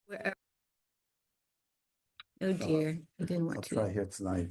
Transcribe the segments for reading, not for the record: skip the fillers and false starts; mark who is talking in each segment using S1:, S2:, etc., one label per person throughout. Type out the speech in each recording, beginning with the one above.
S1: Wherever. Oh
S2: I'll,
S1: dear, I didn't want
S2: I'll
S1: to.
S2: try here tonight.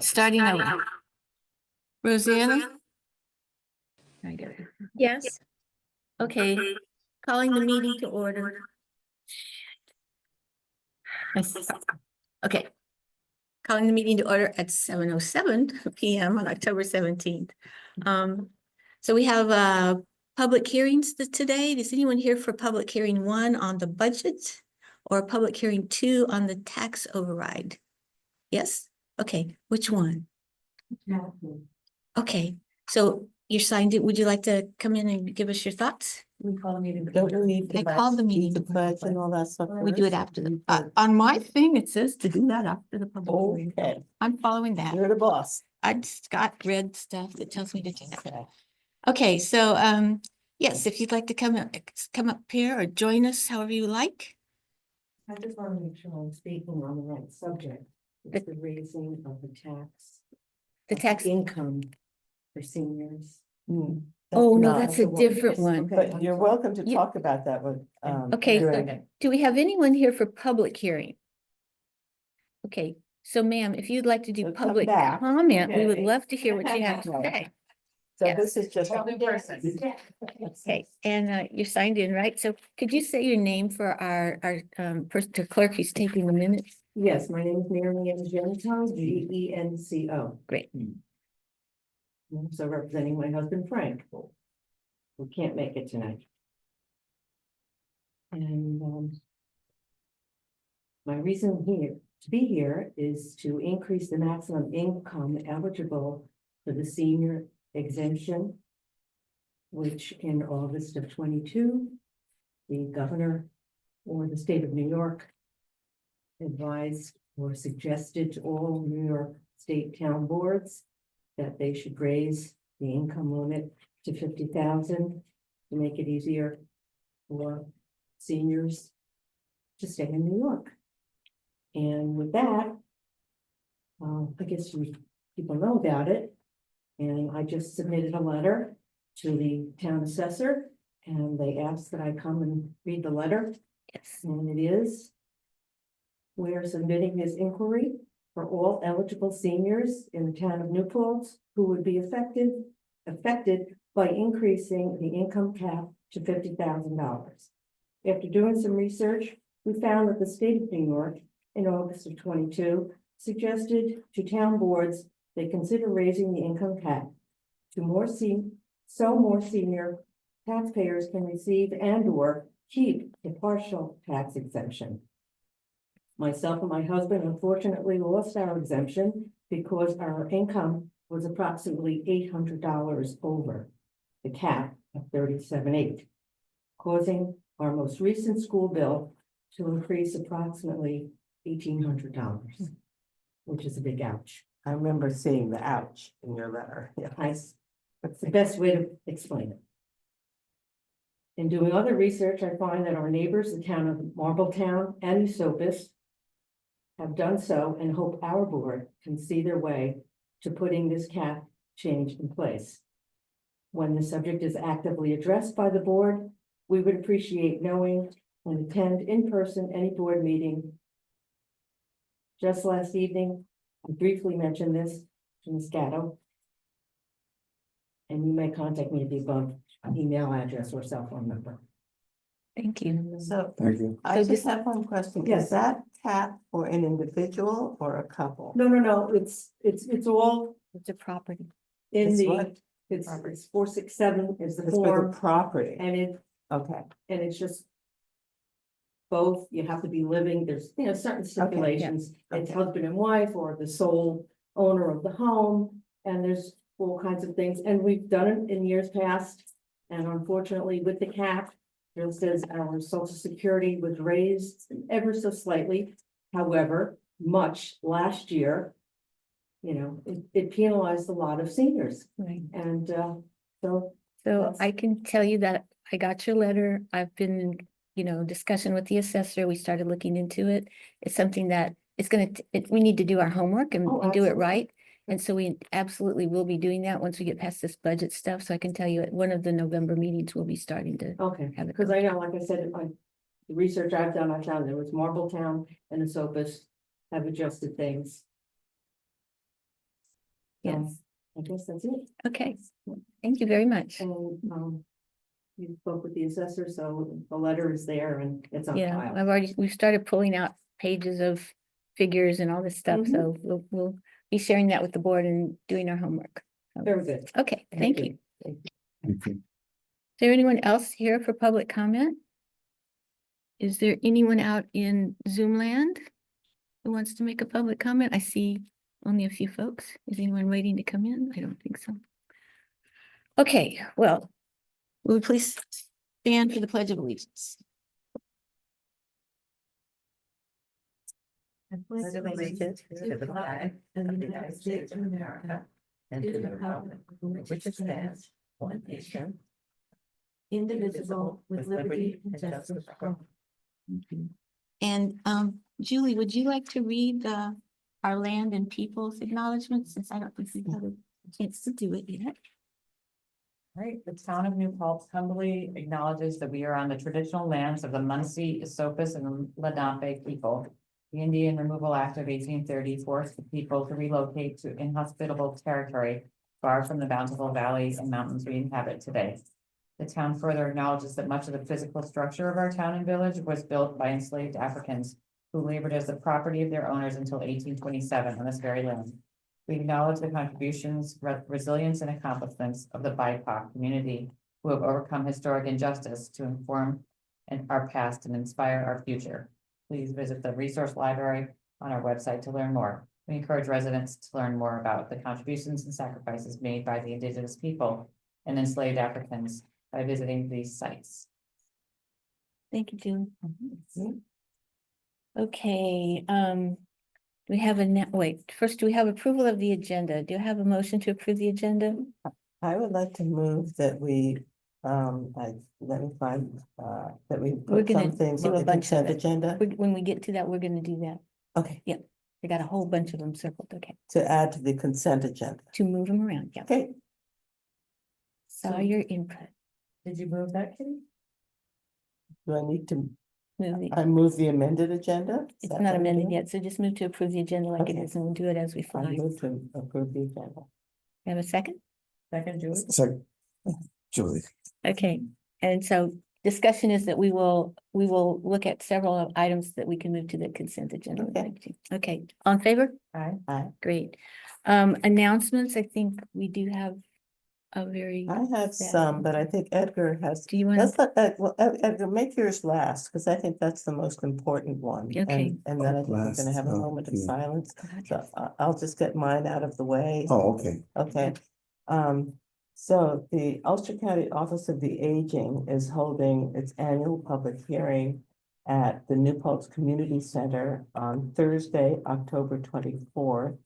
S1: Starting over. Rosanna? I get it.
S2: Yes.
S1: Okay, calling the meeting to order. Okay. Calling the meeting to order at 7:07 PM on October 17th. So we have public hearings today. Is anyone here for public hearing 1 on the budget or public hearing 2 on the tax override? Yes? Okay, which one? Okay, so you're signed it. Would you like to come in and give us your thoughts?
S3: We call the meeting.
S4: Don't we need
S1: I called the meeting.
S4: The pledge and all that stuff?
S1: We do it after the, on my thing, it says to do that after the public hearing.
S4: Okay,
S1: I'm following that.
S4: you're the boss.
S1: I just got read stuff that tells me to do that. Okay, so, yes, if you'd like to come up here or join us however you like.
S3: I just want to make sure I'm speaking on the right subject. It's the raising of the tax.
S1: The tax,
S3: Income for seniors.
S1: oh, no,
S4: not-
S1: that's a different one.
S4: But you're welcome to
S1: You-
S4: talk about that with.
S1: Okay,
S4: during-
S1: do we have anyone here for public hearing? Okay, so ma'am, if you'd like to do
S4: So come
S1: public
S4: back.
S1: comment, we would
S4: Okay.
S1: love to hear what you have to
S4: Right.
S1: say.
S4: So
S1: yes.
S4: this is just.
S1: Okay, and you're signed in, right? So could you say your name for our person, the clerk who's taking the minutes?
S3: Yes, my name is Mary Ann Genco, GENCO.
S1: Great.
S3: I'm also representing my husband Frank. Who can't make it tonight. And my reason to be here is to increase the maximum income eligible for the senior exemption, which in August of 22, the governor or the state of New York advised or suggested to all New York state town boards that they should raise the income limit to 50,000 to make it easier for seniors to stay in New York. And with that, I guess people know about it. And I just submitted a letter to the town assessor, and they asked that I come and read the letter.
S1: Yes.
S3: And it is, we are submitting this inquiry for all eligible seniors in the town of New Paltz who would be affected by increasing the income cap to $50,000. After doing some research, we found that the state of New York in August of 22 suggested to town boards they consider raising the income cap to more senior taxpayers can receive and or keep a partial tax exemption. Myself and my husband unfortunately lost our exemption because our income was approximately $800 over the cap of $37,800, causing our most recent school bill to increase approximately $1,800, which is a big ouch.
S4: I remember seeing the ouch in your letter. Yeah.
S3: That's the best way to explain it. In doing other research, I find that our neighbors, the town of Marbletown and Esopus, have done so and hope our board can see their way to putting this cap change in place. When the subject is actively addressed by the board, we would appreciate knowing and attend in person any board meeting. Just last evening, I briefly mentioned this to Ms. Gatto. And you may contact me at the above email address or cell phone number.
S1: Thank you.
S4: So
S5: Thank you.
S4: I
S1: So
S4: just
S1: this-
S4: have one question.
S3: Yes.
S4: Is that cap for an individual or a couple?
S3: No, it's all
S1: It's a property.
S3: in
S4: It's
S3: the,
S4: what?
S3: it's 467 is the
S4: It's for the
S3: form,
S4: property.
S3: and
S4: Okay,
S3: it's just. Both, you have to be living, there's, certain stipulations, it's
S4: Okay.
S3: husband and wife or the sole owner of the home. And there's all kinds of things, and we've done it in years past. And unfortunately, with the cap, it says our social security was raised ever so slightly. However, much last year. It penalized a lot of seniors,
S1: Right.
S3: and so.
S1: So
S3: That's-
S1: I can tell you that I got your letter. I've been in, discussion with the assessor. We started looking into it. It's something that it's we need to do our homework and
S3: Oh,
S1: and do it
S3: absolutely.
S1: right. And so we absolutely will be doing that once we get past this budget stuff. So I can tell you at one of the November meetings, we'll be starting to.
S3: Okay,
S1: Have it
S3: because I know, like I said, the research I've done, I found there was Marbletown and Esopus have adjusted things.
S1: Yes,
S3: I guess that's it.
S1: okay. Thank you very much.
S3: And, you spoke with the assessor, so the letter is there and it's on
S1: Yeah,
S3: file.
S1: we've started pulling out pages of figures and all this stuff,
S3: Mhm.
S1: so we'll be sharing that with the board and doing our homework.
S3: Very good.
S1: Okay, thank you.
S3: Thank you.
S2: Thank you.
S1: Is there anyone else here for public comment? Is there anyone out in Zoom land who wants to make a public comment? I see only a few folks. Is anyone waiting to come in? I don't think so. Okay, well, will you please stand for the Pledge of Allegiance?
S4: Pledge allegiance to the flag of the United States of America and to the republic for which it stands, one nation, indivisible, with liberty and justice for all.
S1: And Julie, would you like to read our land and peoples acknowledgements, since I don't think we've had a chance to do it yet?
S5: Right, the town of New Paltz humbly acknowledges that we are on the traditional lands of the Muncie, Esopus, and Lenape people. The Indian Removal Act of 1830 forced the people to relocate to inhospitable territory far from the bountiful valleys and mountains we inhabit today. The town further acknowledges that much of the physical structure of our town and village was built by enslaved Africans who labored as the property of their owners until 1827 on this very land. We acknowledge the contributions, resilience, and accomplishments of the BIPOC community who have overcome historic injustice to inform our past and inspire our future. Please visit the resource library on our website to learn more. We encourage residents to learn more about the contributions and sacrifices made by the indigenous people and enslaved Africans by visiting these sites.
S1: Thank you, Julie. Okay, we have wait, first, do we have approval of the agenda? Do you have a motion to approve the agenda?
S4: I would like to move that we, let me find, that we
S1: We're
S4: put
S1: gonna
S4: some things
S1: do
S4: on
S1: a
S4: the
S1: bunch of
S4: consent
S1: it.
S4: agenda.
S1: When we get to that, we're gonna do that.
S4: Okay,
S1: I got a whole bunch of them circled, okay,
S4: to add to the consent agenda.
S1: to move them around, yeah.
S4: Okay,
S1: Saw your input.
S5: Did you move that, Kitty?
S4: do I need to,
S1: Move the,
S4: I move the amended agenda? Is
S1: it's
S4: that
S1: not
S4: what I'm
S1: amended
S4: doing?
S1: yet, so just move to approve the agenda like it
S4: Okay.
S1: is, and we'll do it as we
S4: I
S1: fly.
S4: move to approve the agenda.
S1: Have a second?
S5: Second, Julie?
S2: So, Julie,
S1: Okay, and so discussion is that we will look at several items that we can move to the consent agenda.
S4: Okay.
S1: Okay, on favor?
S5: Aye.
S1: Great. Announcements, I think we do have a very,
S4: I have some, but I think Edgar has,
S1: do you want
S4: let's
S1: to?
S4: let Edgar, make yours last, because I think that's the most important one.
S1: Okay.
S4: And then I think we're
S2: Last,
S4: gonna have a
S2: oh,
S4: moment of
S2: yeah.
S4: silence, so I'll just get mine out of the way.
S2: oh, okay.
S4: Okay, so the Ulster County Office of the Aging is holding its annual public hearing at the New Paltz Community Center on Thursday, October 24th.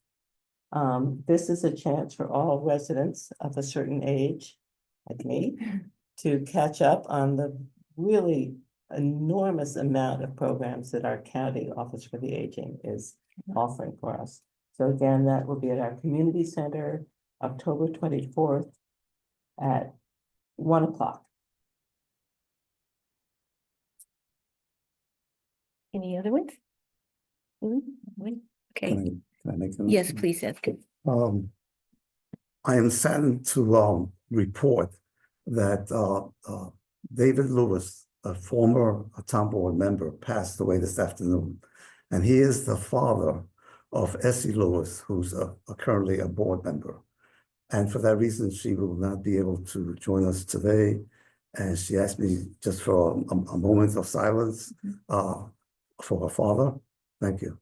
S4: This is a chance for all residents of a certain age, like me, to catch up on the really enormous amount of programs that our county Office for the Aging is offering for us. So again, that will be at our community center, October 24th at 1 o'clock.
S1: Any other ones? Okay,
S2: Can I make a
S1: yes,
S2: motion?
S1: please, that's good.
S2: I am saddened to report that David Lewis, a former town board member, passed away this afternoon. And he is the father of Essie Lewis, who's currently a board member. And for that reason, she will not be able to join us today. And she asked me just for a moment of silence for her father. Thank you.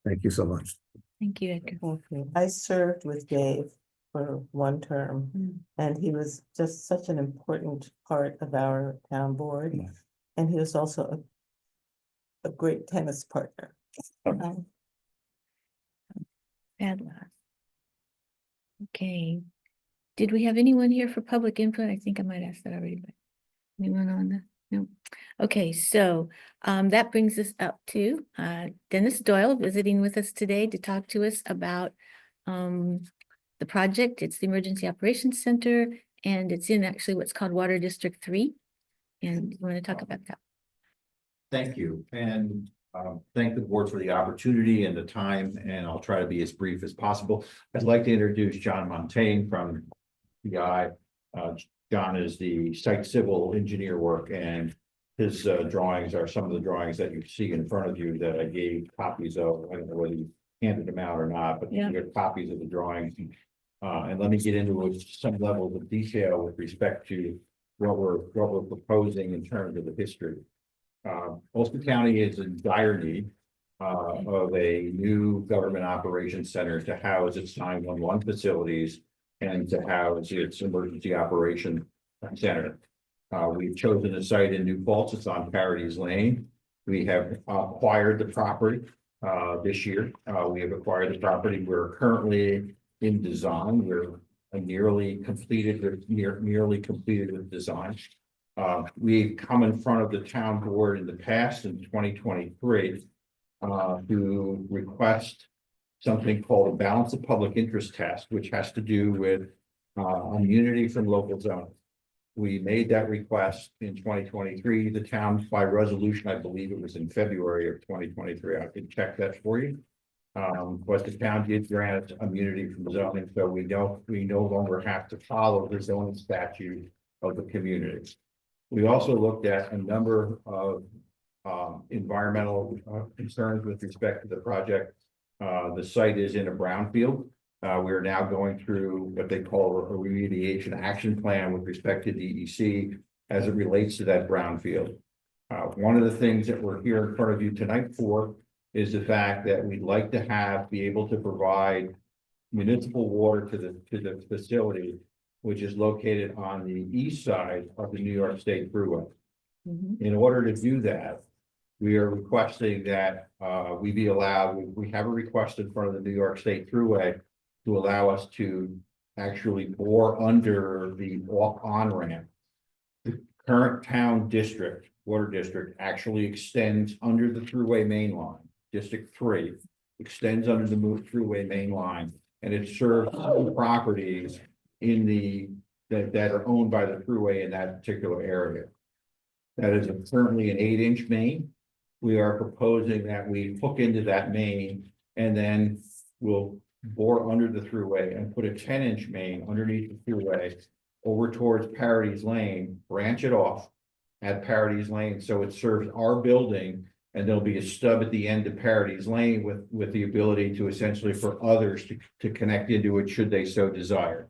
S2: Thank you so much.
S1: Thank you, Edgar.
S4: I served with Dave for one term, and he was just such an important part of our town board.
S2: Yeah.
S4: And he was also a great tennis partner.
S1: Bad loss. Okay. Did we have anyone here for public input? I think I might ask that already, but anyone on the, no? Okay, so that brings us up to Dennis Doyle visiting with us today to talk to us about the project. It's the Emergency Operations Center, and it's in actually what's called Water District 3. And you want to talk about that?
S6: Thank you, and thank the board for the opportunity and the time, and I'll try to be as brief as possible. I'd like to introduce John Montaigne from PI. John is the site civil engineer work, and his drawings are some of the drawings that you see in front of you that I gave copies of. I don't know whether you handed them out or not, but
S1: Yeah.
S6: you get copies of the drawings. And let me get into some levels of detail with respect to what we're proposing in terms of the history. Ulster County is in dire need of a new government operations center to house its 911 facilities and to house its emergency operation center. We've chosen a site in New Paltz. It's on Paradise Lane. We have acquired the property this year. We have acquired the property. We're currently in design. We're nearly completed with design. We've come in front of the town board in the past in 2023 to request something called a balance of public interest test, which has to do with immunity from local zoning. We made that request in 2023. The town by resolution, I believe it was in February of 2023. I can check that for you. But the town did grant immunity from zoning, so we no longer have to follow the zoning statute of the community. We also looked at a number of environmental concerns with respect to the project. The site is in a brownfield. We are now going through what they call a remediation action plan with respect to DEC as it relates to that brownfield. One of the things that we're here in front of you tonight for is the fact that we'd like to be able to provide municipal water to the facility, which is located on the east side of the New York State Thruway. In order to do that, we are requesting that we be allowed, we have a request in front of the New York State Thruway to allow us to actually bore under the walk-on ramp. The current town district, water district, actually extends under the Thruway main line. District 3 extends under the Thruway main line, and it serves properties in that are owned by the Thruway in that particular area. That is currently an 8-inch main. We are proposing that we hook into that main and then we'll bore under the Thruway and put a 10-inch main underneath the Thruway over towards Paradise Lane, branch it off at Paradise Lane so it serves our building, and there'll be a stub at the end of Paradise Lane with the ability to essentially for others to connect into it should they so desire.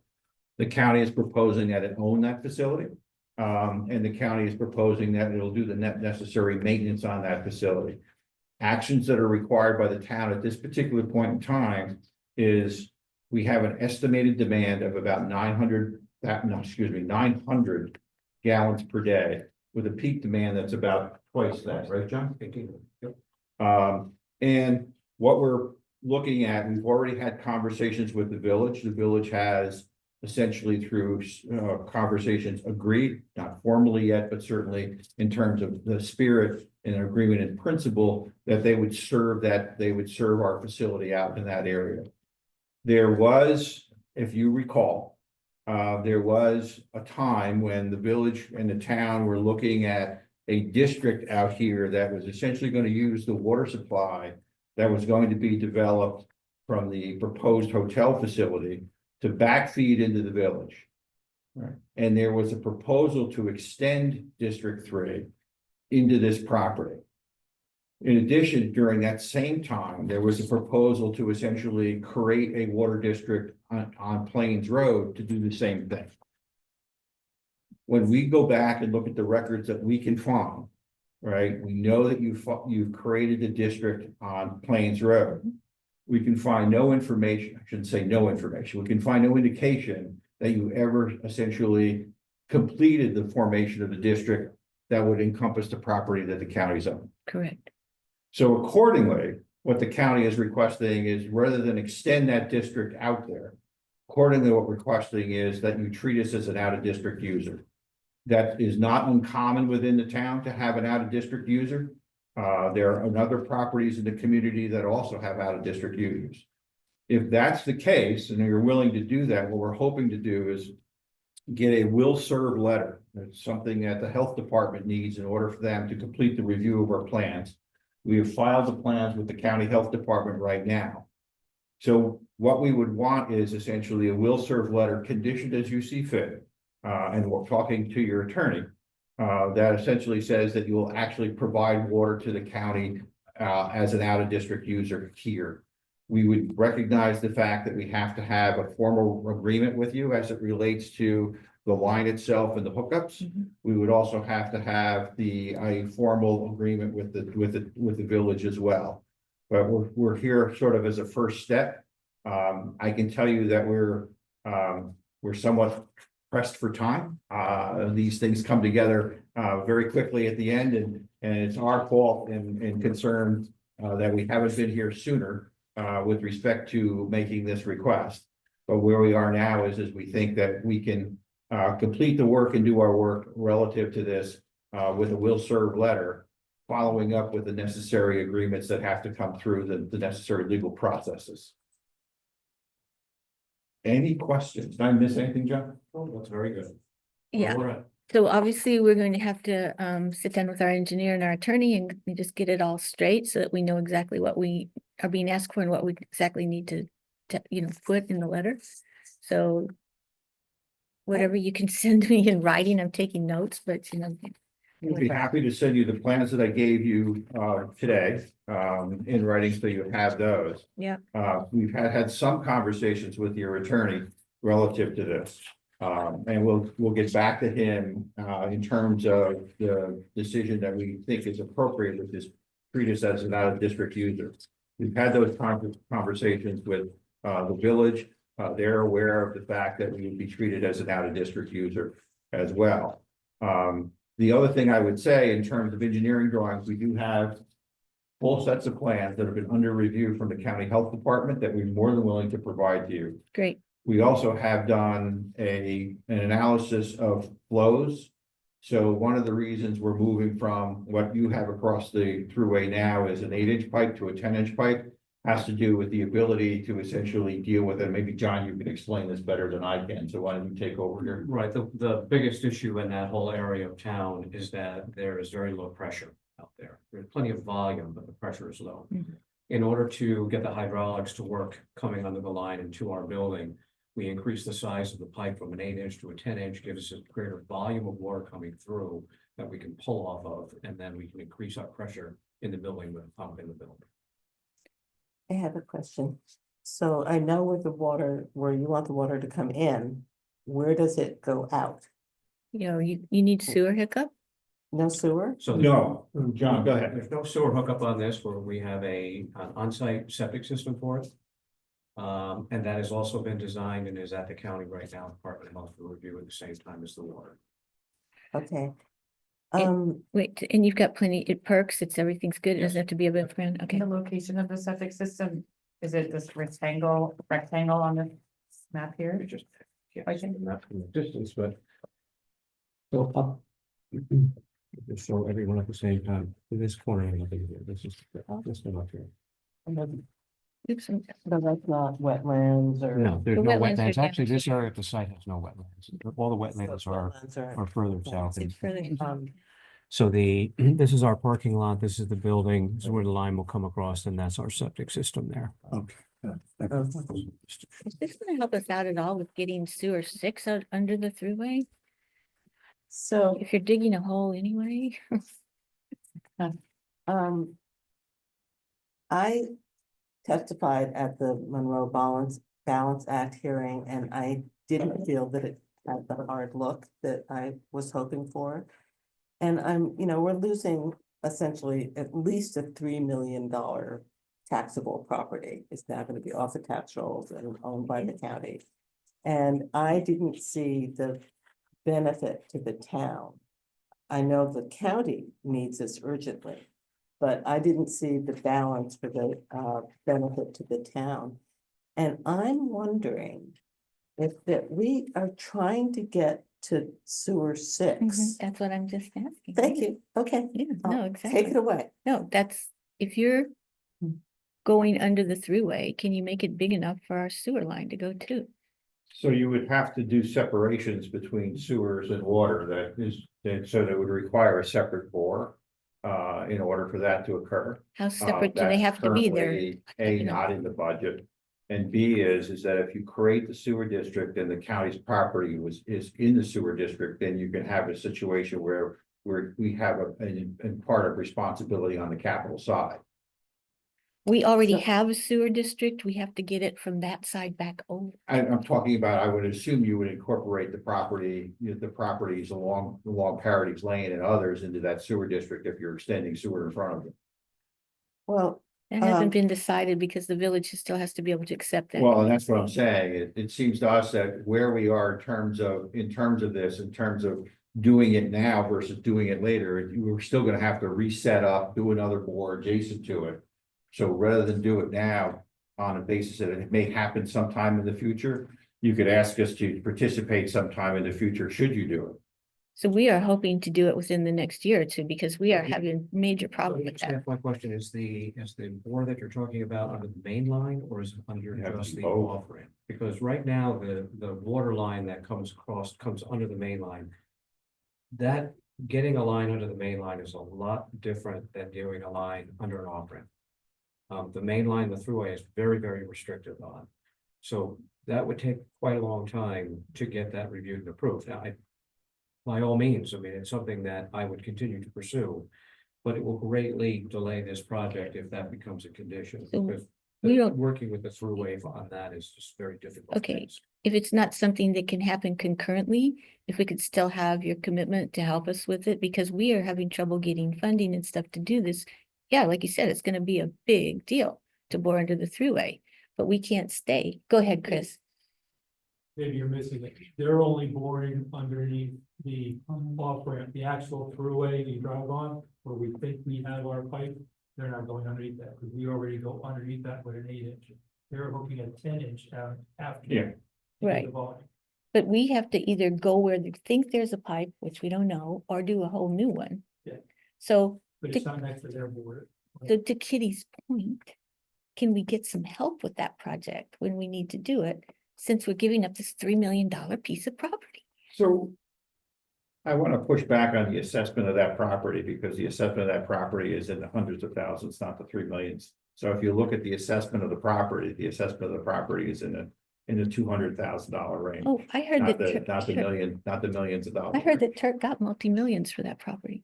S6: The county is proposing that it own that facility. And the county is proposing that it'll do the necessary maintenance on that facility. Actions that are required by the town at this particular point in time is we have an estimated demand of about 900 gallons per day with a peak demand that's about twice that, right, John? And what we're looking at, we've already had conversations with the village. The village has essentially through conversations agreed, not formally yet, but certainly in terms of the spirit and agreement in principle that they would serve our facility out in that area. There was, if you recall, there was a time when the village and the town were looking at a district out here that was essentially going to use the water supply that was going to be developed from the proposed hotel facility to backfeed into the village. Right. And there was a proposal to extend District 3 into this property. In addition, during that same time, there was a proposal to essentially create a water district on Plains Road to do the same thing. When we go back and look at the records that we can find, right, we know that you've created a district on Plains Road. We can find no information, I shouldn't say no information, we can find no indication that you ever essentially completed the formation of the district that would encompass the property that the county's own.
S1: Correct.
S6: So accordingly, what the county is requesting is rather than extend that district out there, accordingly, what we're requesting is that you treat us as an out-of-district user. That is not uncommon within the town to have an out-of-district user. There are other properties in the community that also have out-of-district users. If that's the case, and you're willing to do that, what we're hoping to do is get a will serve letter. It's something that the health department needs in order for them to complete the review of our plans. We have filed the plans with the county health department right now. So what we would want is essentially a will serve letter conditioned as you see fit. And we're talking to your attorney. That essentially says that you will actually provide water to the county as an out of district user here. We would recognize the fact that we have to have a formal agreement with you as it relates to the line itself and the hookups. We would also have to have a formal agreement with the village as well. But we're here sort of as a first step. I can tell you that we're somewhat pressed for time. These things come together very quickly at the end, and it's our fault and concern that we haven't been here sooner with respect to making this request. But where we are now is we think that we can complete the work and do our work relative to this with a will serve letter, following up with the necessary agreements that have to come through the necessary legal processes. Any questions? Did I miss anything, John? Oh, that's very good.
S1: Yeah.
S6: All right.
S1: So obviously, we're going to have to sit down with our engineer and our attorney and just get it all straight so that we know exactly what we are being asked for and what we exactly need to put in the letter. So whatever you can send me in writing, I'm taking notes, but
S6: We'll be happy to send you the plans that I gave you today in writing, so you have those.
S1: Yeah.
S6: We've had some conversations with your attorney relative to this. And we'll get back to him in terms of the decision that we think is appropriate with this treat us as an out of district user. We've had those conversations with the village. They're aware of the fact that we would be treated as an out of district user as well. The other thing I would say in terms of engineering drawings, we do have full sets of plans that have been under review from the county health department that we're more than willing to provide to you.
S1: Great.
S6: We also have done an analysis of flows. So one of the reasons we're moving from what you have across the thruway now is an 8-inch pipe to a 10-inch pipe has to do with the ability to essentially deal with it. Maybe John, you can explain this better than I can. So why don't you take over here?
S7: Right, the biggest issue in that whole area of town is that there is very low pressure out there. There's plenty of volume, but the pressure is low. In order to get the hydraulics to work coming under the line into our building, we increase the size of the pipe from an 8-inch to a 10-inch, gives us a greater volume of water coming through that we can pull off of, and then we can increase our pressure in the building with a pump in the building.
S4: I have a question. So I know where you want the water to come in, where does it go out?
S1: You need sewer hookup?
S4: No sewer?
S7: So
S6: No, John, go ahead.
S7: there's no sewer hookup on this, where we have an on-site septic system for it. And that has also been designed and is at the county right now, Department of Health for review at the same time as the water.
S4: Okay.
S1: Wait, and you've got plenty, it perks, everything's good, it doesn't have to be above ground, okay.
S5: The location of the septic system, is it this rectangle on the map here?
S7: It just, yeah,
S5: I think-
S7: not from the distance, but. So up. Just show everyone at the same time, this corner, nothing here, this is, this one up here.
S1: Oops,
S4: So that's not wetlands or?
S7: No, there's
S1: The
S7: no
S1: wetlands are
S7: wetlands, actually,
S1: down
S7: this area of the site has no wetlands, all the wetlands are further south.
S1: it's further.
S7: So this is our parking lot, this is the building, this is where the line will come across, and that's our septic system there.
S2: Okay. Yeah, thank you.
S1: Is this gonna help us out at all with getting sewer 6 out under the thruway?
S4: So,
S1: If you're digging a hole anyway?
S4: I testified at the Monroe Balance Act hearing, and I didn't feel that it had the hard look that I was hoping for. And we're losing essentially at least a $3 million taxable property. It's now going to be off the tax rolls and owned by the county. And I didn't see the benefit to the town. I know the county needs this urgently, but I didn't see the balance for the benefit to the town. And I'm wondering if that we are trying to get to sewer 6.
S1: That's what I'm just asking.
S4: Thank you. Okay.
S1: Yeah,
S4: I'll
S1: no,
S4: Take it
S1: exactly.
S4: away.
S1: No, if you're going under the thruway, can you make it big enough for our sewer line to go to?
S6: So you would have to do separations between sewers and water so that would require a separate bore. In order for that to occur.
S1: How separate do they
S6: That's
S1: have to be there?
S6: currently, A,
S1: You know.
S6: not in the budget. And B is that if you create the sewer district and the county's property is in the sewer district, then you can have a situation where we have a part of responsibility on the capital side.
S1: We already
S4: So-
S1: have a sewer district. We have to get it from that side back over.
S6: I'm talking about, I would assume you would incorporate the property, the properties along Paradig's Lane and others into that sewer district if you're extending sewer in front of them.
S4: Well,
S1: That
S4: Um,
S1: hasn't been decided because the village still has to be able to accept that.
S6: Well, and that's what I'm saying. It seems to us that where we are in terms of doing it now versus doing it later, we're still gonna have to reset up, do another bore adjacent to it. So rather than do it now on a basis that it may happen sometime in the future, you could ask us to participate sometime in the future, should you do it.
S1: So we are hoping to do it within the next year or two because we are
S7: Okay.
S1: having major problem with that.
S7: My question is the bore that you're talking about under the main line or is it under
S6: You have
S7: just the
S6: both.
S7: off ramp? Because right now, the water line that comes under the main line. That getting a line under the main line is a lot different than doing a line under an off ramp. The main line, the thruway is very, very restrictive on. So that would take quite a long time to get that reviewed and approved. Now, by all means, I mean, it's something that I would continue to pursue. But it will greatly delay this project if that becomes a condition.
S1: So
S7: because
S1: we don't-
S7: Working with the thruway on that is just very difficult.
S1: Okay. If it's not something that can happen concurrently, if we could still have your commitment to help us with it, because we are having trouble getting funding and stuff to do this. Yeah, like you said, it's gonna be a big deal to bore under the thruway, but we can't stay. Go ahead, Chris.
S8: Maybe you're missing it. They're only boring underneath the off ramp, the actual throughway you drive on, where we think we have our pipe. They're not going underneath that, because we already go underneath that with an 8-inch. They're hooking a 10-inch down after.
S6: Yeah.
S8: to get
S1: Right.
S8: the volume.
S1: But we have to either go where they think there's a pipe, which we don't know, or do a whole new one.
S8: Yeah.
S1: So
S8: But it's not next to their border.
S1: to Kitty's point, can we get some help with that project when we need to do it? Since we're giving up this $3 million piece of property.
S6: So I want to push back on the assessment of that property because the assessment of that property is in the hundreds of thousands, not the 3 millions. So if you look at the assessment of the property is in the $200,000 range.
S1: Oh, I heard
S6: Not
S1: that.
S6: not the millions of dollars.
S1: I heard that Turk got multi-millions for that property.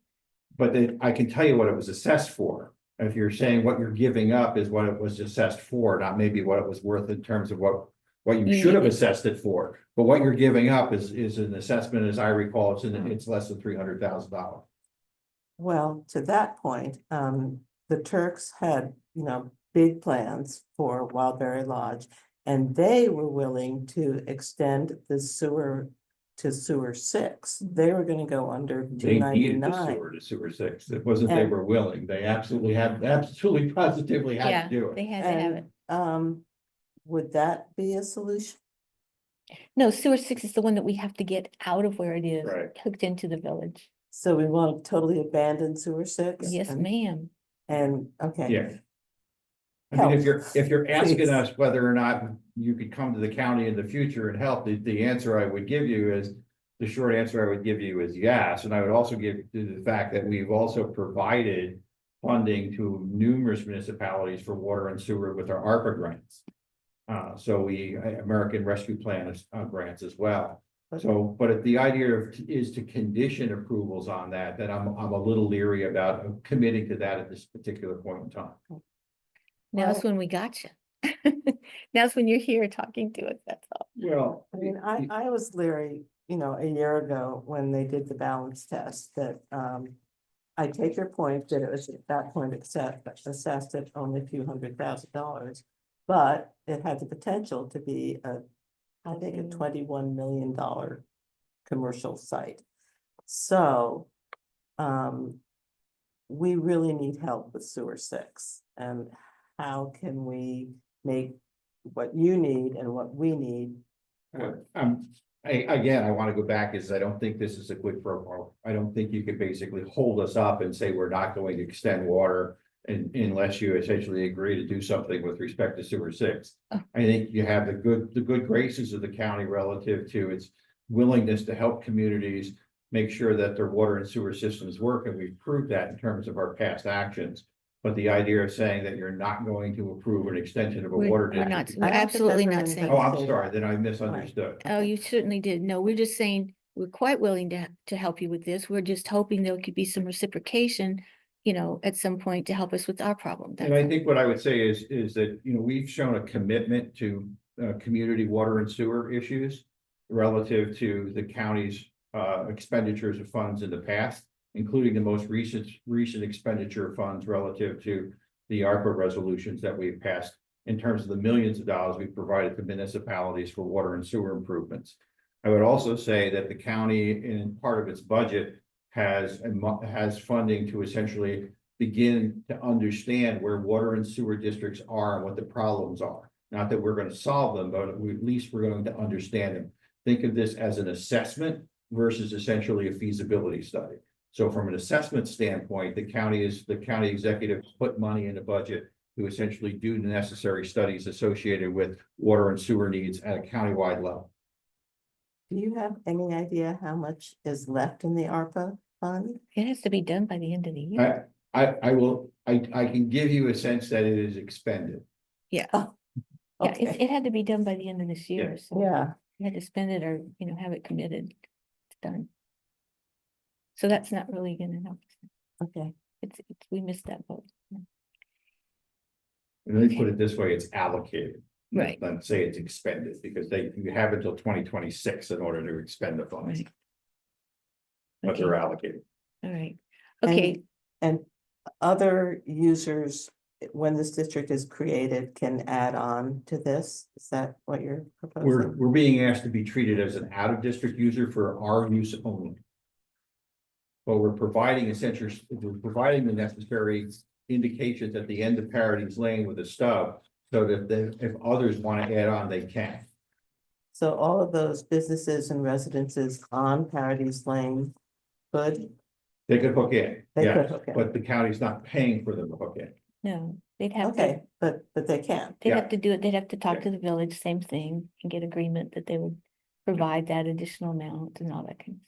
S6: But then I can tell you what it was assessed for. If you're saying what you're giving up is what it was assessed for, not maybe what it was worth in terms of what you
S1: You
S6: should have
S1: need it.
S6: assessed it for. But what you're giving up is an assessment, as I recall, it's less than $300,000.
S4: well, to that point, the Turks had, big plans for Wildberry Lodge. And they were willing to extend the sewer to sewer 6. They were gonna go under
S6: They needed the
S4: 299.
S6: sewer to sewer 6. It wasn't they
S4: And-
S6: were willing. They absolutely positively had
S1: Yeah,
S6: to do
S1: they
S6: it.
S1: had to have it.
S4: And, would that be a solution?
S1: No, sewer 6 is the one that we have to get out of where it is,
S6: Right.
S1: hooked into the village.
S4: So we want to totally abandon sewer 6?
S1: Yes,
S4: and-
S1: ma'am.
S4: And, okay.
S6: Yeah. I mean, if you're asking
S4: Please.
S6: us whether or not you could come to the county in the future and help, the answer I would give you is, the short answer I would give you is yes. And I would also give you the fact that we've also provided funding to numerous municipalities for water and sewer with our ARPA grants. So American Rescue Plan grants as well. So, but the idea is to condition approvals on that I'm a little leery about committing to that at this particular point in time.
S1: Now's when we got you. Now's when you're here talking to us, that's all.
S6: Well.
S4: I mean, I was leery, a year ago when they did the balance test that, I take your point that it was at that point assessed at only a few $100,000. But it had the potential to be I think a $21 million commercial site. So, we really need help with sewer 6. And how can we make what you need and what we need?
S6: Again, I want to go back is I don't think this is a quid pro quo. I don't think you could basically hold us up and say we're not going to extend water unless you essentially agree to do something with respect to sewer six.
S1: Oh.
S6: I think you have the good graces of the county relative to its willingness to help communities make sure that their water and sewer systems work, and we've proved that in terms of our past actions. But the idea of saying that you're not going to approve an extension of a water
S1: We're not,
S6: district.
S1: we're
S4: I don't think
S1: absolutely
S4: I've
S1: not
S4: heard
S1: saying.
S4: anybody
S6: Oh, I'm
S4: say
S6: sorry,
S4: that.
S6: then I misunderstood.
S1: Oh, you certainly did. No, we're just saying, we're quite willing to help you with this. We're just hoping there could be some reciprocation, at some point to help us with our problem.
S6: And I think what I would say is that, we've shown a commitment to community water and sewer issues relative to the county's expenditures of funds in the past, including the most recent expenditure of funds relative to the ARPA resolutions that we've passed in terms of the millions of dollars we've provided to municipalities for water and sewer improvements. I would also say that the county, in part of its budget, has funding to essentially begin to understand where water and sewer districts are and what the problems are. Not that we're going to solve them, but at least we're going to understand them. Think of this as an assessment versus essentially a feasibility study. So from an assessment standpoint, the county executive put money in the budget to essentially do the necessary studies associated with water and sewer needs at a countywide level.
S4: Do you have any idea how much is left in the ARPA fund?
S1: It has to be done by the end of the year.
S6: I can give you a sense that it is expended.
S1: Yeah,
S4: Okay.
S1: it had to be done by the end of this year. So
S4: Yeah,
S1: you had to spend it or, have it committed. It's done. So that's not really gonna help.
S4: okay.
S1: We missed that vote.
S6: And let me put it this way, it's allocated.
S1: Right.
S6: Let's say it's expended, because you have until 2026 in order to expend the funds,
S1: Right.
S6: but
S1: Okay,
S6: they're allocated.
S1: all right.
S4: And-
S1: Okay,
S4: And other users, when this district is created, can add on to this? Is that what you're proposing?
S6: We're being asked to be treated as an out-of-district user for our use only. But we're providing the necessary indications at the end of Paradigms Lane with a stub, so that if others want to add on, they can.
S4: So all of those businesses and residences on Paradise Lane could,
S6: They could hook in,
S4: they
S6: yeah,
S4: could, okay,
S6: but the county's not paying for them to hook in.
S1: no, they'd have to,
S4: okay, but they can.
S1: they'd
S6: Yeah.
S1: have to do it, they'd have to talk
S6: Yeah.
S1: to the village, same thing, and get agreement that they would provide that additional amount and all that kind of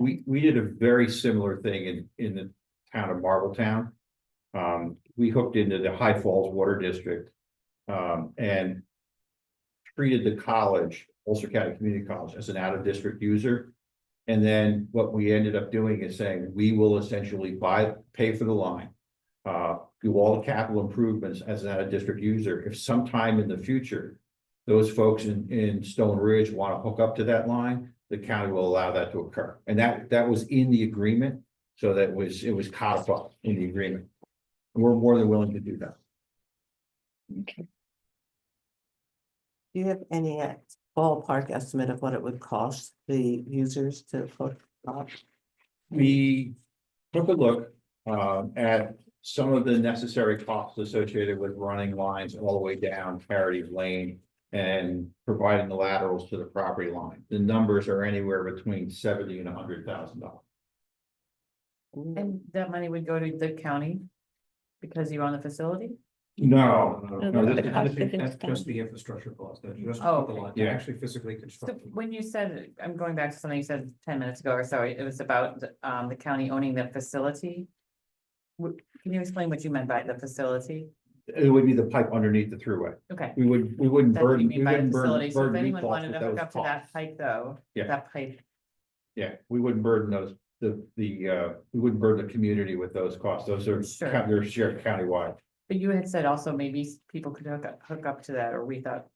S1: stuff.
S6: We did a very similar thing in the town of Marbletown. We hooked into the High Falls Water District. And treated the college, Ulster County Community College, as an out-of-district user. And then what we ended up doing is saying, we will essentially pay for the line. Do all the capital improvements as an out-of-district user. If sometime in the future, those folks in Stone Ridge want to hook up to that line, the county will allow that to occur. And that was in the agreement, so that it was codified in the agreement. We're more than willing to do that.
S1: Okay,
S4: Do you have any ballpark estimate of what it would cost the users to hook up?
S6: We took a look at some of the necessary costs associated with running lines all the way down Paradise Lane and providing the laterals to the property line. The numbers are anywhere between $70,000 and $100,000.
S5: And that money would go to the county because you own the facility?
S6: No,
S1: No,
S6: no,
S1: that's
S6: this-
S1: the cost of
S7: That's
S1: installing.
S7: just the infrastructure cost, that's just
S5: Oh,
S7: the line,
S6: okay. Yeah.
S7: actually physically
S5: So
S7: constructed.
S5: when you said, I'm going back to something you said 10 minutes ago or so, it was about the county owning the facility. Can you explain what you meant by the facility?
S6: it would be the pipe underneath the throughway.
S5: Okay.
S6: We wouldn't
S5: That's what you
S6: burden,
S5: mean
S6: we
S5: by the
S6: wouldn't
S5: facility. So if
S6: burden
S5: anyone
S6: New Paltz
S5: wanted
S6: with
S5: to hook
S6: those
S5: up to that
S6: costs.
S5: pipe though,
S6: Yeah.
S5: that pipe,
S6: Yeah, we wouldn't burden we wouldn't burden the community with those costs. Those are,
S5: Sure.
S6: they're shared countywide.
S5: but you had said also maybe people could hook up to that, or we thought,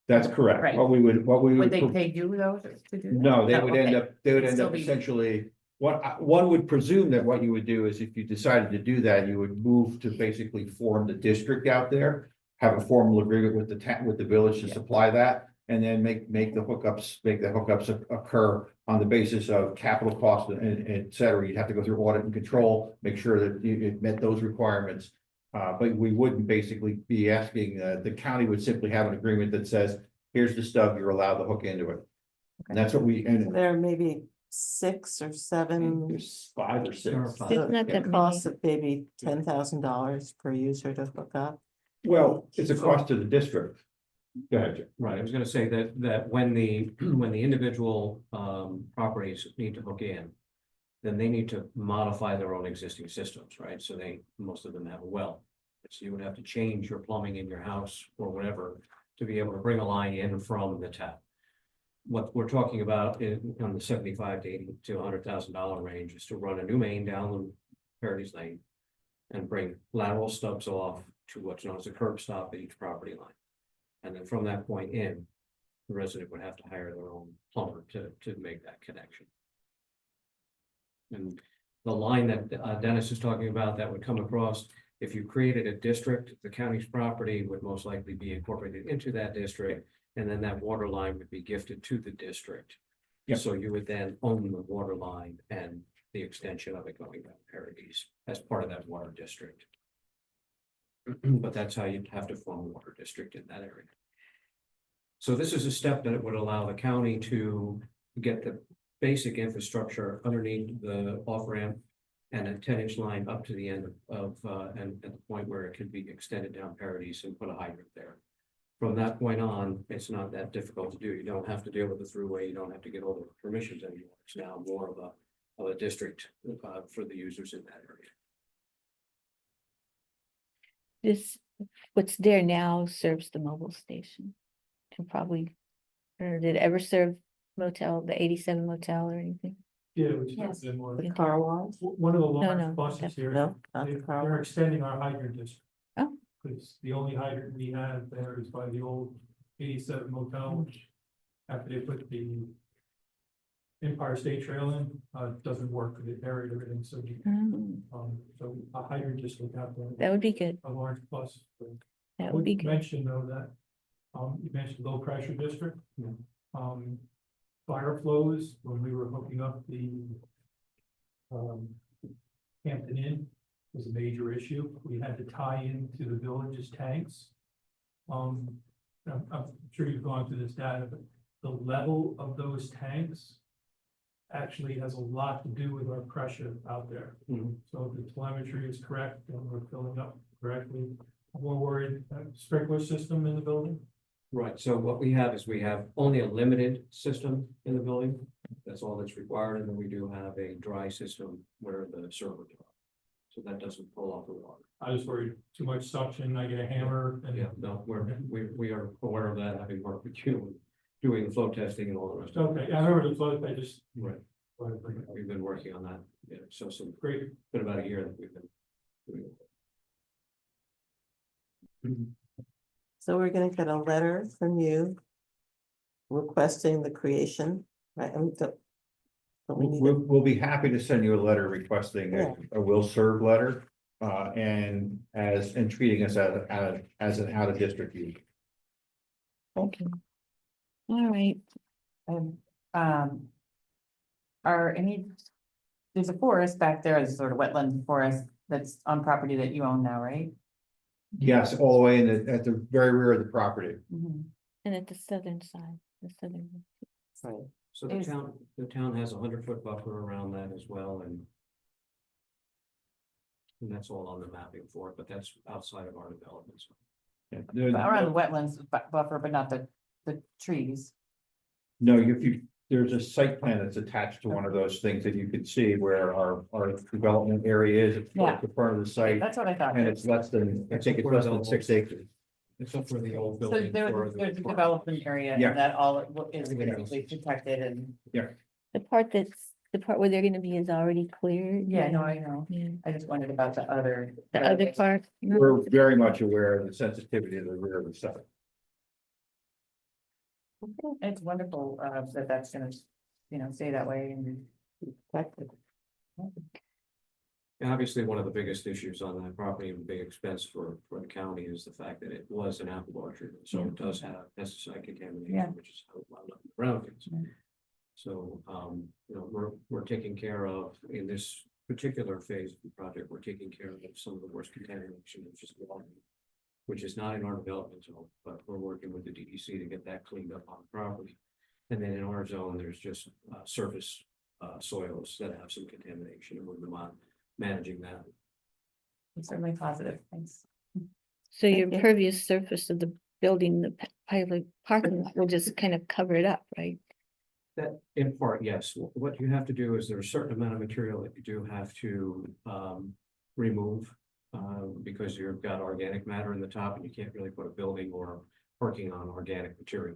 S6: That's correct.
S5: Right.
S6: What we would
S5: would they pay you though to do that?
S6: No, they
S5: Oh,
S6: would end
S5: okay.
S6: up, they would
S5: It'd
S6: end
S5: still
S6: up
S5: be-
S6: essentially, one would presume that what you would do is if you decided to do that, you would move to basically form the district out there. Have a formal agreement with with the village to
S5: Yeah.
S6: supply that, and then make the hookups occur on the basis of capital costs and et cetera. You'd have to go through audit and control, make sure that it met those requirements. But we wouldn't basically be asking, the county would simply have an agreement that says, here's the stub, you're allowed to hook into it. And that's what
S4: So there may be 6 or 7.
S6: There's 5 or 6.
S1: It's not that
S4: It
S1: many.
S4: costs of maybe $10,000 per user to hook up.
S6: Well, it's a cost to the district. Go ahead, Jim.
S7: Right, I was gonna say that when the, when the individual properties need to hook in. Then they need to modify their own existing systems, right? So most of them have a well. So you would have to change your plumbing in your house or whatever to be able to bring a line in from the tap. What we're talking about on the 75 to 80 to $100,000 range is to run a new main down the Paradise Lane. And bring lateral stubs off to what's known as a curb stop at each property line. And then from that point in, the resident would have to hire their own plumber to make that connection. And the line that Dennis is talking about that would come across, if you created a district, the county's property would most likely be incorporated into that district. And then that water line would be gifted to the district.
S6: Yep.
S7: So you would then own the water line and the extension of it going down Paradise as part of that water district. But that's how you'd have to form a water district in that area. So this is a step that would allow the county to get the basic infrastructure underneath the off-ramp and a 10-inch line up to the end of and at the point where it could be extended down Paradise and put a hydrant there. From that point on, it's not that difficult to do. You don't have to deal with the throughway. You don't have to get all the permissions anymore. It's now more of a district for the users in that area.
S1: This, what's there now serves the mobile station. And probably, or did it ever serve motel, the 87 motel or anything?
S8: Yeah, which
S3: Yes.
S8: is then more.
S4: The car wash?
S8: One of the
S1: no,
S8: large buses here.
S4: No, not the
S8: They're
S4: car.
S8: extending our hydrant district.
S1: Oh.
S8: Because the only hydrant we have there is by the old 87 motel, which after they put the Empire State Trail in, doesn't work, because it buried everything, so, so a hydrant just look out there.
S1: That would be good.
S8: A large bus.
S1: That would be good.
S8: Mention though that, you mentioned low pressure district.
S7: Yeah.
S8: Fire flows, when we were hooking up the Hampton Inn was a major issue. We had to tie into the village's tanks. I'm sure you've gone through this data, but the level of those tanks actually has a lot to do with our pressure out there. So if the telemetry is correct and we're filling up correctly, I'm more worried, sprinkler system in the building.
S7: Right, so what we have is we have only a limited system in the building. That's all that's required, and then we do have a dry system where the servers are. So that doesn't pull off the water.
S8: I was worried too much suction, I get a hammer and.
S7: Yeah, no, we are aware of that, having worked with you, doing the flow testing and all the rest of it.
S8: Okay, I remember the float, I just.
S7: Right, we've been working on that, yeah, so
S8: Great.
S7: been about a year that we've been doing it.
S4: So we're gonna get a letter from you requesting the creation, right? But we need
S6: We'll be happy to send you a letter requesting
S4: Yeah.
S6: a will serve letter. And treating us as an out of district user.
S4: Thank you.
S1: All right.
S5: And, there's a forest back there, as sort of wetland forest that's on property that you own now, right?
S6: Yes, all the way at the very rear of the property.
S1: And at the southern side, the southern.
S4: Right.
S7: So the town has a 100-foot buffer around that as well, and that's all on the mapping for it, but that's outside of our development. So
S6: Yeah.
S5: Around the wetlands buffer, but not the trees.
S6: No, there's a site plan that's attached to one of those things that you can see where our development area is. It's
S5: Yeah.
S6: the front of the site,
S5: That's what I thought.
S6: and it's less than, I think it's less than 6 acres.
S7: except for the old
S5: So
S7: building.
S5: there's a development area
S6: Yeah.
S5: and that all is
S7: Everything else.
S5: basically protected and,
S1: The part where they're gonna be is already cleared.
S5: yeah, no, I know.
S1: Yeah,
S5: I just wondered about the other.
S1: the other part. no,
S6: We're very much aware of the sensitivity of the rear of the site.
S5: It's wonderful that that's gonna, stay that way and be protected.
S7: And obviously, one of the biggest issues on that property and big expense for the county is the fact that it was an apple orchard. So it does have pesticide contamination,
S5: Yeah.
S7: which is how it wound up in the ground.
S5: Yeah.
S7: So, we're taking care of, in this particular phase of the project, we're taking care of some of the worst contamination, which is not in our development zone, but we're working with the DEC to get that cleaned up on the property. And then in our zone, there's just surface soils that have some contamination, and we're managing that.
S5: It's certainly positive, thanks.
S1: So your
S4: Thank you.
S1: impervious surface of the building, the public parking lot will just kind of cover it up, right?
S7: That in part, yes. What you have to do is there's a certain amount of material that you do have to remove. Because you've got organic matter in the top and you can't really put a building or parking on organic material.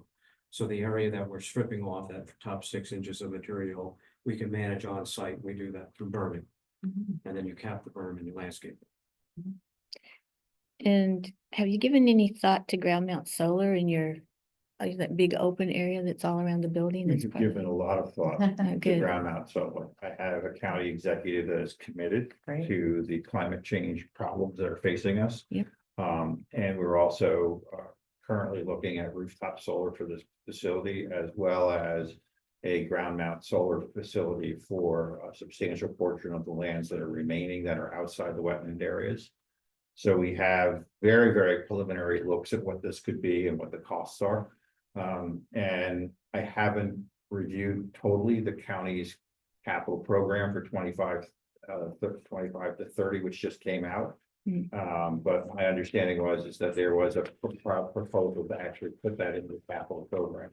S7: So the area that we're stripping off, that top 6 inches of material, we can manage on site. We do that through berming. And then you cap the berm and you landscape it.
S1: And have you given any thought to ground mount solar in your, that big open area that's all around the building? that's
S6: We've
S1: part of
S6: given
S1: it?
S6: a lot of thought
S1: Oh,
S6: to
S1: good.
S6: ground mount solar. I have a county executive that is committed
S5: Great.
S6: to the climate change problems that are facing us.
S1: Yep.
S6: And we're also currently looking at rooftop solar for this facility, as well as a ground mount solar facility for a substantial portion of the lands that are remaining that are outside the wetland areas. So we have very, very preliminary looks at what this could be and what the costs are. And I haven't reviewed totally the county's capital program for 25 to 30, which just came out. But my understanding is that there was a proposal to actually put that into the capital program,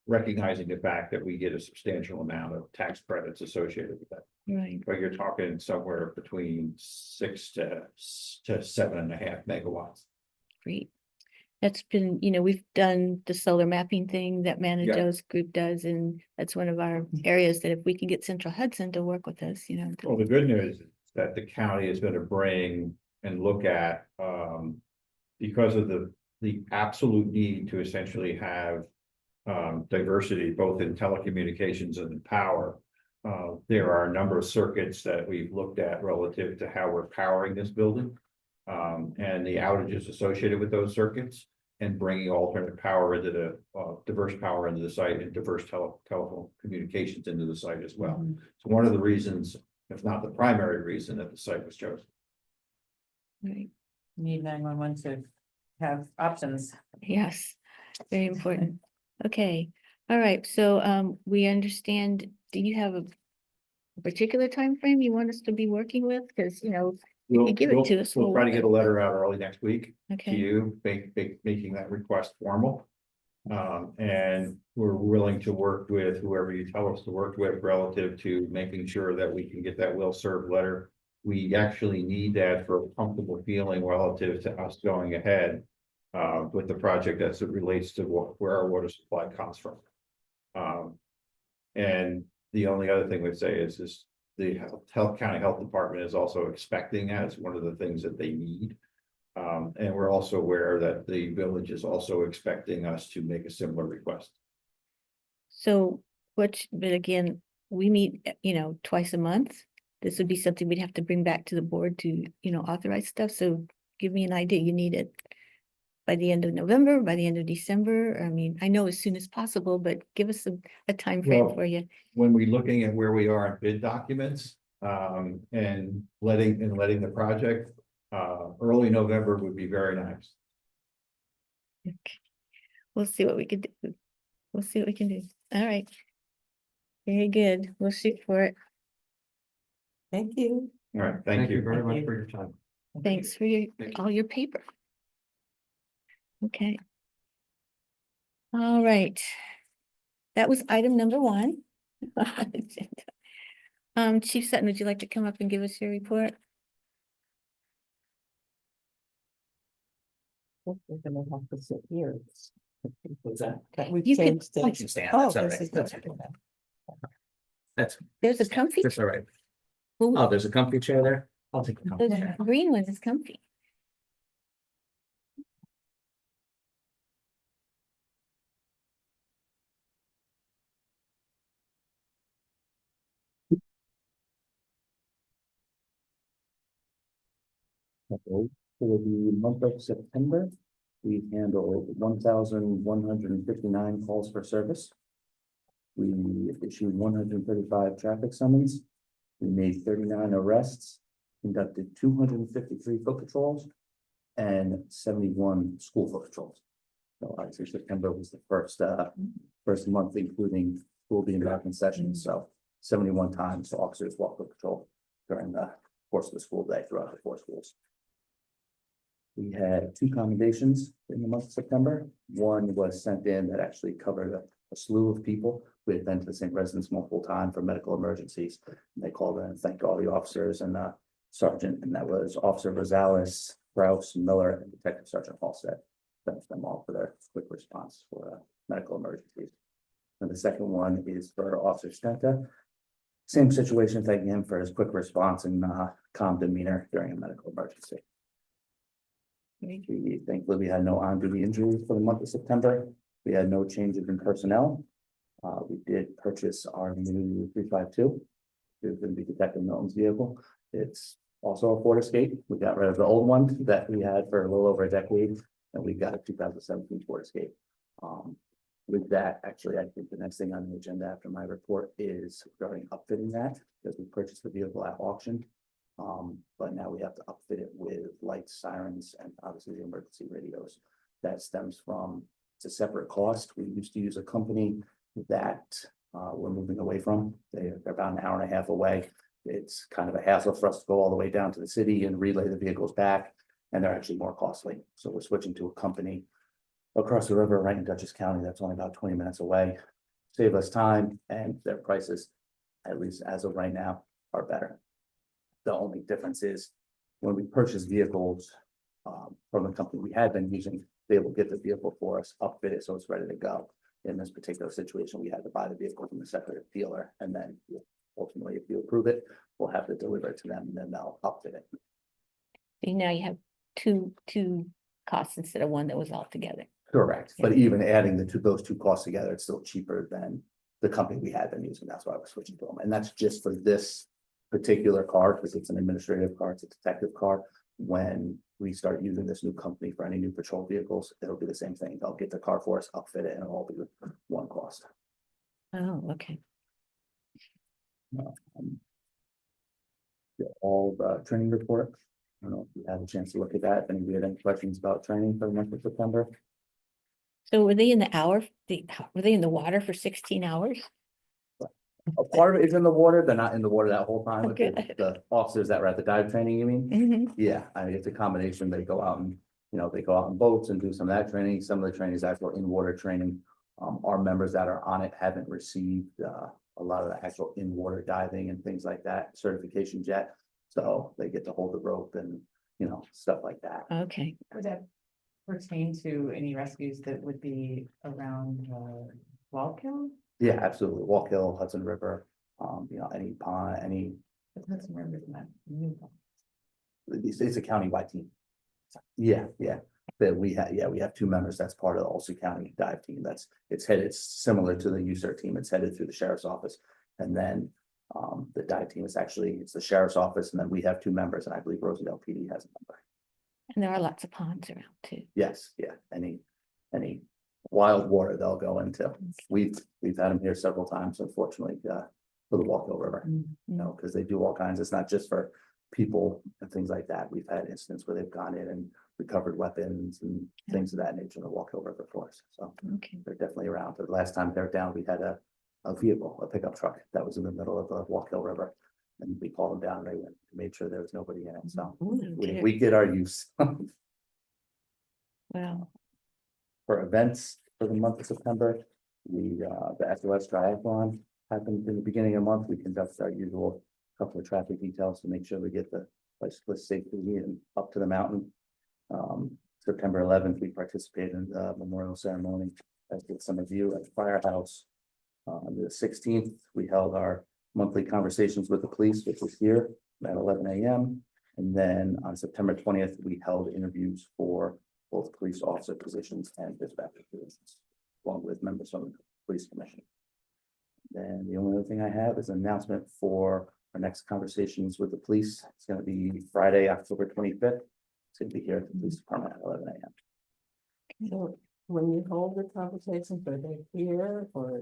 S6: recognizing the fact that we get a substantial amount of tax credits associated with that.
S1: Right.
S6: But you're talking somewhere between 6 to 7.5 megawatts.
S1: Great. That's been, we've done the solar mapping thing that Manajo's group does, and that's one of our areas that if we can get Central Hudson to work with us,
S6: Well, the good news is that the county is going to bring and look at, because of the absolute need to essentially have diversity, both in telecommunications and in power. There are a number of circuits that we've looked at relative to how we're powering this building. And the outages associated with those circuits, and bringing alternate power into the diverse power into the site, and diverse telephone communications into the site as well. So one of the reasons, if not the primary reason, that the site was chosen.
S1: Right.
S5: Need 911 to have options.
S1: Yes, very important. Okay, all right, so we understand, do you have a particular time frame you want us to be working with? Because,
S6: We'll
S1: you give it to us,
S6: We'll
S1: we'll
S6: try to
S1: work
S6: get
S1: it.
S6: a letter out early next week to
S1: okay,
S6: you, making that request formal. And we're willing to work with whoever you tell us to work with relative to making sure that we can get that will serve letter. We actually need that for a comfortable feeling relative to us going ahead with the project as it relates to where our water supply comes from. And the only other thing we'd say is the county health department is also expecting that as one of the things that they need. And we're also aware that the village is also expecting us to make a similar request.
S1: so but again, we meet, twice a month. This would be something we'd have to bring back to the board to, authorize stuff, so give me an idea, you need it by the end of November, by the end of December? I mean, I know as soon as possible, but give us a time frame
S6: Well,
S1: for you.
S6: When we're looking at where we are in bid documents, and letting the project, early November would be very nice.
S1: Okay. We'll see what we can do. We'll see what we can do. All right. Very good. We'll shoot for it.
S4: Thank you.
S6: All right, thank you.
S7: very
S4: Thank
S7: much
S4: you.
S7: for your time.
S1: Thanks for
S7: Thank you.
S1: all your paper. Okay. All right. That was item number 1. Chief Sutton, would you like to come up and give us your report?
S4: We're gonna have to sit here.
S9: What's that?
S4: We've
S1: You can-
S4: changed
S9: I
S4: it.
S9: can stand,
S4: Oh,
S9: that's all
S4: this
S9: right.
S4: is
S9: That's
S4: good.
S9: That's,
S1: There's a comfy.
S9: that's all right.
S1: Ooh,
S9: Oh, there's a comfy chair there? I'll take the comfy
S1: the
S9: chair.
S1: green one is comfy.
S10: For the month of September, we handled 1,159 calls for service. We issued 135 traffic summons. We made 39 arrests, conducted 253 foot patrols, and 71 school foot patrols. So obviously September was the first month, including school being back in session, so 71 times officers walk the patrol during the course of the school day throughout the 4 schools. We had 2 commendations in the month of September. One was sent in that actually covered a slew of people who had been to the St. Residence multiple times for medical emergencies. And they called in and thanked all the officers and sergeant, and that was Officer Rosales, Rouse, Miller, and Detective Sergeant Halstead. Thanks them all for their quick response for medical emergencies. And the second one is for Officer Stenta. Same situation, thanking him for his quick response and calm demeanor during a medical emergency. Thankfully, we had no on-duty injuries for the month of September. We had no changes in personnel. We did purchase our new 352. It's going to be Detective Milton's vehicle. It's also a Ford Escape. We got rid of the old one that we had for a little over a decade, and we got a 2017 Ford Escape. With that, actually, I think the next thing on the agenda after my report is regarding upfitting that, because we purchased the vehicle at auction. But now we have to upfit it with lights, sirens, and obviously the emergency radios. That stems from, it's a separate cost. We used to use a company that we're moving away from. They're about an hour and a half away. It's kind of a hassle for us to go all the way down to the city and relay the vehicles back, and they're actually more costly. So we're switching to a company across the river, right in Dutchess County, that's only about 20 minutes away. Save us time, and their prices, at least as of right now, are better. The only difference is when we purchase vehicles from the company we had been using, they will get the vehicle for us, upfit it so it's ready to go. In this particular situation, we had to buy the vehicle from a separate dealer, and then ultimately, if you approve it, we'll have to deliver it to them, and then they'll upfit it.
S1: Now you have two costs instead of one that was all together.
S10: Correct, but even adding those two costs together, it's still cheaper than the company we had been using. That's why we're switching to them, and that's just for this particular car because it's an administrative car, it's a detective car. When we start using this new company for any new patrol vehicles, it'll be the same thing. They'll get the car for us, upfit it, and it'll all be one cost.
S1: Oh, okay.
S10: All the training report. I don't know if you had a chance to look at that. If anybody had any questions about training for the month of September?
S1: So were they in the hour, were they in the water for 16 hours?
S10: A part of it is in the water. They're not in the water that whole time. But
S1: Okay.
S10: the officers that were at the dive training, you mean?
S1: Mhm.
S10: Yeah, I mean, it's a combination. They go out and, they go out in boats and do some of that training. Some of the training is actual in-water training. Our members that are on it haven't received a lot of the actual in-water diving and things like that certifications yet. So they get to hold the rope and, stuff like that.
S1: Okay.
S5: Would that pertain to any rescues that would be around Wallkill?
S10: Yeah, absolutely. Walk Hill, Hudson River, any pond,
S5: But Hudson River is not new.
S10: it's a countywide team. Yeah. That we have 2 members. That's part of the Ulster County dive team. It's similar to the USERT team. It's headed through the sheriff's office. And then the dive team is it's the sheriff's office. And then we have 2 members, and I believe Rosedale PD has a member.
S1: And there are lots of ponds around too.
S10: Yes, yeah, any wild water they'll go into. We've had them here several times, unfortunately, for the Walkill River, because they do all kinds. It's not just for people and things like that. We've had incidents where they've gone in and recovered weapons and things of that nature in the Walkill River for us. So
S1: Okay.
S10: they're definitely around. The last time they're down, we had a vehicle, a pickup truck that was in the middle of the Walkill River. And we called them down, and they went and made sure there was nobody in it. So we get our use.
S1: Well,
S10: For events for the month of September, the SOS Triathlon happened in the beginning of the month. We conducted our usual couple of traffic details to make sure we get the bicyclists safely and up to the mountain. September 11th, we participated in the memorial ceremony, as did some of you at the firehouse. On the 16th, we held our monthly conversations with the police, which was here at 11 a.m. And then on September 20th, we held interviews for both police officer positions and dispatcher positions, along with members from the police commission. Then the only other thing I have is an announcement for our next conversations with the police. It's going to be Friday, October 25th. It's going to be here at the police department at 11 a.m.
S4: So when you hold the conversations, are they here or?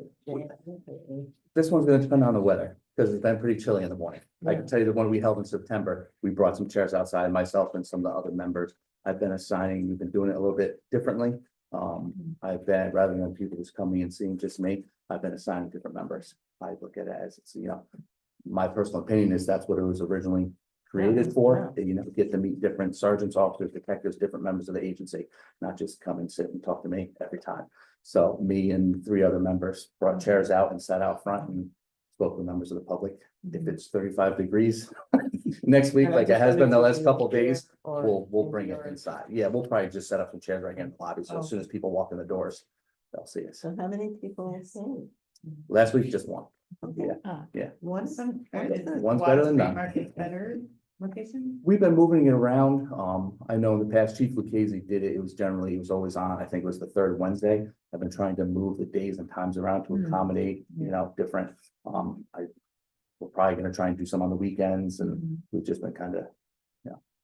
S10: This one's going to depend on the weather because it's been pretty chilly in the morning. I
S4: Yeah.
S10: can tell you the one we held in September, we brought some chairs outside, myself and some of the other members. I've been assigning, we've been doing it a little bit differently. I've been, rather than people just coming and seeing just me, I've been assigning different members. I look at it as, it's, my personal opinion is that's what it was originally created for, that, get to meet different sergeants, officers, detectives, different members of the agency, not just come and sit and talk to me every time. So me and 3 other members brought chairs out and sat out front and spoke with members of the public. If it's 35 degrees next week, like it has been the last couple of days, we'll bring it inside. Yeah, we'll probably just set up some chairs right here in the lobby. So as soon as people walk in the doors, they'll see us.
S4: So how many people came?
S10: Last week, just one. Yeah,
S4: One?
S10: One's better than none.
S5: Better location?
S10: We've been moving it around. I know in the past, Chief Lucchese did it. It was always on, I think it was the 3rd Wednesday. I've been trying to move the days and times around to accommodate, different, we're probably gonna try and do some on the weekends, and we've just been kind of,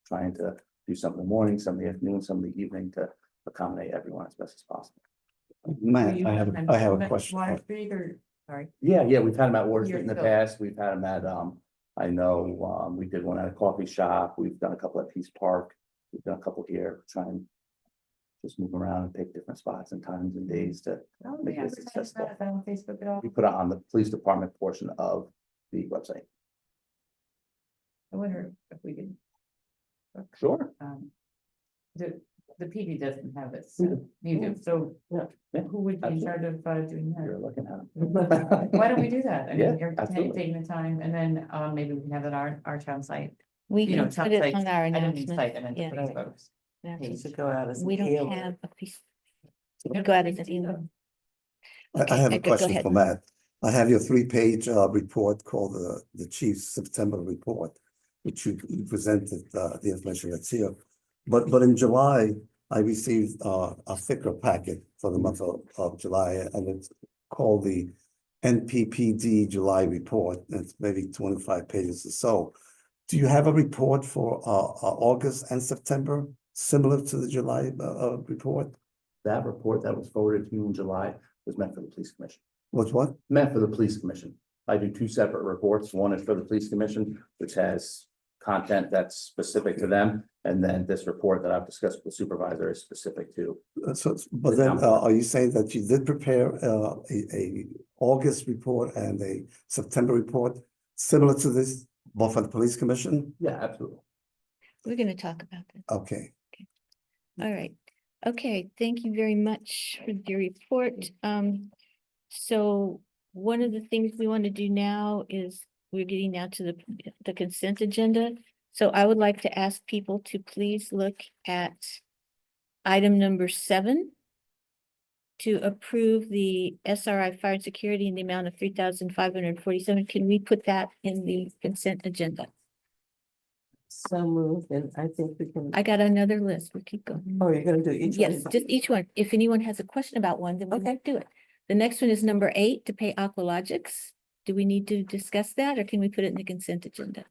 S10: trying to do some in the morning, some in the afternoon, some in the evening to accommodate everyone as best as possible.
S2: Matt, I have a question.
S5: Water Street or, sorry.
S10: Yeah, we've had them at Water Street in the
S5: Years
S10: past. We've had them at, I know, we did one at a coffee shop. We've done a couple at Peace Park. We've done a couple here, trying just move around and pick different spots and times and days to
S5: Oh,
S10: make
S5: yeah.
S10: it successful.
S5: Is that on Facebook at all?
S10: We put it on the police department portion of the website.
S5: I wonder if we could,
S10: Sure.
S5: the PD doesn't have it, so you do, so
S10: Yeah,
S5: who would be in charge of doing
S10: you're
S5: that?
S10: looking at it.
S5: Why don't we do that? I
S10: Yeah,
S5: mean, you're
S10: absolutely.
S5: taking the time, and then maybe we can have it on our town site.
S1: We
S5: You know,
S1: can
S5: town
S1: put it
S5: site.
S1: on our
S5: I didn't mean
S1: announcement.
S5: site, I meant
S1: Yeah.
S5: Facebook's.
S4: It should go out as.
S1: We don't
S4: mailer.
S1: have a piece. We go out as an email.
S2: I
S1: Okay,
S2: have a
S1: go
S2: question
S1: ahead.
S2: for Matt. I have your 3-page report called the Chief's September report, which you presented the information that's here. But in July, I received a thicker packet for the month of July, and it's called the NPPD July report. It's maybe 25 pages or so. Do you have a report for August and September similar to the July report?
S10: That report that was forwarded to you in July was meant for the police commission.
S2: What's what?
S10: Meant for the police commission. I do 2 separate reports. One is for the police commission, which has content that's specific to them. And then this report that I've discussed with the supervisor is specific to.
S2: But then, are you saying that you did prepare a August report and a September report similar to this, both for the police commission?
S10: Yeah, absolutely.
S1: We're gonna talk about that.
S2: Okay.
S1: All right. Okay, thank you very much for your report. So one of the things we want to do now is we're getting now to the consent agenda. So I would like to ask people to please look at item number 7 to approve the SRI Fire and Security in the amount of 3,547. Can we put that in the consent agenda?
S4: So moved, and I think we can,
S1: I got another list. We keep going.
S4: oh, you're gonna do each one?
S1: Yes, just each one. If anyone has a question about one, then we
S4: Okay.
S1: won't do it. The next one is number 8, to pay Aqualogics. Do we need to discuss that, or can we put it in the consent agenda?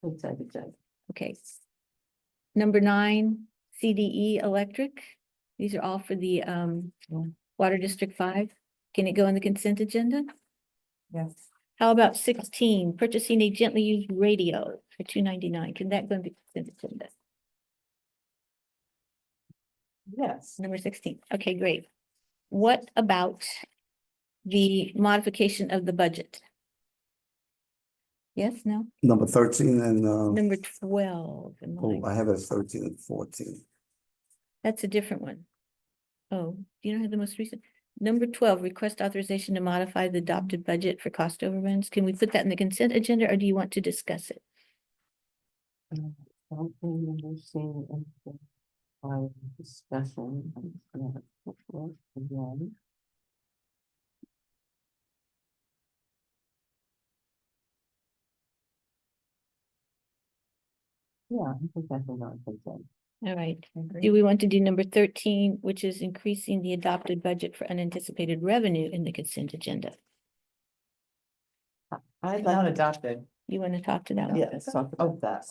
S4: Consent agenda.
S1: Okay. Number 9, CDE Electric. These are all for the Water District 5. Can it go in the consent agenda?
S5: Yes.
S1: How about 16, purchasing a gently used radio for $299? Can that go in the consent agenda?
S4: Yes.
S1: Number 16. Okay, great. What about the modification of the budget? Yes, no?
S2: Number 13 and,
S1: Number 12. in
S2: oh,
S1: mine.
S2: I have it as 13 and 14.
S1: That's a different one. Oh, do you know have the most recent? Number 12, request authorization to modify the adopted budget for cost overruns. Can we put that in the consent agenda, or do you want to discuss it?
S4: Don't remember seeing anything by discussion. I'm just gonna look for it again. Yeah, I think that's a non-consent.
S1: All right. Do we want to do number 13, which is increasing the adopted budget for unanticipated revenue in the consent agenda?
S4: I'd
S5: Not
S4: like,
S5: adopted.
S1: You want to talk to that one?
S4: yeah, let's talk about that.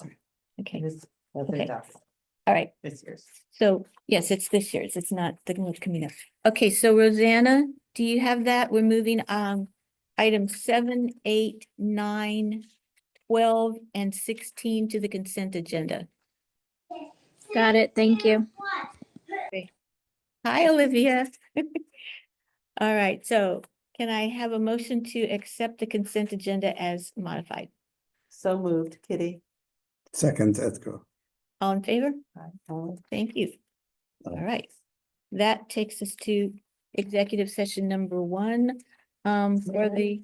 S1: Okay,
S5: This,
S1: Okay.
S5: adopted
S1: all right.
S5: this year's.
S1: So yes, it's this year's. It's not the one coming up. Okay, so Rosanna, do you have that? We're moving items 7, 8, 9, 12, and 16 to the consent agenda.
S11: Got it, thank you.
S1: Hi, Olivia. All right, so can I have a motion to accept the consent agenda as modified?
S4: So moved, Kitty.
S2: Second, Edgar.
S1: All in favor?
S4: Uh,
S1: Thank you. All
S2: Aye.
S1: right. That takes us to executive session number 1. For the,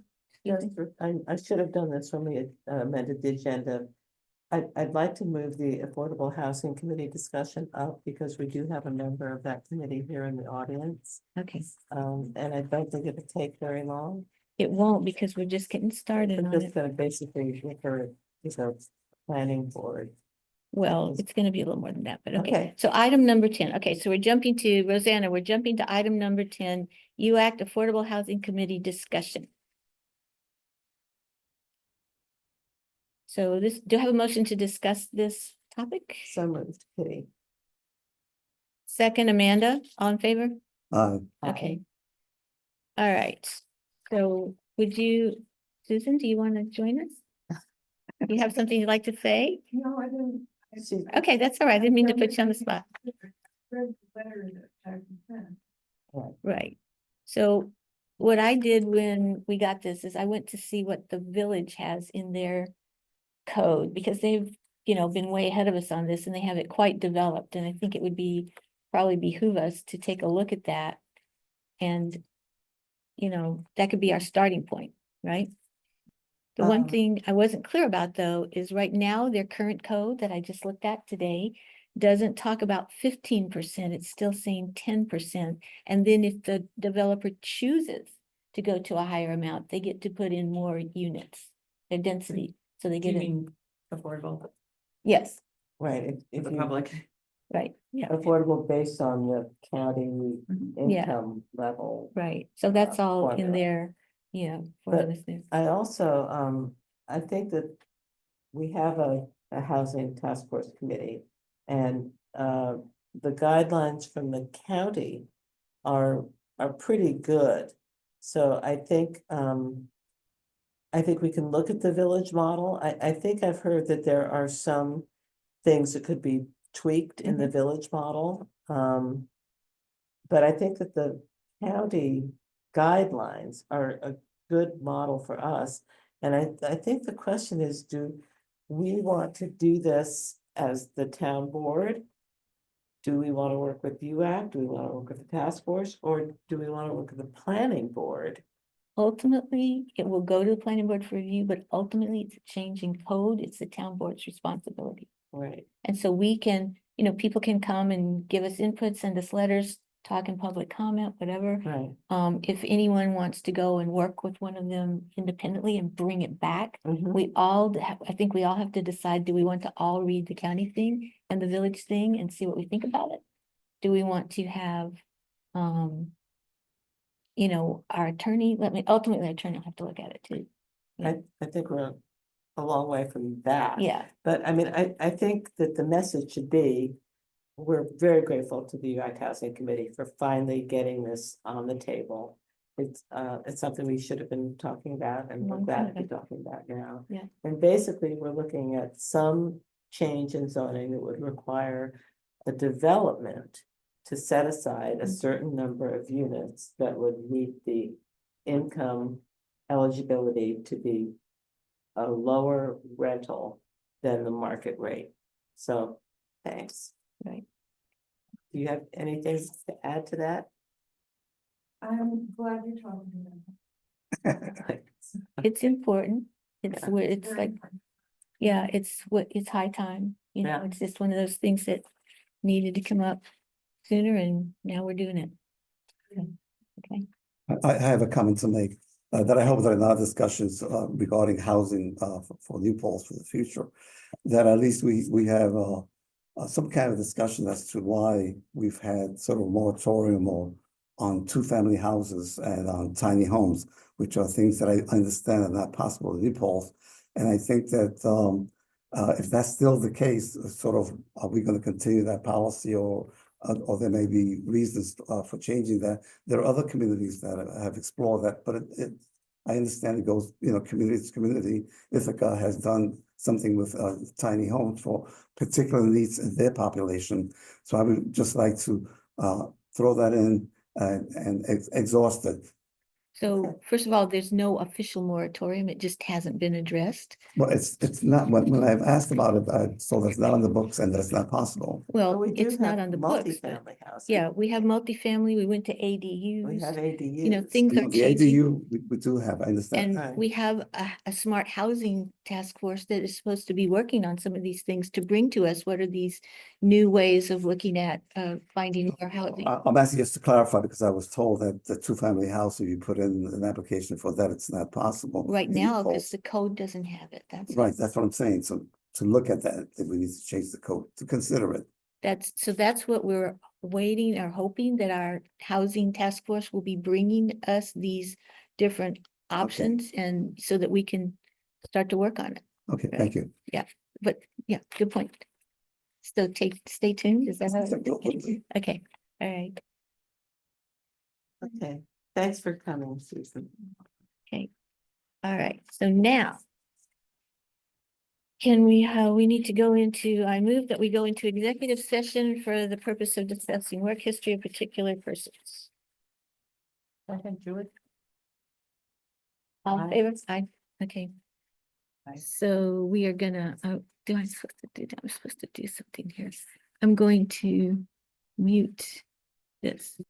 S4: I should have done this when we amended the agenda. I'd like to move the Affordable Housing Committee discussion up because we do have a member of that committee here in the audience.
S1: okay,
S4: And I don't think it'll take very long.
S1: it won't because we're just getting started
S4: I'm
S1: on
S4: just
S1: it.
S4: gonna basically refer it to the planning board.
S1: Well, it's gonna be a little more than that, but okay.
S4: Okay.
S1: So item number 10. Okay, so we're jumping to, Rosanna, we're jumping to item number 10, UACT Affordable Housing Committee discussion. So this, do I have a motion to discuss this topic?
S4: So moved, Kitty.
S1: Second, Amanda, all in favor?
S2: Aye.
S1: Okay. All right, so would you, Susan, do you want to join us? Do you have something you'd like to say?
S3: No, I didn't.
S4: She's-
S1: Okay, that's all right. I didn't mean to put you on the spot.
S3: Read the letter that I sent.
S1: Right. So what I did when we got this is I went to see what the village has in their code because they've, been way ahead of us on this and they have it quite developed. And I think it would probably behoove us to take a look at that. And, that could be our starting point, right? The one thing I wasn't clear about though, is right now their current code that I just looked at today doesn't talk about 15%, it's still saying 10%. And then if the developer chooses to go to a higher amount, they get to put in more units, their density, so they
S5: Do you
S1: get it.
S5: mean affordable
S1: Yes,
S4: Right,
S5: for
S4: if
S5: the
S4: you,
S5: public?
S1: right, yeah,
S4: affordable based on the county
S1: Yeah.
S4: income level.
S1: right. So that's all in
S4: formula.
S1: there, formulas there.
S4: I also, I think that we have a housing task force committee. And, the guidelines from the county are pretty good. So I think we can look at the village model. I think I've heard that there are some things that could be tweaked in the village model. But I think that the county guidelines are a good model for us. And I think the question is, do we want to do this as the town board? Do we want to work with UACT? Do we want to work with the task force? Or do we want to work with the planning board?
S1: Ultimately, it will go to the planning board for review, but ultimately it's a change in code. It's the town board's responsibility.
S4: Right.
S1: And so we can, people can come and give us input, send us letters, talk in public comment, whatever.
S4: Right.
S1: If anyone wants to go and work with one of them independently and bring it back,
S4: Mhm.
S1: I think we all have to decide, do we want to all read the county thing and the village thing and see what we think about it? Do we want to have, our attorney, ultimately our attorney will have to look at it too.
S4: I think we're a long way from that.
S1: Yeah,
S4: But I mean, I think that the message should be, we're very grateful to the UAC Housing Committee for finally getting this on the table. It's something we should have been talking about and we're
S1: Long
S4: glad
S1: time
S4: to be
S1: ago.
S4: talking about now.
S1: Yeah.
S4: And basically, we're looking at some change in zoning that would require a development to set aside a certain number of units that would meet the income eligibility to be a lower rental than the market rate. So, thanks.
S1: right.
S4: Do you have anything to add to that?
S3: I'm glad you're talking about it.
S1: It's important. It's
S4: Yeah.
S1: where it's
S3: Very
S1: like,
S3: important.
S1: yeah, it's high time,
S4: Yeah.
S1: it's just one of those things that needed to come up sooner and now we're doing it. Okay,
S2: I have a comment to make, that I hope that in our discussions, regarding housing, for New Paltz for the future, that at least we have, some kind of discussion as to why we've had sort of moratorium on two-family houses and on tiny homes, which are things that I understand are not possible in New Paltz. And I think that, if that's still the case, sort of, are we going to continue that policy or there may be reasons, for changing that? There are other communities that have explored that, but I understand it goes, community to community. Ithaca has done something with, tiny homes for particular needs in their population. So I would just like to, throw that in and exhaust it.
S1: So first of all, there's no official moratorium. It just hasn't been addressed.
S2: Well, it's not, when I've asked about it, I told it's not on the books and that's not possible.
S4: But
S1: Well,
S4: we do
S1: it's not
S4: have
S1: on the books. But
S4: multifamily housing.
S1: yeah, we have multifamily, we went to
S4: We
S1: ADUs,
S4: have ADUs.
S1: you know, things
S2: You
S1: are
S2: know, the
S1: changing.
S2: ADU, we do have, I understand.
S1: And we have a smart housing task force that is supposed to be working on some of these things to bring to us, what are these new ways of looking at finding more housing?
S2: I'm asking just to clarify because I was told that the two-family house, if you put in an application for that, it's not possible.
S1: Right
S2: in
S1: now,
S2: Newport.
S1: because the code doesn't have it.
S2: Right, that's what I'm saying. So to look at that, we need to change the code, to consider it.
S1: That's what we're waiting or hoping that our housing task force will be bringing us these different options and so that we can start to work on it.
S2: Okay, thank you.
S1: But yeah, good point. So stay tuned. Is that how?
S2: Absolutely.
S1: Okay, all right.
S4: Okay, thanks for coming, Susan.
S1: All right, so now. We need to go into, I move that we go into executive session for the purpose of discussing work history of particular persons.
S5: Second, Julie?
S1: All in
S4: Aye.
S1: favor? Aye, okay.
S5: Aye.
S1: So we are gonna, I'm supposed to do that? I'm supposed to do something here. I'm going to mute this.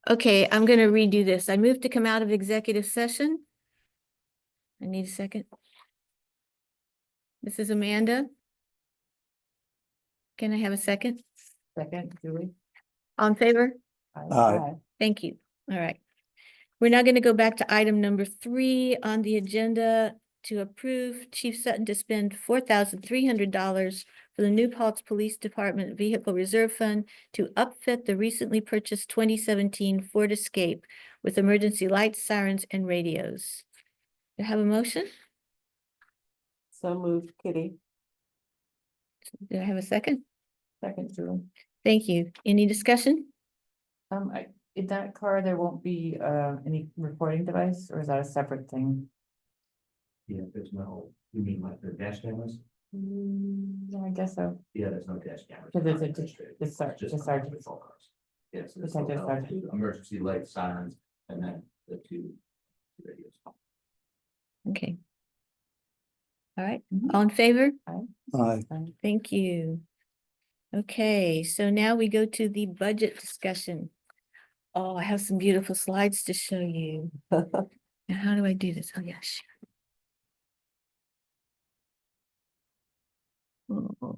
S1: Okay, I'm gonna redo this. I move to come out of executive session. I need a second. This is Amanda. Can I have a second?
S5: Second, Julie.
S1: All in favor?
S2: Aye.
S1: Thank you. All right. We're now going to go back to item number 3 on the agenda to approve Chief Sutton to spend $4,300 for the New Paltz Police Department Vehicle Reserve Fund to upfit the recently purchased 2017 Ford Escape with emergency lights, sirens, and radios. Do I have a motion?
S4: So moved, Kitty.
S1: Do I have a second?
S5: Second, Julie.
S1: Thank you. Any discussion?
S5: In that car, there won't be any recording device, or is that a separate thing?
S10: Yeah, there's no, you mean like the dash cameras?
S5: Yeah, I guess so.
S10: Yeah, there's no dash cameras.
S5: So there's a sergeant.
S10: Yes,
S5: there's no sergeant.
S10: emergency light sirens and then the two radios.
S1: Okay. All right. All in favor?
S2: Aye.
S1: Thank you. Okay, so now we go to the budget discussion. Oh, I have some beautiful slides to show you. Now, how do I do this? Oh, yes. Oh.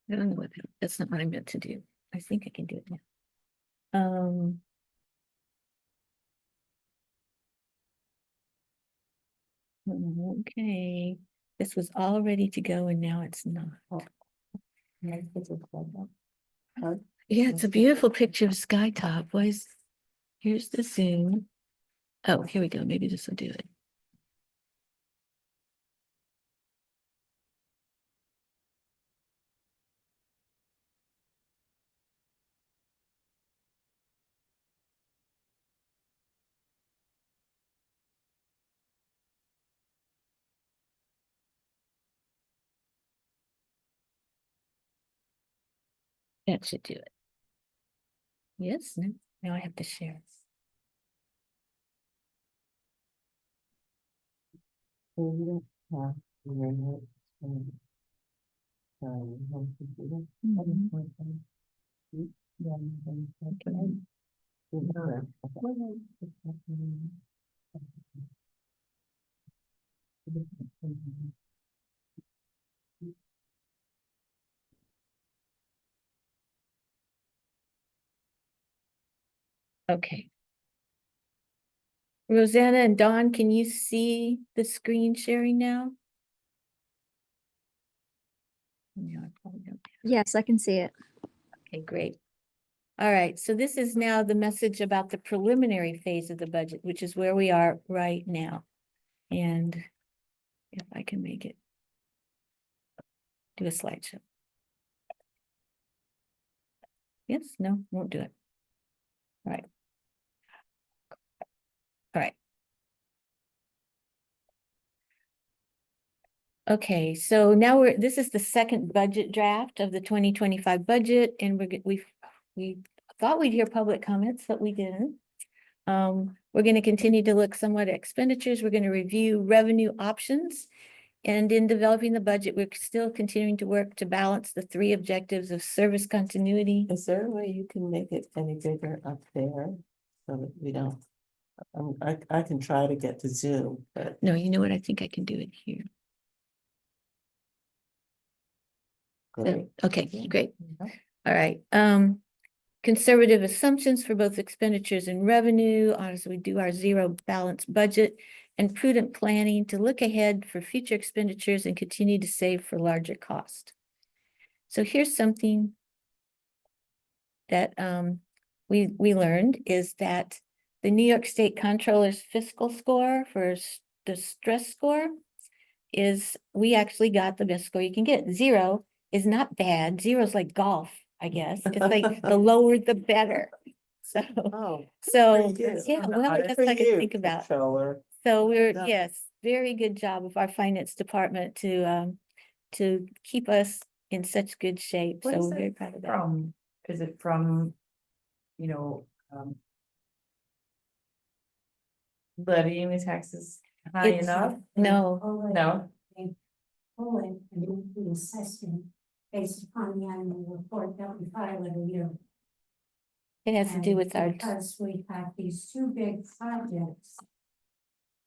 S1: I don't know what, that's not what I meant to do. I think I can do it now. Okay, this was all ready to go and now it's not. Yeah, it's a beautiful picture of Sky Top. Here's the zoom. Oh, here we go. Maybe this will do it. That should do it. Yes, no, now I have to share. Okay. Rosanna and Dawn, can you see the screen sharing now? No, I probably don't.
S11: Yes, I can see it.
S1: Okay, great. All right, so this is now the message about the preliminary phase of the budget, which is where we are right now. And if I can make it do a slideshow. Yes, no, won't do it. All right. All right. Okay, so now this is the second budget draft of the 2025 budget, and we thought we'd hear public comments, but we didn't. We're going to continue to look somewhat at expenditures. We're going to review revenue options. And in developing the budget, we're still continuing to work to balance the 3 objectives of service continuity.
S4: Is there a way you can make it any bigger up there so that we don't? I can try to get to Zoom, but
S1: No, you know what? I think I can do it here.
S4: great.
S1: Okay, great. All right. Conservative assumptions for both expenditures and revenue as we do our zero balance budget, and prudent planning to look ahead for future expenditures and continue to save for larger cost. So here's something that we learned is that the New York State Comptroller's fiscal score for the stress score is, we actually got the best score you can get. 0 is not bad. 0 is like golf, I guess. It's like the lower the better. So,
S4: Oh.
S1: yeah, well, that's what I can think about. So
S4: Yeah.
S1: yes, very good job of our finance department to keep us in such good shape.
S5: What
S1: So
S5: is
S1: we're very
S5: it
S1: proud of that.
S5: from? Is it from, levying the taxes high
S1: It's-
S5: enough?
S1: No,
S5: No,
S12: Poland and the assessment based upon the annual report that we file every year.
S1: It has to do
S12: And
S1: with our,
S12: because we have these two big projects.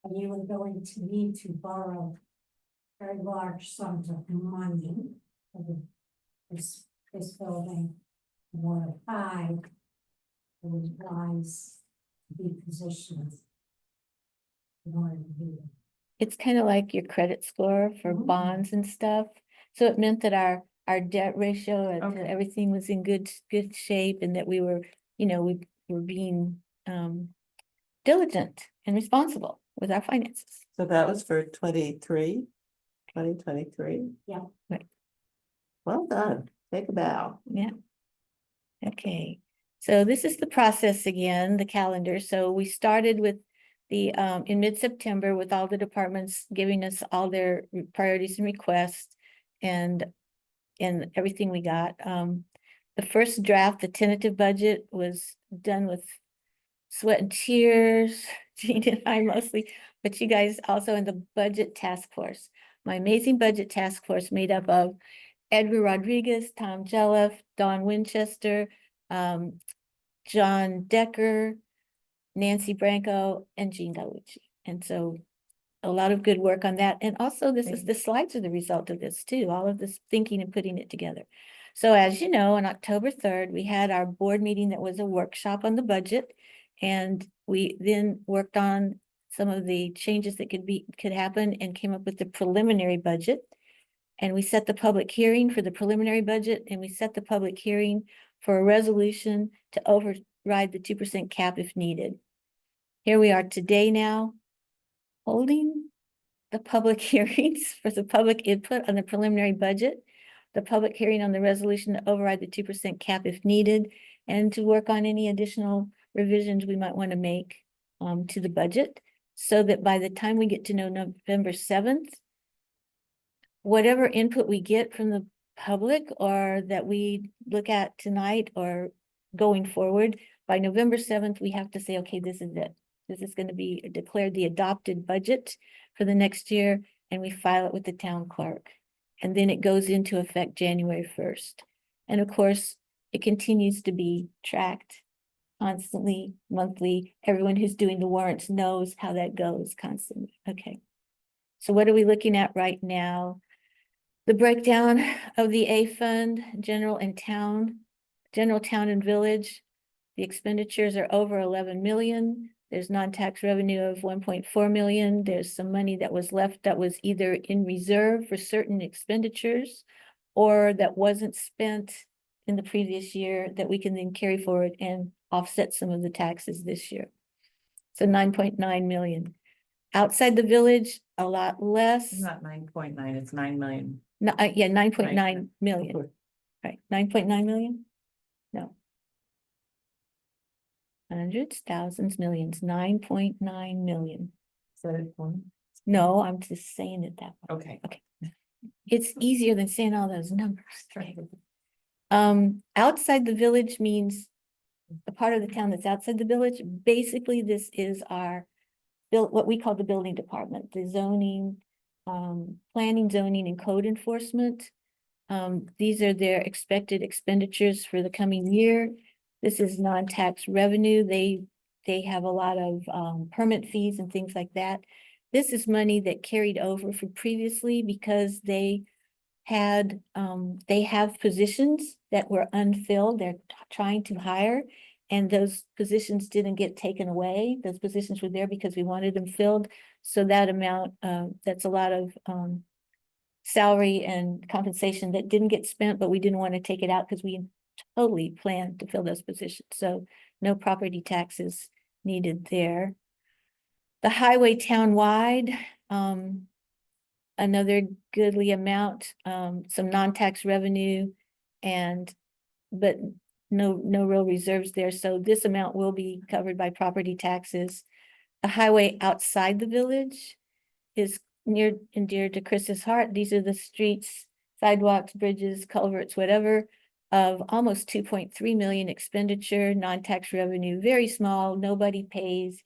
S12: And you were going to need to borrow very large sums of money for this building. One of five. It was wise to be positioned. In order to do it.
S1: it's kind of like your credit score for
S12: Mhm.
S1: bonds and stuff. So it meant that our debt ratio and
S5: Okay.
S1: everything was in good shape and that we were, we were being diligent and responsible with our finances.
S4: So that was for 2023.
S12: Yeah.
S1: Right.
S4: Well done. Take a bow.
S1: Yeah. Okay, so this is the process again, the calendar. So we started with the, in mid-September with all the departments giving us all their priorities and requests and everything we got. The first draft, the tentative budget was done with sweat and tears, Jean and I mostly, but you guys also in the budget task force. My amazing budget task force made up of Edgar Rodriguez, Tom Jelliff, Dawn Winchester, John Decker, Nancy Branco, and Jean Galucci. And so a lot of good work on that. And also the slides are the result of this too, all of this thinking and putting it together. So as you know, on October 3rd, we had our board meeting that was a workshop on the budget. And we then worked on some of the changes that could happen and came up with the preliminary budget. And we set the public hearing for the preliminary budget, and we set the public hearing for a resolution to override the 2% cap if needed. Here we are today now, holding the public hearings for the public input on the preliminary budget, the public hearing on the resolution to override the 2% cap if needed, and to work on any additional revisions we might want to make to the budget, so that by the time we get to know November 7th, whatever input we get from the public or that we look at tonight or going forward, by November 7th, we have to say, okay, this is it. This is going to be declared the adopted budget for the next year, and we file it with the town clerk. And then it goes into effect January 1st. And of course, it continues to be tracked constantly, monthly. Everyone who's doing the warrants knows how that goes constantly. Okay. So what are we looking at right now? The breakdown of the A fund, general town and village. The expenditures are over 11 million. There's non-tax revenue of 1.4 million. There's some money that was left that was either in reserve for certain expenditures or that wasn't spent in the previous year that we can then carry forward and offset some of the taxes this year. So 9.9 million. Outside the village, a lot less.
S5: It's not 9.9, it's 9 million.
S1: No, yeah, 9.9 million, right, 9.9 million? No. Hundreds, thousands, millions, 9.9 million.
S5: So it's one.
S1: No, I'm just saying it that way.
S5: Okay.
S1: It's easier than saying all those numbers. Outside the village means a part of the town that's outside the village. Basically, this is our what we call the building department, the zoning, planning, zoning, and code enforcement. These are their expected expenditures for the coming year. This is non-tax revenue. They have a lot of permit fees and things like that. This is money that carried over from previously because they have positions that were unfilled. They're trying to hire, and those positions didn't get taken away. Those positions were there because we wanted them filled. So that amount, that's a lot of salary and compensation that didn't get spent, but we didn't want to take it out because we totally planned to fill those positions. So no property taxes needed there. The highway townwide, another goodly amount, some non-tax revenue, but no real reserves there. So this amount will be covered by property taxes. A highway outside the village is near and dear to Chris's heart. These are the streets, sidewalks, bridges, culverts, whatever, of almost 2.3 million expenditure, non-tax revenue, very small. Nobody pays,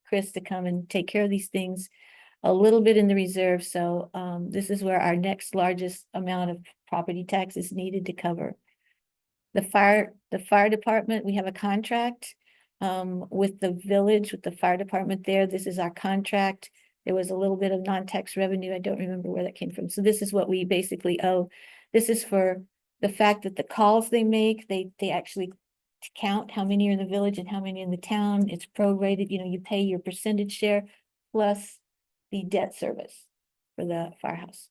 S1: Chris to come and take care of these things. A little bit in the reserve. So this is where our next largest amount of property tax is needed to cover. The fire department, we have a contract with the village, with the fire department there. This is our contract. There was a little bit of non-tax revenue. I don't remember where that came from. So this is what we basically owe. This is for the fact that the calls they make, they actually count how many are in the village and how many in the town. It's prorated, you know, you pay your percentage share plus the debt service for the firehouse.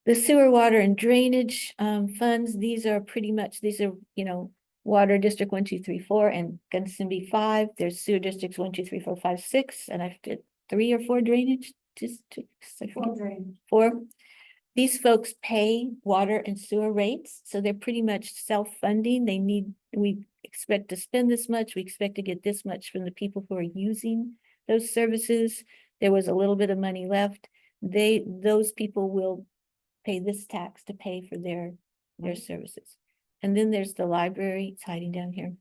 S1: The sewer, water and drainage funds, these are pretty much, these are, you know, water district 1, 2, 3, 4 and Gunson 5. There's sewer districts 1, 2, 3, 4, 5, 6, and I've did 3 or 4 drainage districts. I forget.
S12: 4 drainage.
S1: 4. These folks pay water and sewer rates, so they're pretty much self-funding. We expect to spend this much, we expect to get this much from the people who are using those services. There was a little bit of money left. Those people will pay this tax to pay for their services. And then there's the library, it's hiding down here.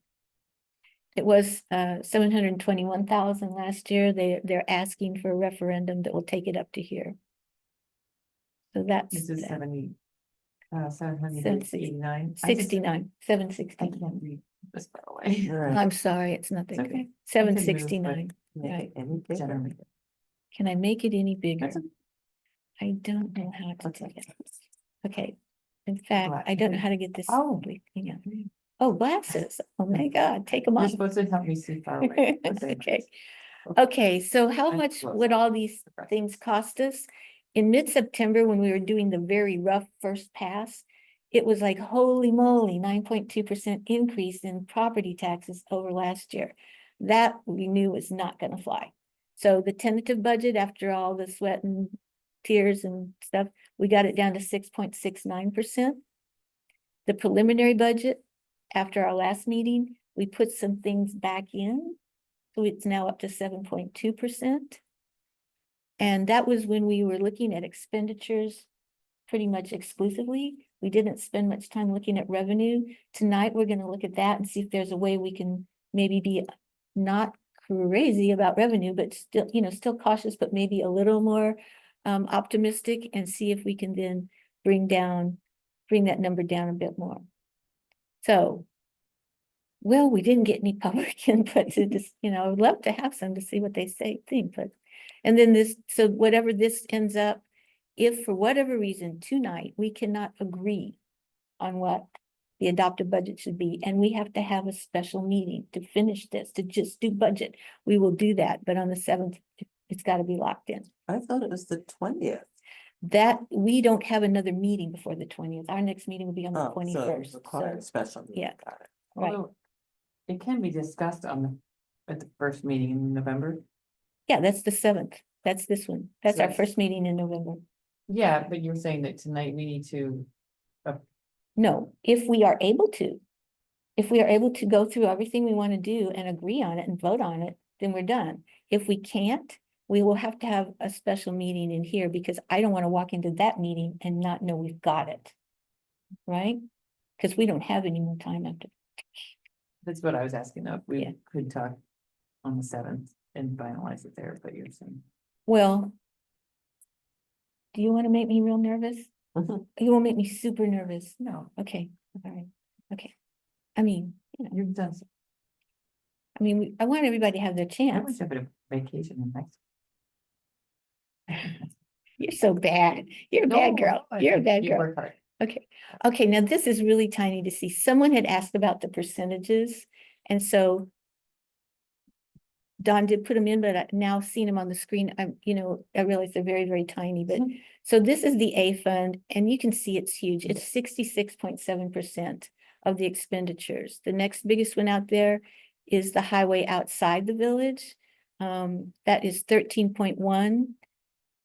S1: It was 721,000 last year. They're asking for a referendum that will take it up to here. So that's
S5: This is
S1: that.
S5: 789.
S1: 69, 769.
S5: I can't read this far away.
S1: I'm sorry, it's not that
S5: It's
S1: great.
S5: okay.
S1: 769.
S4: Make
S1: Right.
S4: it any bigger.
S5: Generally.
S1: Can I make it any bigger?
S5: That's okay.
S1: I don't know how to
S5: That's
S1: do
S5: okay.
S1: it. Okay, in fact,
S5: Gla-
S1: I don't know how to get this.
S5: Oh.
S1: Hang on. Oh, glasses. Oh my God, take them
S5: You're
S1: off.
S5: supposed to help me see far away.
S1: Okay. Okay, so how
S5: I'm
S1: much
S5: close.
S1: would all these
S5: Okay.
S1: things cost us? In mid-September, when we were doing the very rough first pass, it was like, holy moly, 9.2% increase in property taxes over last year. That we knew was not gonna fly. So the tentative budget, after all the sweat and tears and stuff, we got it down to 6.69%. The preliminary budget, after our last meeting, we put some things back in. So it's now up to 7.2%. And that was when we were looking at expenditures pretty much exclusively. We didn't spend much time looking at revenue. Tonight, we're gonna look at that and see if there's a way we can maybe be not crazy about revenue, but still, you know, still cautious, but maybe a little more optimistic, and see if we can then bring that number down a bit more. So, well, we didn't get any public input to this, you know, I would love to have some to see what they think, but, and then this, so whatever this ends up, if for whatever reason tonight, we cannot agree on what the adopted budget should be, and we have to have a special meeting to finish this, to just do budget, we will do that, but on the 7th, it's gotta be locked in.
S4: I thought it was the 20th.
S1: That, we don't have another meeting before the 20th. Our next meeting will be on the
S4: Oh, so it
S1: 21st.
S4: required a special meeting.
S1: yeah.
S4: Got it.
S1: Right.
S5: Although it can be discussed at the first meeting in November.
S1: Yeah, that's the 7th. That's this one. That's our
S5: So-
S1: first meeting in November.
S5: Yeah, but you were saying that tonight we need to,
S1: No, if we are able to. If we are able to go through everything we want to do and agree on it and vote on it, then we're done. If we can't, we will have to have a special meeting in here, because I don't want to walk into that meeting and not know we've got it. Right? Because we don't have any more time after.
S5: that's what I was asking of. We
S1: Yeah.
S5: could talk on the 7th and finalize it there, but you're saying.
S1: Well, do you want to make me real nervous?
S4: Mhm.
S1: You won't make me super nervous.
S5: No,
S1: Okay, all right, okay. I mean, you know,
S5: you've done.
S1: I want everybody to have their
S5: I
S1: chance.
S5: went to a bit of vacation in Mexico.
S1: You're so bad. You're a bad
S5: No,
S1: girl.
S5: I
S1: You're a
S5: think
S1: bad
S5: you
S1: girl.
S5: work hard.
S1: Okay, okay, now this is really tiny to see. Someone had asked about the percentages, and so Don did put them in, but I now seen them on the screen. I realize they're very, very tiny, but so this is the A fund, and you can see it's huge. It's 66.7% of the expenditures. The next biggest one out there is the highway outside the village. That is 13.1.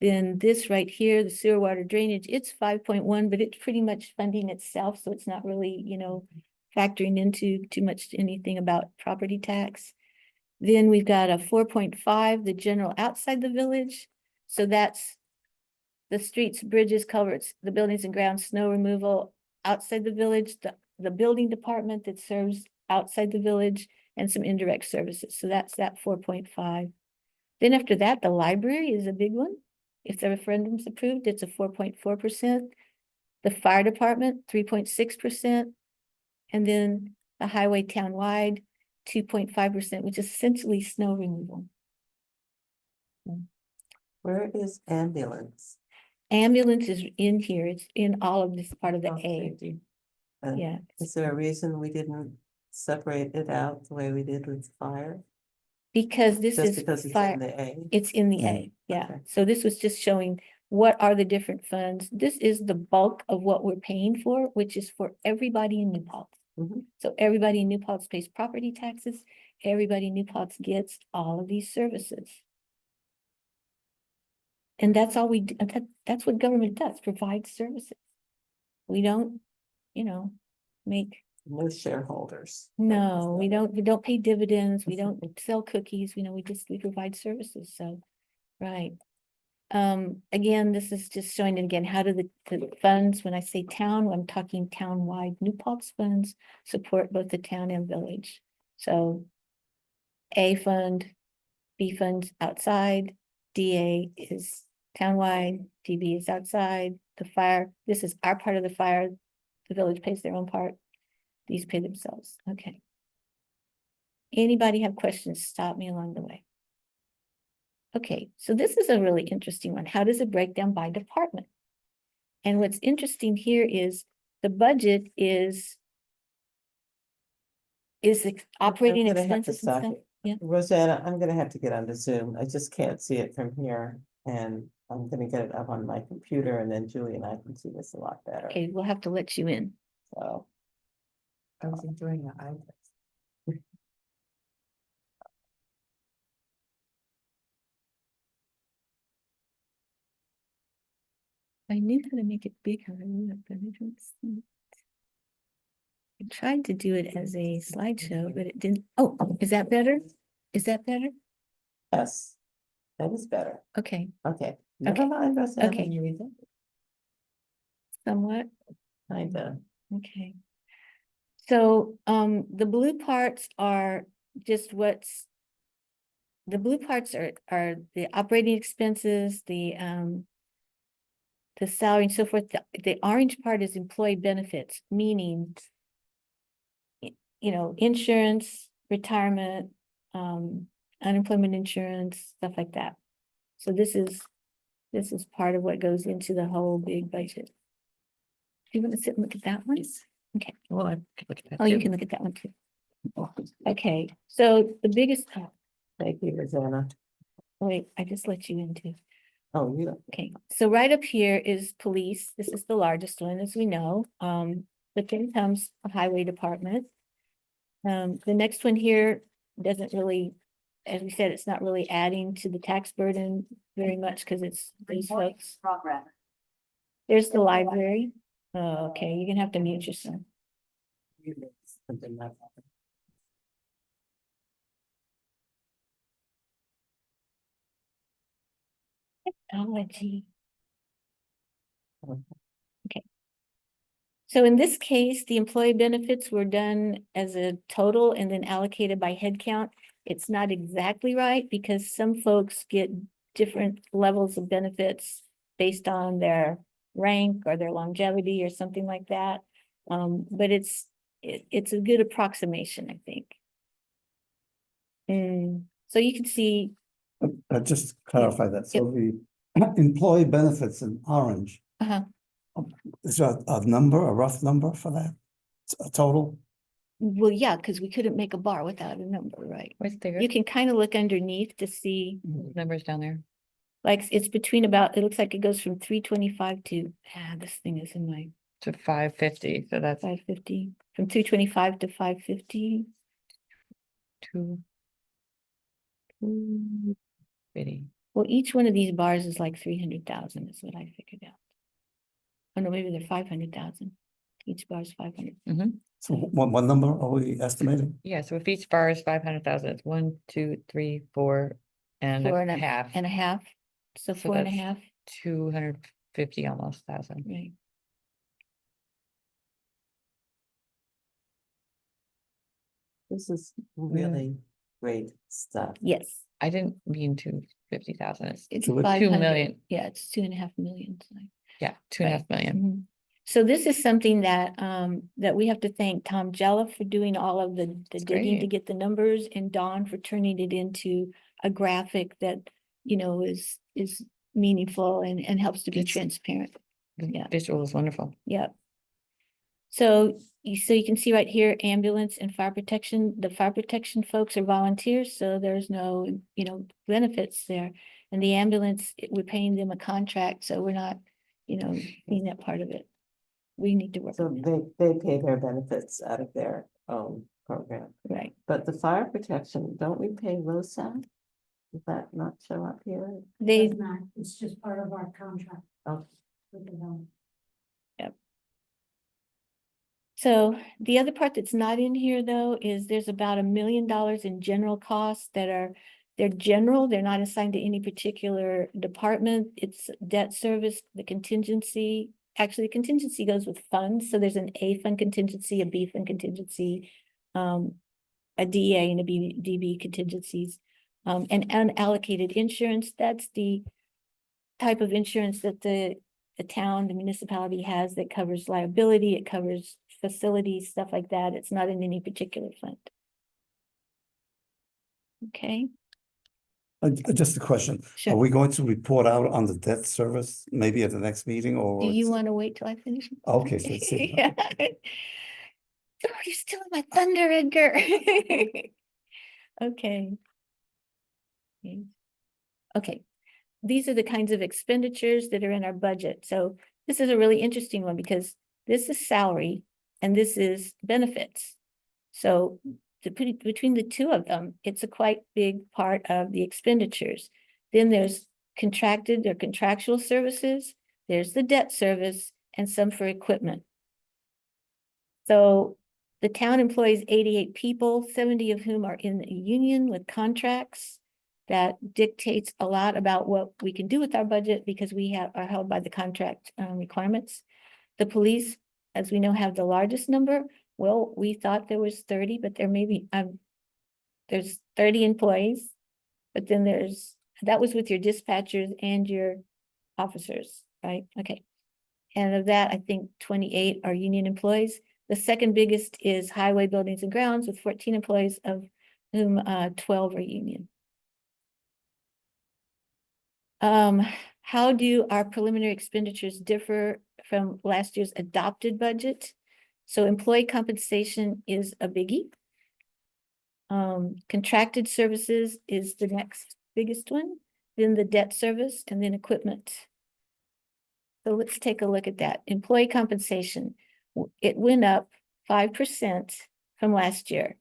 S1: Then this right here, the sewer, water, drainage, it's 5.1, but it's pretty much funding itself, so it's not really, factoring into too much anything about property tax. Then we've got a 4.5, the general outside the village. So that's the streets, bridges, culverts, the buildings and grounds, snow removal outside the village, the building department that serves outside the village, and some indirect services. So that's that 4.5. Then after that, the library is a big one. If the referendum's approved, it's a 4.4%. The fire department, 3.6%. And then the highway townwide, 2.5%, which is essentially snow removal.
S4: Where is ambulance?
S1: Ambulance is in here, it's in all of this part of the
S4: Oh,
S1: A,
S4: safety. And
S1: yeah.
S4: Is there a reason we didn't separate it out the way we did with fire?
S1: Because this
S4: Just
S1: is
S4: because it's
S1: fire,
S4: in the A?
S1: it's in the
S2: Mm,
S1: A, yeah.
S4: okay.
S1: So this was just showing what are the different funds. This is the bulk of what we're paying for, which is for everybody in New Paltz.
S4: Mhm.
S1: So everybody in New Paltz pays property taxes, everybody in New Paltz gets all of these services. And that's all we, that's what government does, provide services. We don't, you know, make,
S4: No shareholders.
S1: no, we don't pay dividends, we don't sell cookies, we provide services, so, right. Again, this is just showing it again, how do the funds, when I say town, I'm talking town-wide, New Paltz funds support both the town and village. So A fund, B funds outside, DA is townwide, DB is outside, the fire, this is our part of the fire, the village pays their own part, these pay themselves, okay. Anybody have questions, stop me along the way. Okay, so this is a really interesting one. How does it break down by department? And what's interesting here is the budget is operating
S4: I'm gonna have to
S1: expenses and
S4: stop
S1: stuff.
S4: you.
S1: Yeah,
S4: Rosanna, I'm gonna have to get onto Zoom. I just can't see it from here. And I'm gonna get it up on my computer and then Julie and I can see this a lot better.
S1: okay, we'll have to let you in.
S4: So,
S5: I was enjoying the iPad.
S1: I knew how to make it bigger, but I don't see it. I tried to do it as a slideshow, but it didn't. Oh, is that better? Is that better?
S4: yes, that is better.
S1: Okay,
S4: Okay, never
S1: Okay.
S4: mind, Rosanna.
S1: Okay.
S4: You read it?
S1: somewhat.
S4: Kinda.
S1: Okay. So, the blue parts are just the blue parts are the operating expenses, the salary and so forth. The orange part is employee benefits, meaning, insurance, retirement, unemployment insurance, stuff like that. So this is part of what goes into the whole big budget. Do you want to sit and look at that one? Okay.
S5: Well, I could look at that.
S1: Oh, you
S5: too.
S1: can look at that one too. Okay, so the biggest,
S4: Thank you, Rosanna.
S1: wait, I just let you in too.
S4: Oh, you,
S1: Okay, so right up here is police. This is the largest one, as we know. But then comes the highway department. The next one here doesn't really, as we said, it's not really adding to the tax burden very much because it's these folks. There's the library. Oh, okay, you're gonna have to mute yourself.
S4: something like that.
S1: Technology. Okay. So in this case, the employee benefits were done as a total and then allocated by head count. It's not exactly right because some folks get different levels of benefits based on their rank or their longevity or something like that. But it's a good approximation, I think. So you can see,
S2: Just to clarify that, so the employee benefits in orange,
S1: uh-huh,
S2: is there a number, a rough number for that? A total?
S1: well, yeah, because we couldn't make a bar without a number, right?
S5: Where's the
S1: You can kind of look underneath to see,
S5: numbers down there?
S1: like, it's between about, it looks like it goes from 325 to, this thing is in my
S5: To 550, so that's
S1: 550, from 325 to 550.
S5: two. Bitty.
S1: Well, each one of these bars is like 300,000 is what I figured out. Oh, no, maybe they're 500,000. Each bar is 500.
S2: So what number are we estimating?
S5: Yeah, so if each bar is 500,000, it's 1, 2, 3, 4 and
S1: Four
S5: a half.
S1: And a half, so
S5: So
S1: 4 and a
S5: that's-
S1: half,
S5: 250 almost thousand.
S1: right?
S4: This is really great stuff.
S1: Yes,
S5: I didn't mean 250,000. It's
S1: it's
S2: Julie?
S1: 500.
S5: 2 million.
S1: Yeah, it's 2.5 million. So,
S5: Yeah, 2.5 million.
S1: mhm. So this is something that, that we have to thank Tom Jella for doing all of the digging to
S5: great.
S1: get the numbers, and Dawn for turning it into a graphic that, you know, is meaningful and helps to be
S5: It's-
S1: transparent. Yeah.
S5: Visual is wonderful.
S1: Yep. So you can see right here, ambulance and fire protection. The fire protection folks are volunteers, so there's no, you know, benefits there. And the ambulance, we're paying them a contract, so we're not, you know, being that part of it. We need to work
S4: So
S1: on that,
S4: they pay their benefits out of their own program.
S1: right?
S4: But the fire protection, don't we pay LoSAP? Does that not show up here?
S1: They,
S12: Does not, it's just part of our contract.
S4: Oh.
S12: with the town.
S1: so the other part that's not in here though, is there's about $1 million in general costs that are, they're general, they're not assigned to any particular department. It's debt service, the contingency. Actually, the contingency goes with funds, so there's an A fund contingency, a B fund contingency, a DA and a DB contingencies, and unallocated insurance. That's the type of insurance that the town, the municipality has that covers liability, it covers facilities, stuff like that. It's not in any particular fund. Okay,
S2: Just a question.
S1: Sure.
S2: Are we going to report out on the debt service maybe at the next meeting or?
S1: do you want to wait till I finish?
S2: Okay, so let's see.
S1: Yeah. Oh, you're still in my thunder, Edgar. Okay. Okay, these are the kinds of expenditures that are in our budget. So this is a really interesting one because this is salary and this is benefits. So between the two of them, it's a quite big part of the expenditures. Then there's contracted or contractual services, there's the debt service, and some for equipment. So the town employs 88 people, 70 of whom are in the union with contracts. That dictates a lot about what we can do with our budget because we are held by the contract requirements. The police, as we know, have the largest number. Well, we thought there was 30, but there may be, there's 30 employees. But then that was with your dispatchers and your officers, right? Okay. And of that, I think 28 are union employees. The second biggest is highway buildings and grounds with 14 employees, of whom 12 are union. How do our preliminary expenditures differ from last year's adopted budget? So employee compensation is a biggie. Contracted services is the next biggest one, then the debt service, and then equipment. So let's take a look at that. Employee compensation, it went up 5% from last year.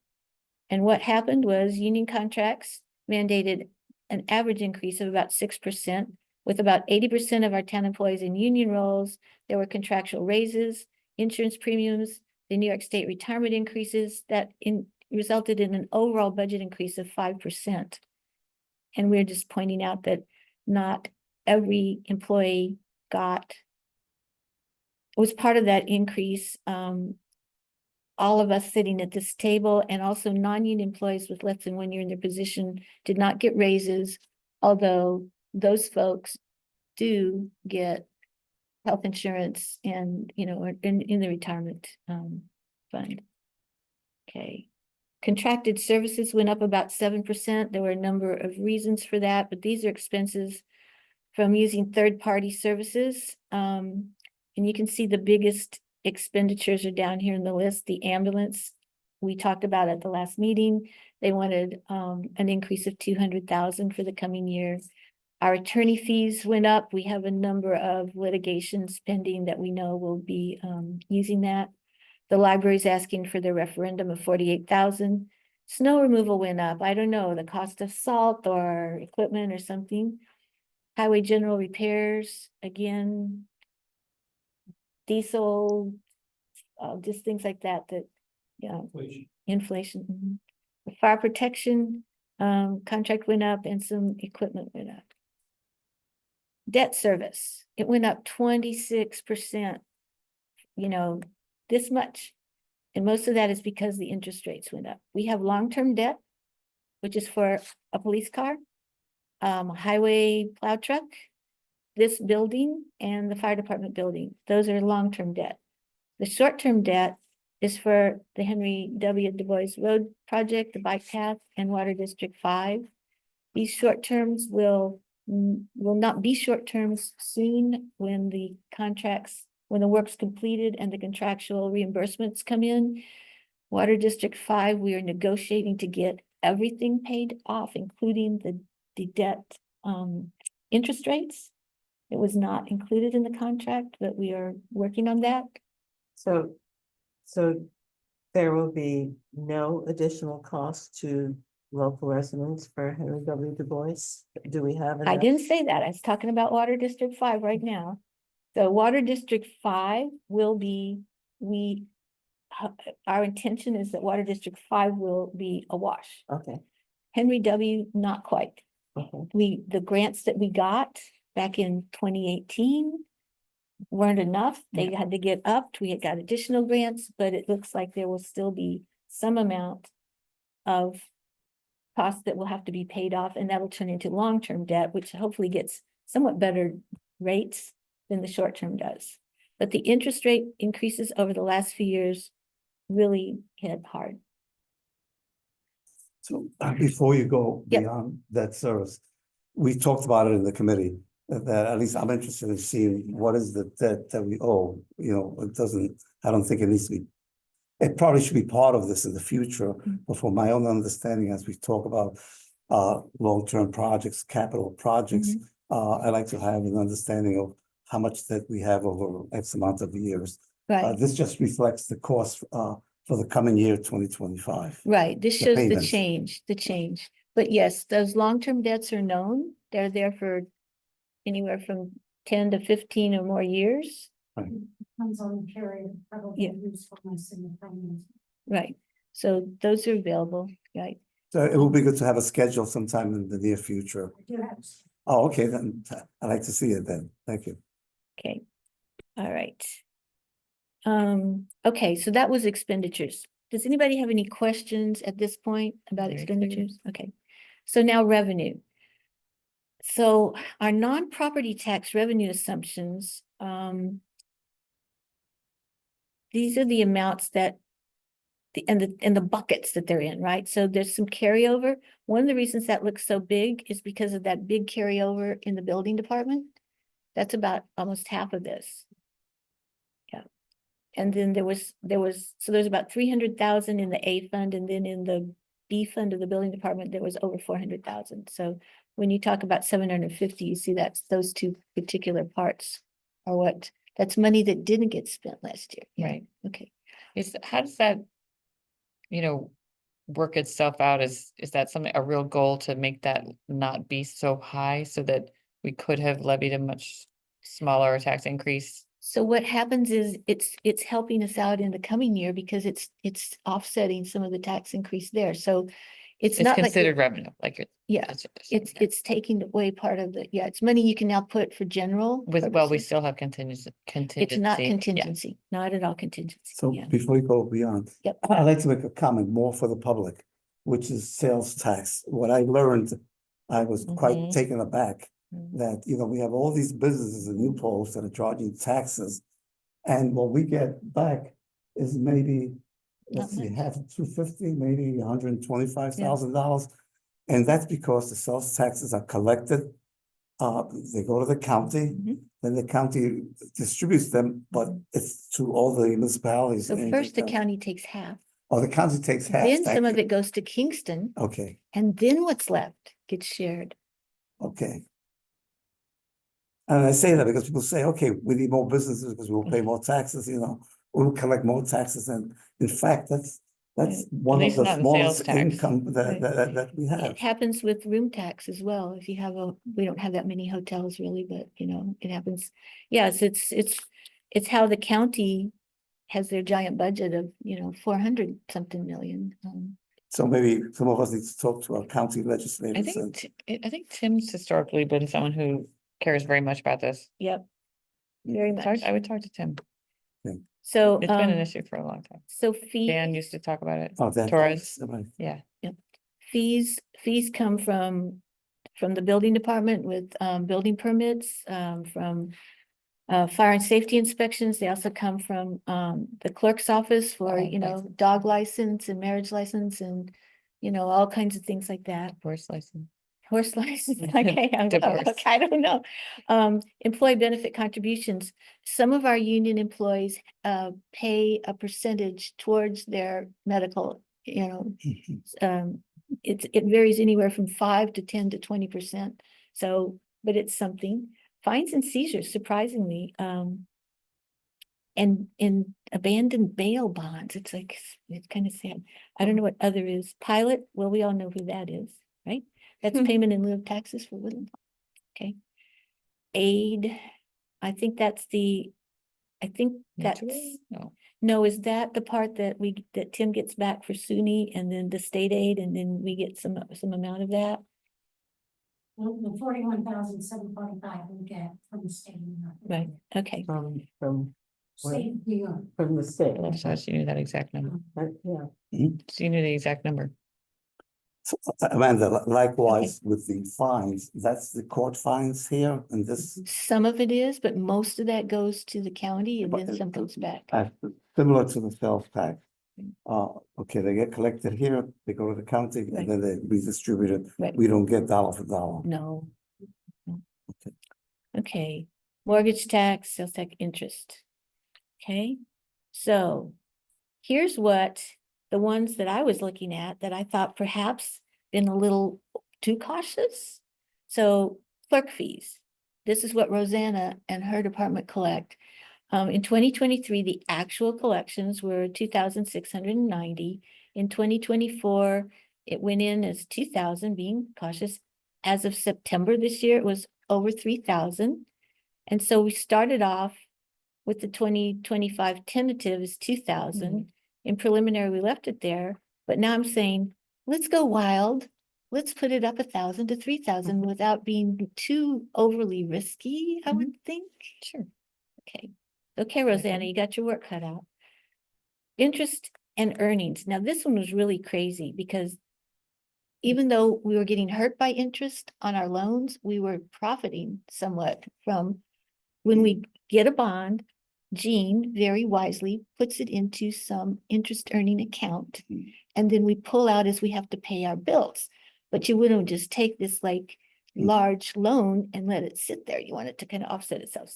S1: And what happened was union contracts mandated an average increase of about 6%, with about 80% of our town employees in union roles. There were contractual raises, insurance premiums, the New York State retirement increases that resulted in an overall budget increase of 5%. And we're just pointing out that not every employee was part of that increase. All of us sitting at this table and also non-union employees with less than 1 year in their position did not get raises, although those folks do get health insurance and, you know, in the retirement fund. Okay. Contracted services went up about 7%. There were a number of reasons for that, but these are expenses from using third-party services. And you can see the biggest expenditures are down here in the list. The ambulance, we talked about at the last meeting. They wanted an increase of 200,000 for the coming year. Our attorney fees went up. We have a number of litigations pending that we know will be using that. The library's asking for the referendum of 48,000. Snow removal went up. I don't know, the cost of salt or equipment or something. Highway general repairs, again, diesel, just things like that, yeah, inflation. Mhm. The fire protection contract went up and some equipment went up. Debt service, it went up 26%, you know, this much. And most of that is because the interest rates went up. We have long-term debt, which is for a police car, a highway plow truck, this building and the fire department building. Those are long-term debt. The short-term debt is for the Henry W. Du Bois Road project, the bike path, and Water District 5. These short terms will not be short terms soon when the contracts, when the work's completed and the contractual reimbursements come in. Water District 5, we are negotiating to get everything paid off, including the debt interest rates. It was not included in the contract, but we are working on that.
S4: So there will be no additional cost to local residents for Henry W. Du Bois? Do we have?
S1: I
S4: enough?
S1: didn't say that. I was talking about Water District 5 right now. So Water District 5 will be, our intention is that Water District 5 will be a wash.
S4: Okay,
S1: Henry W., not quite.
S4: okay,
S1: The grants that we got back in 2018 weren't enough. They had to get upped. We had got additional grants, but it looks like there will still be some amount of costs that will have to be paid off, and that'll turn into long-term debt, which hopefully gets somewhat better rates than the short-term does. But the interest rate increases over the last few years really hit hard.
S2: So before you go
S1: Yep.
S2: beyond that service, we talked about it in the committee, that at least I'm interested in seeing what is the debt that we owe. You know, it doesn't, I don't think it needs to be, it probably should be part of this in the future, but for my own understanding, as we talk about long-term projects, capital projects, I like to have an understanding of how much debt we have over X amount of years.
S1: Right,
S2: This just reflects the cost for the coming year, 2025.
S1: right. This
S2: the
S1: shows the
S2: payments.
S1: change. But yes, those long-term debts are known. They're there for anywhere from 10 to 15 or more years.
S12: Depends on the period, probably
S1: Yeah.
S12: usefulness in the finance.
S1: Right. So those are available, right?
S2: So it will be good to have a schedule sometime in the near future.
S12: I do have
S2: Oh, okay, then I'd like to see it then. Thank you.
S1: Okay, all right. Okay, so that was expenditures. Does anybody have any questions at this point about
S5: Very clear.
S1: expenditures? Okay, so now revenue. So our non-property tax revenue assumptions, these are the amounts that and the buckets that they're in, right? So there's some carryover. One of the reasons that looks so big is because of that big carryover in the building department. That's about almost half of this. Yeah. And then so there's about 300,000 in the A fund, and then in the B fund of the building department, there was over 400,000. So when you talk about 750, you see that's those two particular parts are what, that's money that didn't get spent last year. Yeah.
S5: Right.
S1: Okay.
S5: How does that, work itself out? Is that something, a real goal to make that not be so high so that we could have levied a much smaller tax increase?
S1: So what happens is it's helping us out in the coming year because it's offsetting some of the tax increase there. So it's
S5: It's
S1: not like,
S5: considered revenue, like you're.
S1: yeah, it's taking away part of the, yeah, it's money you can now put for general.
S5: We
S1: purposes.
S5: still have contingency.
S1: It's not
S5: Yeah.
S1: contingency, not at all contingency.
S2: So
S1: Yeah.
S2: before you go beyond,
S1: Yep.
S2: I'd like to make a comment more for the public, which is sales tax. What I learned, I was quite
S5: Mhm.
S2: taken aback
S5: Mhm.
S2: that, we have all these businesses in New Paltz that are charging taxes. And what we get back is maybe, let's see,
S1: much.
S2: half of 250, maybe $125,000. And that's because the sales taxes are collected. They go to the county, then the county distributes them, but it's to all the municipalities.
S1: So
S2: and
S1: first the county takes half,
S2: Oh, the county takes half.
S1: then
S2: Thank
S1: some of
S2: you.
S1: it goes to Kingston,
S2: Okay,
S1: and then what's left gets shared.
S2: okay. And I say that because people say, okay, we need more businesses because we'll pay more taxes, we'll collect more taxes. And in fact, that's one of
S5: least
S2: the
S5: not in sales
S2: smallest
S5: tax.
S2: income
S1: Right.
S2: that we
S1: It
S2: have.
S1: happens with room tax as well. If you have we don't have that many hotels really, but it happens. Yes, it's how the county has their giant budget of, 400 something million.
S2: So maybe some of us need to talk to our county
S5: I
S2: legislators.
S5: think Tim's historically been someone who cares very much about this.
S1: Yep. Very much.
S5: I would talk to Tim.
S1: So,
S5: It's been an issue for a long time.
S1: so
S5: Dan used to talk about it.
S2: Oh, that.
S5: Torres.
S2: Right.
S5: Yeah.
S1: fees come from from the building department with building permits, from fire and safety inspections. They also come from the clerk's office for, you know, dog license and marriage license and, you know, all kinds of things like that.
S5: Horse license.
S1: Horse license, okay,
S5: Divorce.
S1: okay, I don't know. Employee benefit contributions. Some of our union employees pay a percentage towards their medical, you know. It varies anywhere from 5 to 10 to 20%. So, but it's something. Fines and seizures, surprisingly, and in abandoned bail bonds, it's like, it's kind of sad. I don't know what other is. Pilot, well, we all know who that is, right? That's payment in lieu of taxes for Woodland. Okay. Aid, I think that's no, is that the part that that Tim gets back for SUNY and then the state aid and then we get some amount of that?
S12: The 41,745 we get from the state.
S1: Right, okay.
S4: From,
S12: State of New York.
S4: from the state.
S5: So she knew that exact number.
S4: Yeah.
S5: She knew the exact number.
S2: So, Amanda, likewise with the fines, that's the court fines here and this,
S1: Some of it is, but most of that goes to the county and
S2: But
S1: then some comes back.
S2: similar to the sales tax. Okay, they get collected here, they go to the county
S1: Right.
S2: and then they redistribute it.
S1: Right.
S2: We don't get dollar for dollar.
S1: No. No.
S2: Okay.
S1: Okay, mortgage tax, sales tax, interest. Okay, so here's what the ones that I was looking at that I thought perhaps been a little too cautious. So clerk fees. This is what Rosanna and her department collect. In 2023, the actual collections were 2,690. In 2024, it went in as 2,000, being cautious. As of September this year, it was over 3,000. And so we started off with the 2025 tentative is 2,000. In preliminary, we left it there, but now I'm saying, let's go wild. Let's put it up 1,000 to 3,000 without being too overly risky, I would think. Sure. Okay. Okay, Rosanna, you got your work cut out. Interest and earnings. Now, this one was really crazy because even though we were getting hurt by interest on our loans, we were profiting somewhat from when we get a bond. Jean very wisely puts it into some interest earning account. And then we pull out as we have to pay our bills. But you wouldn't just take this like large loan and let it sit there. You want it to kind of offset itself.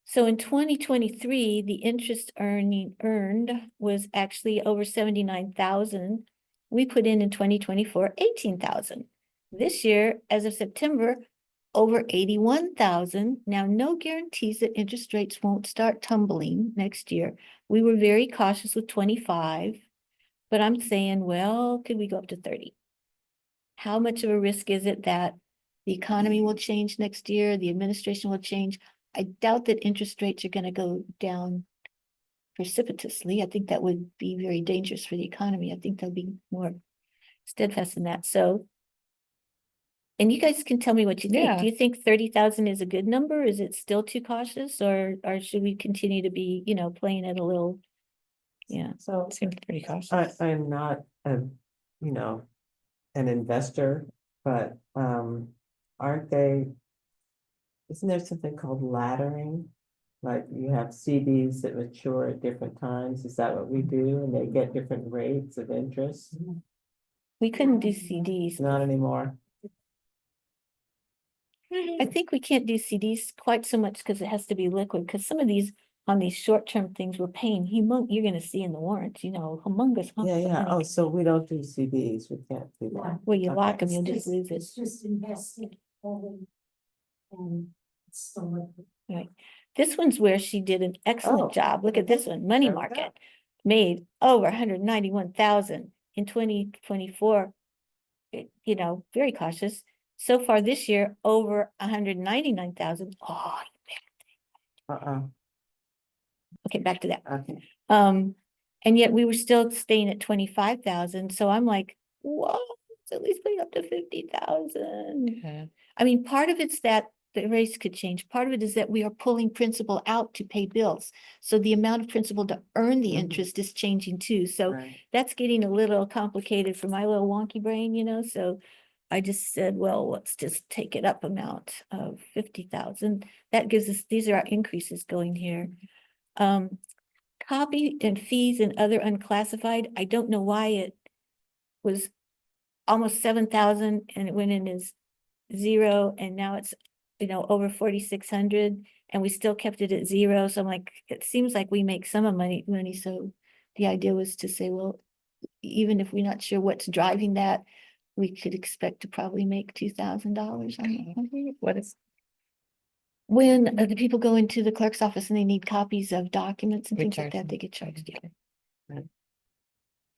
S1: So in 2023, the interest earned was actually over 79,000. We put in 2024, 18,000. This year, as of September, over 81,000. Now, no guarantees that interest rates won't start tumbling next year. We were very cautious with 25, but I'm saying, well, could we go up to 30? How much of a risk is it that the economy will change next year? The administration will change. I doubt that interest rates are going to go down precipitously. I think that would be very dangerous for the economy. I think they'll be more steadfast in that. So, and you guys can tell me what you think.
S5: Yeah.
S1: Do you think 30,000 is a good number? Is it still too cautious or should we continue to be, you know, playing it a little? Yeah.
S4: So
S5: Seems pretty cautious.
S4: I'm not an investor, but aren't they? Isn't there something called laddering? Like you have CDs that mature at different times. Is that what we do? And they get different rates of interest?
S1: We couldn't do CDs.
S4: Not anymore.
S1: I think we can't do CDs quite so much because it has to be liquid, because some of these on these short-term things we're paying you're gonna see in the warrants, you know, humongous.
S4: Yeah,
S1: hunks of
S4: yeah.
S1: money.
S4: Oh, so we don't do CDs. We can't do that.
S1: Well, you lock
S4: Okay.
S1: them, you'll just lose it.
S12: It's just invested fully. And it's still liquid.
S1: This one's where she did an excellent
S4: Oh,
S1: job. Look at this one, money
S4: there we go.
S1: market. Made over 191,000 in 2024. You know, very cautious. So far this year, over 199,000. Oh, okay, back to that.
S4: Okay.
S1: And yet we were still staying at 25,000. So I'm like, whoa, it's at least putting up to 50,000.
S5: Yeah.
S1: I mean, part of it's that the rates could change. Part of it is that we are pulling principal out to pay bills. So the amount of principal to earn the
S4: Mhm.
S1: interest is changing too. So
S4: Right.
S1: that's getting a little complicated for my little wonky brain, you know, so I just said, well, let's just take it up amount of 50,000. That gives us, these are our increases going here. Copy and fees and other unclassified, I don't know why it was almost 7,000 and it went in as zero, and now it's, over 4,600, and we still kept it at zero. So I'm like, it seems like we make some money, so the idea was to say, well, even if we're not sure what's driving that, we could expect to probably make $2,000 on it.
S5: What is,
S1: When the people go into the clerk's office and they need copies of documents and
S5: We
S1: things like
S5: charge
S1: that,
S5: them.
S1: they get charged. Yeah.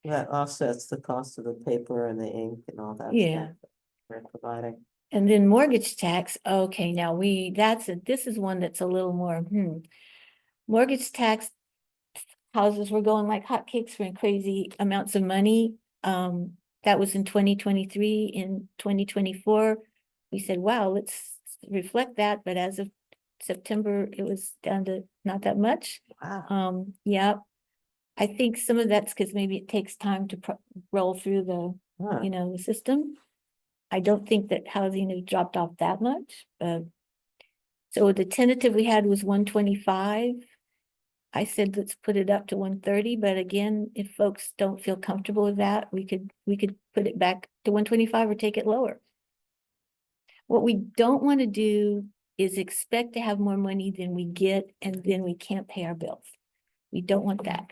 S4: That offsets the cost of the paper and the ink and all that.
S1: Yeah.
S4: stuff that We're providing.
S1: And then mortgage tax, okay, now this is one that's a little more, Mortgage tax, houses were going like hotcakes for crazy amounts of money. That was in 2023. In 2024, we said, wow, let's reflect that, but as of September, it was down to not that much.
S4: Wow.
S1: Yeah. I think some of that's because maybe it takes time to roll through
S4: Huh.
S1: the system. I don't think that housing has dropped off that much, but. So the tentative we had was 125. I said, let's put it up to 130, but again, if folks don't feel comfortable with that, we could put it back to 125 or take it lower. What we don't want to do is expect to have more money than we get, and then we can't pay our bills. We don't want that.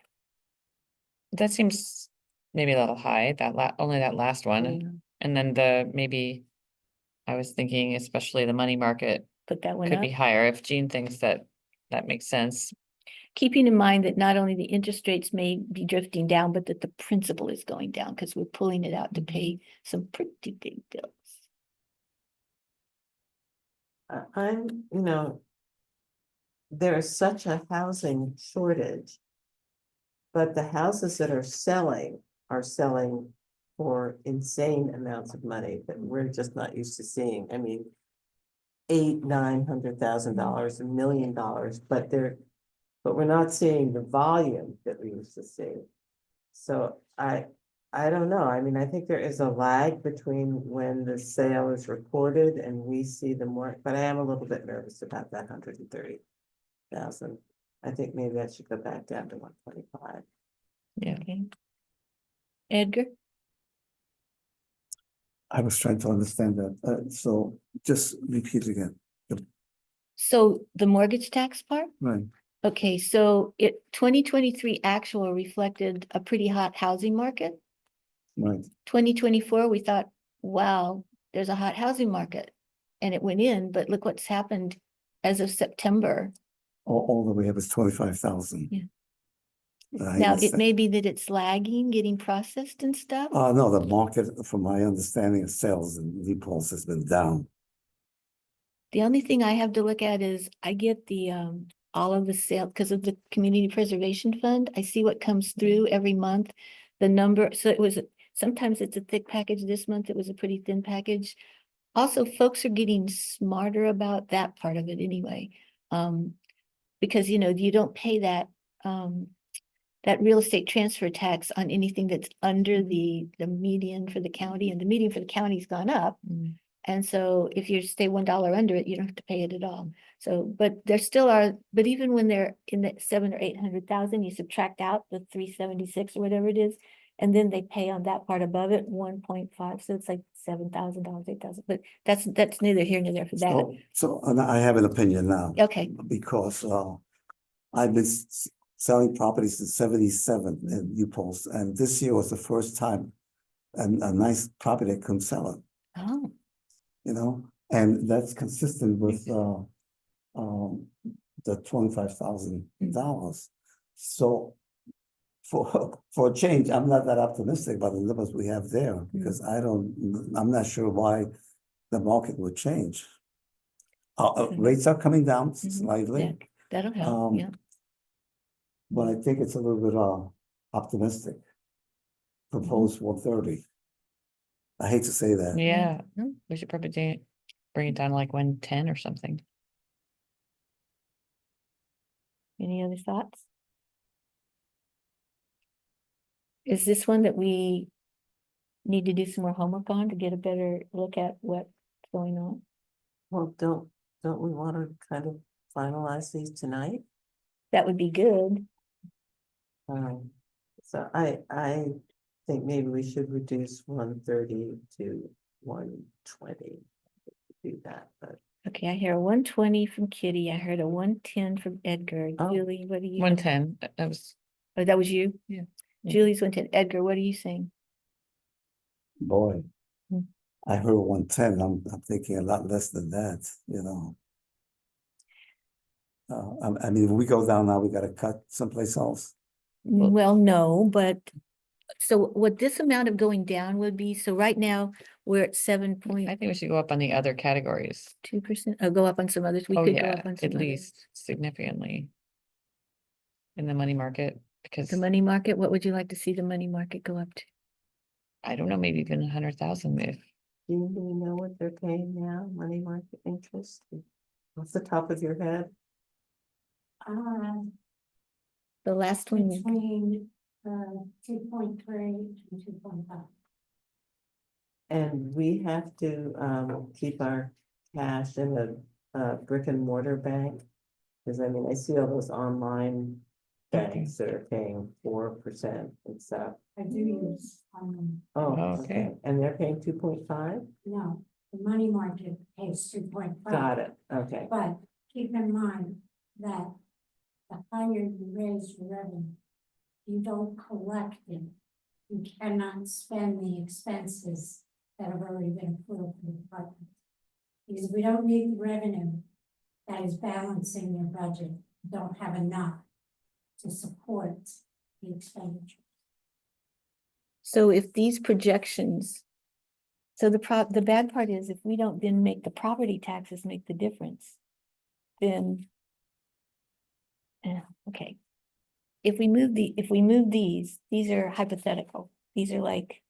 S5: that seems maybe a little high, only that last one. And then maybe, I was thinking especially the money market
S1: Put that one
S5: could
S1: up.
S5: be higher if Jean thinks that makes sense.
S1: Keeping in mind that not only the interest rates may be drifting down, but that the principal is going down because we're pulling it out to pay some pretty big bills.
S4: I'm, there is such a housing shortage. But the houses that are selling for insane amounts of money that we're just not used to seeing. I mean, $800,000, $900,000, $1 million, but we're not seeing the volume that we used to see. So I don't know. I mean, I think there is a lag between when the sale is recorded and we see the more, but I am a little bit nervous about that 130,000. I think maybe that should go back down to 125.
S5: Yeah.
S1: Okay. Edgar?
S2: I was trying to understand that. So just repeat again.
S1: So the mortgage tax part?
S2: Right,
S1: Okay, so 2023 actual reflected a pretty hot housing market.
S2: right.
S1: 2024, we thought, wow, there's a hot housing market. And it went in, but look what's happened as of September.
S2: All that we have is 25,000.
S1: Yeah.
S2: I
S1: Now, it
S2: understand.
S1: may be that it's lagging, getting processed and stuff.
S2: No, the market, from my understanding of sales in Naples has been down.
S1: The only thing I have to look at is I get the all of the sale because of the Community Preservation Fund. I see what comes through every month. The number, so it was, sometimes it's a thick package. This month it was a pretty thin package. Also, folks are getting smarter about that part of it anyway. Because you don't pay that that real estate transfer tax on anything that's under the median for the county, and the median for the county's gone up. And so if you stay $1 under it, you don't have to pay it at all. So, but there still are, but even when they're in the 700,000 or 800,000, you subtract out the 376 or whatever it is, and then they pay on that part above it 1.5. So it's like $7,000, 8,000. But that's neither here nor there for that.
S2: So and I have an opinion now.
S1: Okay.
S2: Because I've been selling properties since '77 in Newport, and this year was the first time a nice property I couldn't sell it.
S1: Oh.
S2: And that's consistent with the $25,000. So for a change, I'm not that optimistic about the numbers we have there because I'm not sure why the market would change. Rates are coming down slightly.
S1: Yeah, that'll help. Yeah.
S2: But I think it's a little bit optimistic. Proposed 130. I hate to say that.
S5: Yeah, we should probably bring it down like 110 or something.
S1: Any other thoughts? Is this one that we need to do some more homework on to get a better look at what's going on?
S4: Well, don't we want to kind of finalize these tonight?
S1: That would be good.
S4: So I think maybe we should reduce 130 to 120. Do that, but
S1: Okay, I hear a 120 from Kitty. I heard a 110 from Edgar.
S4: Oh.
S1: Julie, what do you?
S5: 110, that was.
S1: Oh, that was you?
S5: Yeah.
S1: Julie's 110. Edgar, what are you saying?
S2: Boy.
S1: Hmm.
S2: I heard 110. I'm thinking a lot less than that, you know. I mean, if we go down now, we gotta cut someplace else.
S1: Well, no, but so what this amount of going down would be, so right now, we're at 7.2%.
S5: I think we should go up on the other categories.
S1: Oh, go up on some others. We
S5: Oh,
S1: could go
S5: yeah,
S1: up on some
S5: at
S1: others.
S5: least significantly. In the money market, because
S1: The money market, what would you like to see the money market go up to?
S5: I don't know, maybe even 100,000 if.
S4: do you know what they're paying now, money market interest? Off the top of your head?
S1: The last one,
S12: Between, 2.3 and 2.5.
S4: And we have to keep our cash in a brick and mortar bank. Cause I mean, I see all those online banks that are paying 4% and stuff.
S12: I do use,
S4: Oh,
S5: Okay.
S4: okay, and they're paying 2.5?
S12: no, the money market pays 2.5.
S4: Got it, okay.
S12: But keep in mind that the higher you raise your revenue, you don't collect it. You cannot spend the expenses that have already been approved for the department. Because we don't need the revenue that is balancing your budget, you don't have enough to support the expenditure.
S1: so if these projections, so the bad part is if we don't then make the property taxes make the difference, then. Yeah, okay. If we move these are hypothetical. These are like,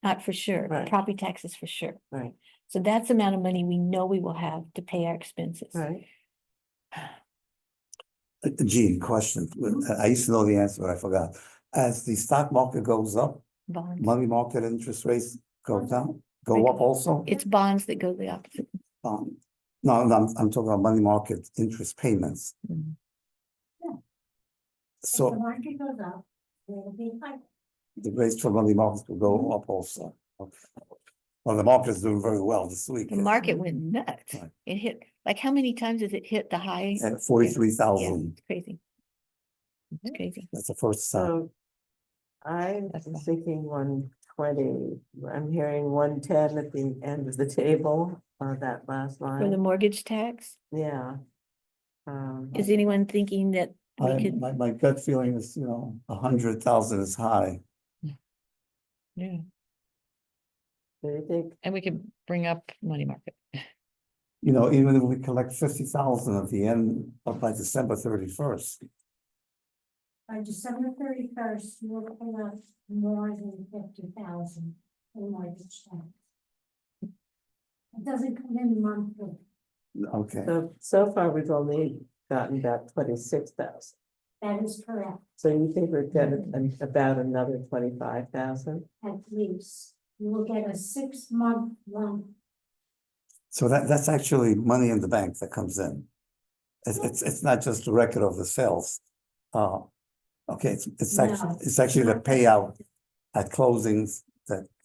S1: not for sure,
S4: Right.
S1: property taxes for sure.
S4: Right,
S1: So that's the amount of money we know we will have to pay our expenses.
S4: right.
S2: Gene, question. I used to know the answer, but I forgot. As the stock market goes up,
S1: Bonds.
S2: money market interest rates go down, go up also?
S1: It's bonds that go the opposite.
S2: No, I'm talking about money market interest payments.
S1: Mhm.
S12: If the
S2: So
S12: market goes up, it will be higher.
S2: the rates for money markets will go up also. Okay. Well, the market is doing very well this week.
S1: The market went nuts.
S2: Right.
S1: It hit, like how many times has it hit the high?
S2: At 43,000.
S1: Yeah, it's crazy. It's crazy.
S2: That's the first time.
S4: So I'm
S5: That's fine.
S4: thinking 120, I'm hearing 110 at the end of the table, that last
S1: For the
S4: line,
S1: mortgage tax,
S4: yeah.
S1: is anyone thinking that we could,
S2: My gut feeling is, 100,000 is high.
S5: Yeah,
S4: Do you think,
S5: and we could bring up money market.
S2: Even if we collect 50,000 at the end of by December 31st.
S12: By December 31st, you will collect more than 50,000 in mortgage tax. It doesn't come in monthly.
S2: Okay,
S4: so far we've only gotten about 26,000.
S12: That is correct,
S4: So you think we're getting about another 25,000?
S12: at least. You will get a 6-month lump.
S2: so that's actually money in the bank that comes in. It's not just a record of the sales. Okay,
S12: No.
S2: it's actually the payout at closings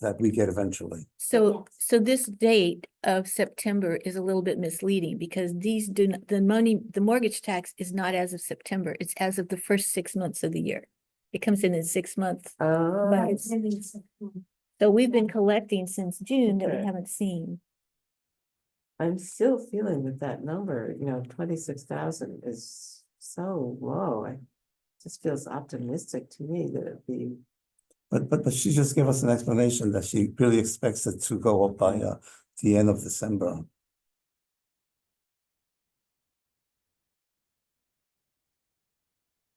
S2: that we get eventually.
S1: so this date of September is a little bit misleading because these the mortgage tax is not as of September, it's as of the first 6 months of the year. It comes in 6 months.
S4: Oh,
S1: But
S12: It's in these 6 months.
S1: So we've been collecting since June that we
S4: Okay.
S1: haven't seen.
S4: I'm still feeling with that number, 26,000 is so low. It just feels optimistic to me that it'd be,
S2: But she just gave us an explanation that she really expects it to go up by the end of December.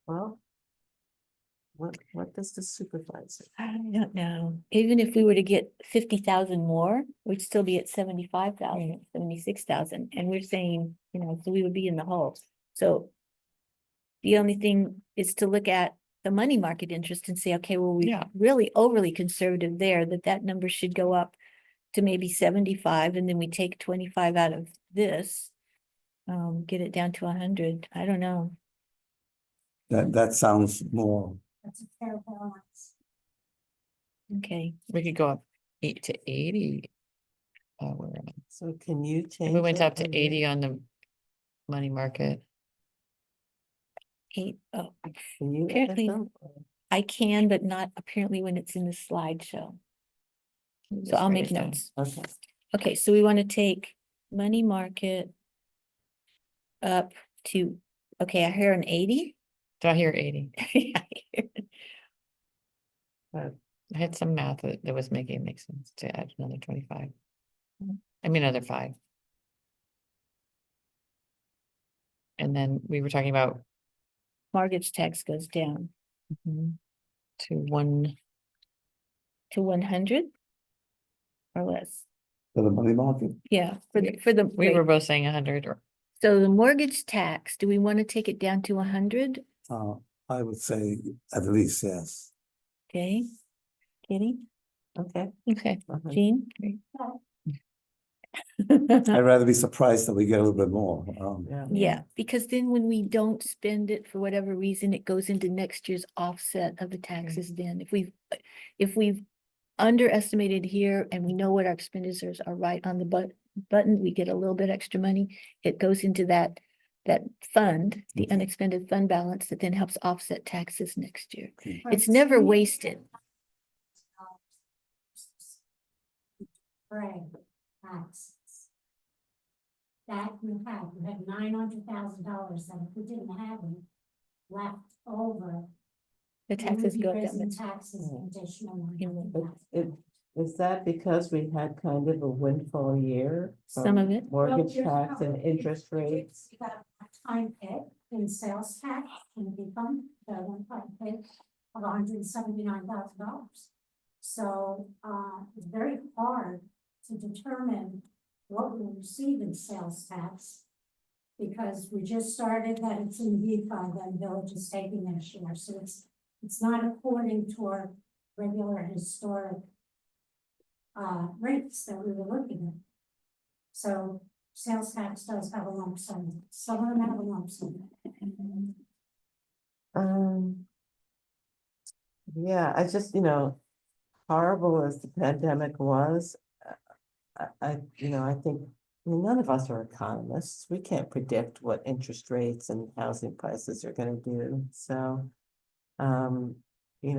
S4: well. What does the supervisor?
S1: I don't know. Even if we were to get 50,000 more, we'd still be at 75,000, 76,000, and we're saying, so we would be in the hole. So the only thing is to look at the money market interest and say, okay, well, we
S5: Yeah.
S1: really overly conservative there, that number should go up to maybe 75, and then we take 25 out of this. Get it down to 100. I don't know.
S2: That sounds more,
S12: That's a fair balance.
S1: Okay,
S5: We could go up 80. Where am I?
S4: So can you change?
S5: If we went
S4: it
S5: up to
S4: and you-
S5: 80 on the money market.
S1: 8. Oh,
S4: Can you?
S1: Apparently-
S4: edit them?
S1: I can, but not apparently when it's in the slideshow. So
S5: Just
S1: I'll
S5: write
S1: make
S5: it down.
S1: notes.
S4: Okay.
S1: Okay, so we want to take money market up to, okay, I hear an 80.
S5: Did I hear 80?
S1: Yeah, I hear it.
S5: I had some math that was making it make sense to add another 25. I mean, another 5. And then we were talking about
S1: Mortgage tax goes down
S5: to 1,
S1: to 100 or less.
S2: for the money market.
S1: Yeah, for the.
S5: we were
S1: wait,
S5: both saying 100 or,
S1: So the mortgage tax, do we want to take it down to 100?
S2: I would say at least, yes.
S1: Okay, Kitty,
S4: Okay.
S1: okay,
S4: uh-huh.
S1: Jean?
S2: I'd rather be surprised that we get a little bit more.
S4: Yeah.
S1: Yeah, because then when we don't spend it for whatever reason, it goes into next year's offset of the taxes then. If we've underestimated here and we know what our expenditures are right on the button, we get a little bit extra money. It goes into that fund, the unexpended fund balance that then helps offset taxes next year. It's never wasted.
S12: Right, taxes. That you had $900,000 that if we didn't have it left over.
S1: The
S12: we would
S1: taxes
S12: be
S1: go up that
S12: raising
S1: much.
S12: taxes additional.
S4: But is that because we had kind of a windfall year?
S1: Some
S4: from
S1: of it.
S4: Mortgage tax and interest rates?
S12: We got a time hit in sales tax and refund, the one time hit of $179,000. So, it's very hard to determine what we receive in sales tax. Because we just started that it's in V fund and village is taking their share, so it's not according to our regular historic rates that we were looking at. So sales tax does have a lump sum, some of them have a lump sum.
S4: Yeah, I just, horrible as the pandemic was, I think none of us are economists. We can't predict what interest rates and housing prices are gonna do, so. We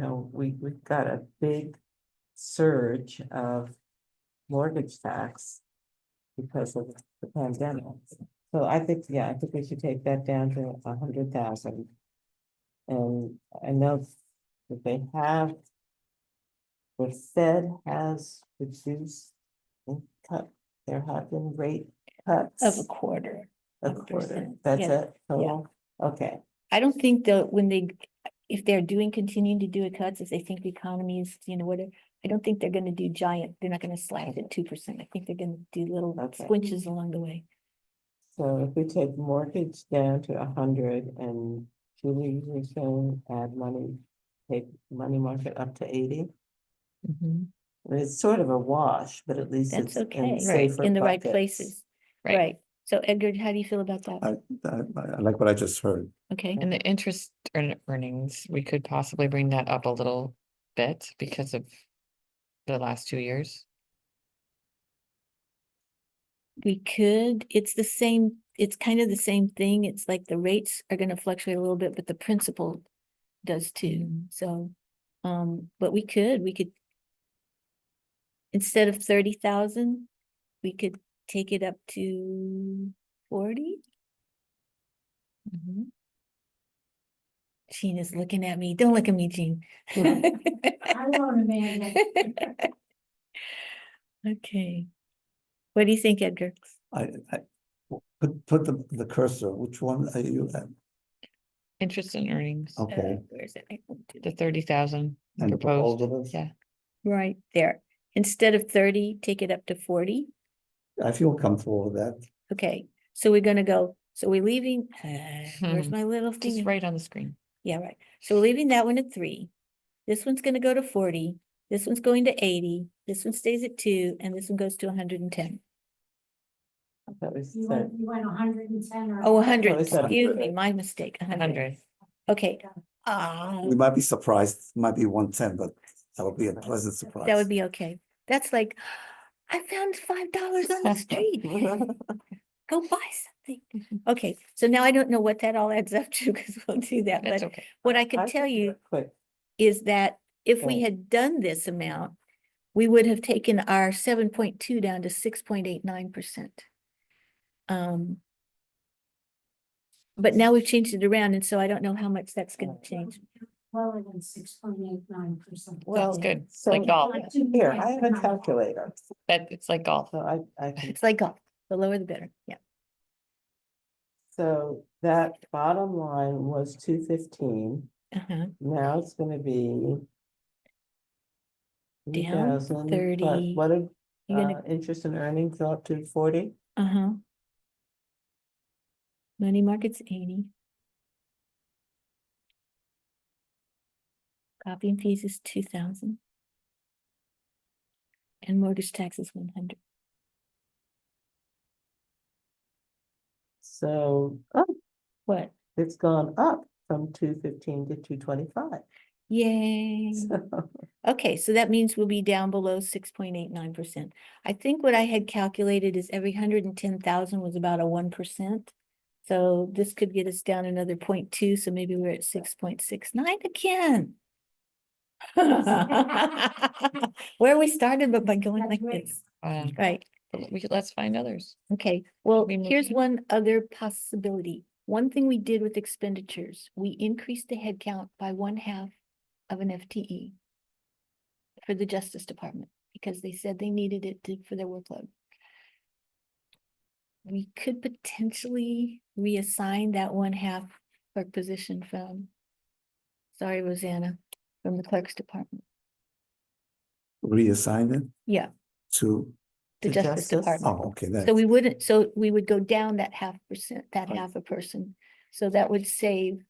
S4: got a big surge of mortgage tax because of the pandemic. So I think we should take that down to 100,000. And I know that the Fed has reduced and cut, there have been rate cuts.
S1: Of a quarter.
S4: A
S1: of a
S4: quarter,
S1: percent.
S4: that's
S1: Yeah,
S4: it, total, okay.
S1: I don't think that if they're continuing to do cuts, if they think the economy is, whatever, I don't think they're gonna do they're not gonna slash it 2%. I think they're gonna do little
S4: Okay.
S1: squinches along the way.
S4: So if we take mortgage down to 100 and Julie, you're saying add money, take money market up to 80? It's sort of a wash, but at least
S1: That's
S4: it's
S1: okay,
S4: in
S1: right,
S4: safer
S1: in the right
S4: buckets.
S1: places.
S5: Right.
S1: Right. So Edgar, how do you feel about that?
S2: I like what I just heard.
S1: Okay,
S5: and the interest earnings, we could possibly bring that up a little bit because of the last 2 years.
S1: we could, it's kind of the same thing. It's like the rates are gonna fluctuate a little bit, but the principal does too. So, but we could, instead of 30,000, we could take it up to 40. Jean is looking at me. Don't look at me, Jean.
S12: I won't abandon it.
S1: Okay. What do you think, Edgar?
S2: I put the cursor, which one are you at?
S5: Interest and earnings,
S2: Okay,
S1: Where's it?
S5: the 30,000
S2: and the
S5: proposed,
S2: proposal is?
S5: yeah.
S1: Right there. Instead of 30, take it up to 40.
S2: I feel comfortable with that.
S1: Okay, so we're gonna go, so we're leaving, where's my little
S5: Just
S1: thing?
S5: right on the screen.
S1: Yeah, right. So we're leaving that one at 3. This one's gonna go to 40. This one's going to 80. This one stays at 2, and this one goes to 110.
S4: That was
S12: You
S4: said.
S12: went 110 or?
S1: Oh, 100,
S4: That was said.
S1: excuse me, my mistake, 100.
S5: 100.
S1: Okay.
S2: We might be surprised, it might be 110, but that would be a pleasant surprise.
S1: That would be okay. That's like, I found $5 on the street. Go buy something. Okay, so now I don't know what that all adds up to, because we'll do that,
S5: That's
S1: but
S5: okay.
S1: what I could
S4: I
S1: tell
S4: can do
S1: you
S4: it quick.
S1: is that if we
S4: Okay.
S1: had done this amount, we would have taken our 7.2 down to 6.89%. But now we've changed it around, and so I don't know how much that's gonna change.
S12: Lower than 6.89%.
S1: Well,
S5: It's good. It's
S4: So-
S5: like golf.
S4: Here, I have a calculator,
S5: It's like golf.
S4: so I can,
S1: It's like golf, the lower the better, yeah.
S4: so that bottom line was 215,
S1: Uh-huh.
S4: now it's gonna be.
S1: Down
S4: 3,000, but
S1: 30.
S4: what did,
S1: You're gonna,
S4: interest and earnings go up to 40?
S1: uh-huh. Money market's 80. Copy and fees is 2,000. And mortgage tax is 100.
S4: So,
S1: What?
S4: it's gone up from 215 to 225.
S1: Yay.
S4: So,
S1: Okay, so that means we'll be down below 6.89%. I think what I had calculated is every 110,000 was about a 1%. So this could get us down another 0.2, so maybe we're at 6.69 again. Where we started, but by going like this, right?
S5: Let's find others.
S1: Okay, well,
S5: We move
S1: here's
S5: on.
S1: one other possibility. One thing we did with expenditures, we increased the headcount by 1/2 of an FTE for the Justice Department, because they said they needed it for their workload. We could potentially reassign that 1/2 clerk position from, sorry, Rosanna, from the clerk's department.
S2: Reassign it
S1: Yeah,
S2: to,
S1: the
S4: To
S1: Justice
S4: Justice?
S1: Department.
S2: oh, okay,
S1: So
S2: that,
S1: we wouldn't, so we would go down that 0.5%, that
S2: Right.
S1: half a person. So that would save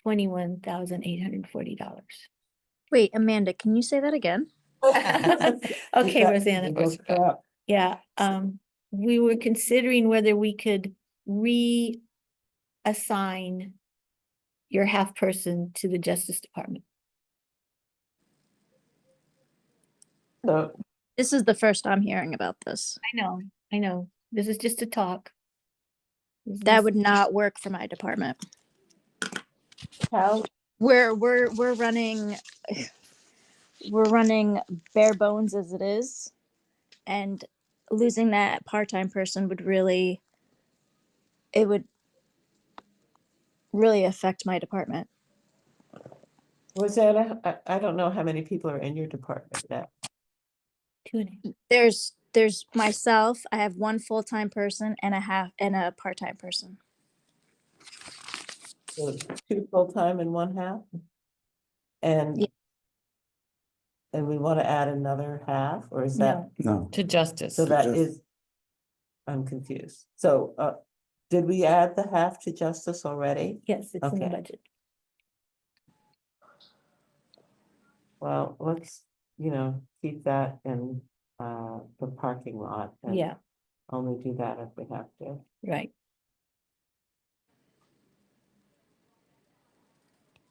S1: $21,840.
S11: Wait, Amanda, can you say that again?
S1: Okay,
S4: that-
S1: Rosanna.
S4: it goes up.
S1: Yeah, we were considering whether we could reassign your half person to the Justice Department.
S4: So,
S11: This is the first I'm hearing about this.
S1: I know. This is just a talk.
S11: That would not work for my department.
S4: how,
S11: We're running bare bones as it is, and losing that part-time person would really affect my department.
S4: Rosanna, I don't know how many people are in your department now.
S1: 2.5.
S11: There's myself, I have one full-time person and a part-time person.
S4: So 2 full-time and 1/2? And
S11: Yeah.
S4: and we want to add another half, or is that,
S1: No,
S2: no,
S5: To justice.
S4: so that
S2: Just-
S4: is, I'm confused. So, did we add the half to justice already?
S1: yes, it's in the
S4: Okay.
S1: budget.
S4: Well, let's, keep that in, the parking lot. and
S1: Yeah,
S4: Only do that if we have to.
S1: right.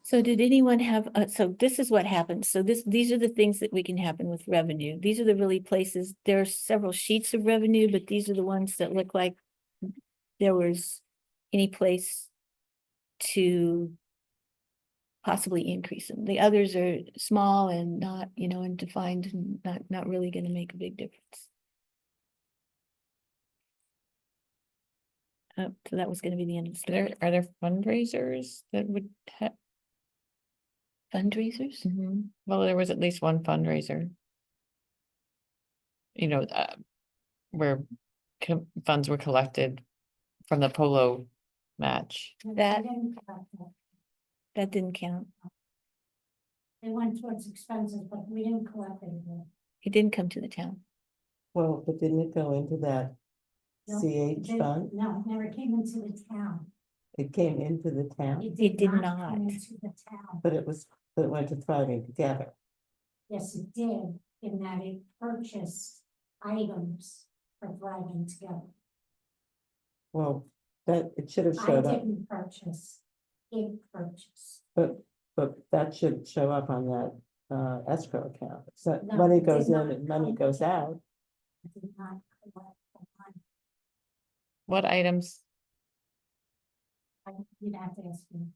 S1: So did anyone have, so this is what happens. So these are the things that we can happen with revenue. These are the really places, there are several sheets of revenue, but these are the ones that look like there was any place to possibly increase them. The others are small and not, and defined and not really gonna make a big difference. So that was gonna be the end of the story.
S5: Are there fundraisers that would have?
S1: Fundraisers?
S5: Well, there was at least one fundraiser. Where funds were collected from the polo match.
S1: That didn't count.
S12: They went towards expenses, but we didn't collect anything.
S1: It didn't come to the town.
S4: Well, but didn't it go into that
S12: No,
S4: CH fund?
S12: No, never came into the town.
S4: It came into the town,
S12: It
S1: did
S12: come
S1: not.
S12: into the town.
S4: but it went to Thriving Together.
S12: Yes, it did, in that it purchased items for Thriving Together.
S4: Well, that, it should have
S12: I
S4: showed up,
S12: didn't purchase, it purchased.
S4: but that should show up on that escrow account. So
S12: No,
S4: money
S12: it
S4: goes
S12: did
S4: in
S12: not
S4: and money
S12: come
S4: goes
S12: to-
S4: out.
S12: I did not collect the money.
S5: What items?
S12: You'd have to ask me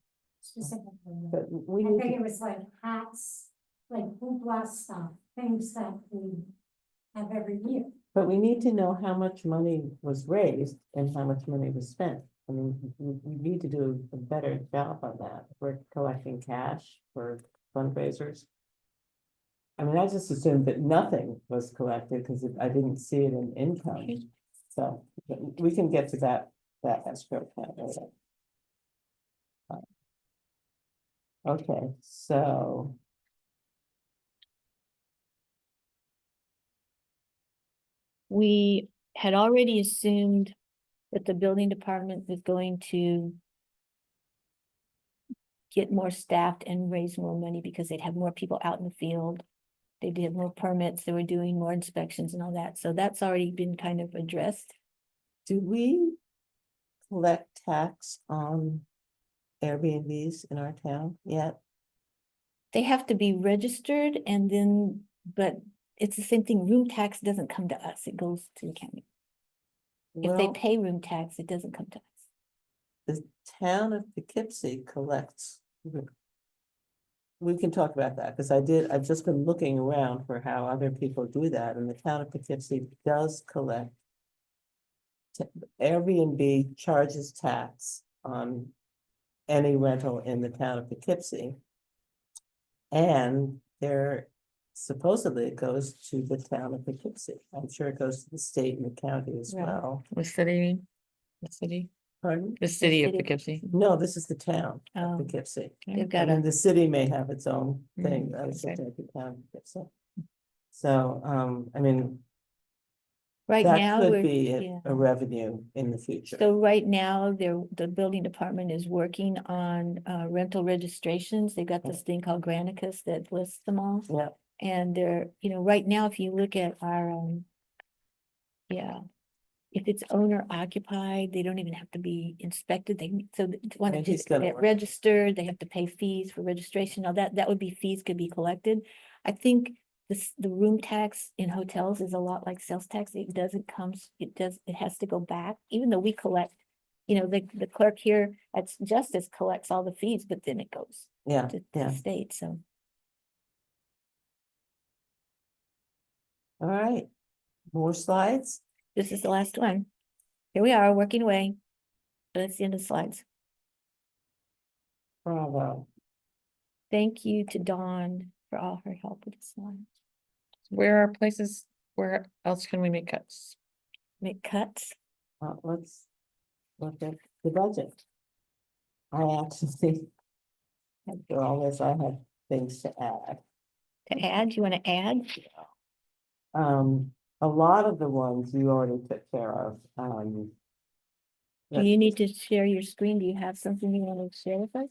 S12: specifically.
S4: But we
S12: I
S4: need
S12: think
S4: to,
S12: it was like hats, like hoopla stuff, things that we have every year.
S4: but we need to know how much money was raised and how much money was spent. I mean, we need to do a better job on that. We're collecting cash for fundraisers. I mean, I just assumed that nothing was collected because I didn't see it in income. So we can get to that escrow account later. Okay, so.
S1: We had already assumed that the building department was going to get more staffed and raise more money because they'd have more people out in the field. They did more permits, they were doing more inspections and all that. So that's already been kind of addressed.
S4: Do we collect tax on Airbnbs in our town yet?
S1: They have to be registered and then, but it's the same thing. Room tax doesn't come to us. It goes to the county. If they
S4: Well,
S1: pay room tax, it doesn't come to us.
S4: the town of Poughkeepsie collects. We can talk about that, because I've just been looking around for how other people do that, and the town of Poughkeepsie does collect. Airbnb charges tax on any rental in the town of Poughkeepsie. And there, supposedly it goes to the town of Poughkeepsie. I'm sure it goes to the state and the county as
S1: Right.
S4: well.
S5: The city? The city?
S4: Pardon?
S5: The city of
S1: city.
S5: Poughkeepsie.
S4: No, this is the town
S1: Oh,
S4: of Poughkeepsie.
S1: they've
S4: I
S1: got
S4: mean,
S1: a,
S4: the city may have its own thing, I was
S5: okay.
S4: looking at the town of Poughkeepsie. So, I mean,
S1: right
S4: that
S1: now,
S4: could
S1: we're,
S4: be
S1: yeah.
S4: a revenue in the future.
S1: So right now, the building department is working on rental registrations. They've got this thing called Granicus that lists them all.
S4: Yeah,
S1: And they're, right now, if you look at our, yeah. If it's owner occupied, they don't even have to be inspected. Want
S4: And
S1: to
S4: he's gonna
S1: get
S4: work.
S1: registered, they have to pay fees for registration. Now that would be fees could be collected. I think the room tax in hotels is a lot like sales tax. It has to go back, even though we collect. The clerk here at Justice collects all the fees, but then it goes
S4: yeah,
S1: to
S4: yeah.
S1: the state, so.
S4: All right. More slides?
S1: This is the last one. Here we are, working away. That's the end of the slides.
S4: Bravo.
S1: Thank you to Dawn for all her help with this one.
S5: Where are places, where else can we make cuts?
S1: Make cuts.
S4: Let's look at the budget. I actually, after all this, I have things to add.
S1: To add, you want to add?
S4: A lot of the ones you already took care of.
S1: Do you need to share your screen? Do you have something you want to share with us?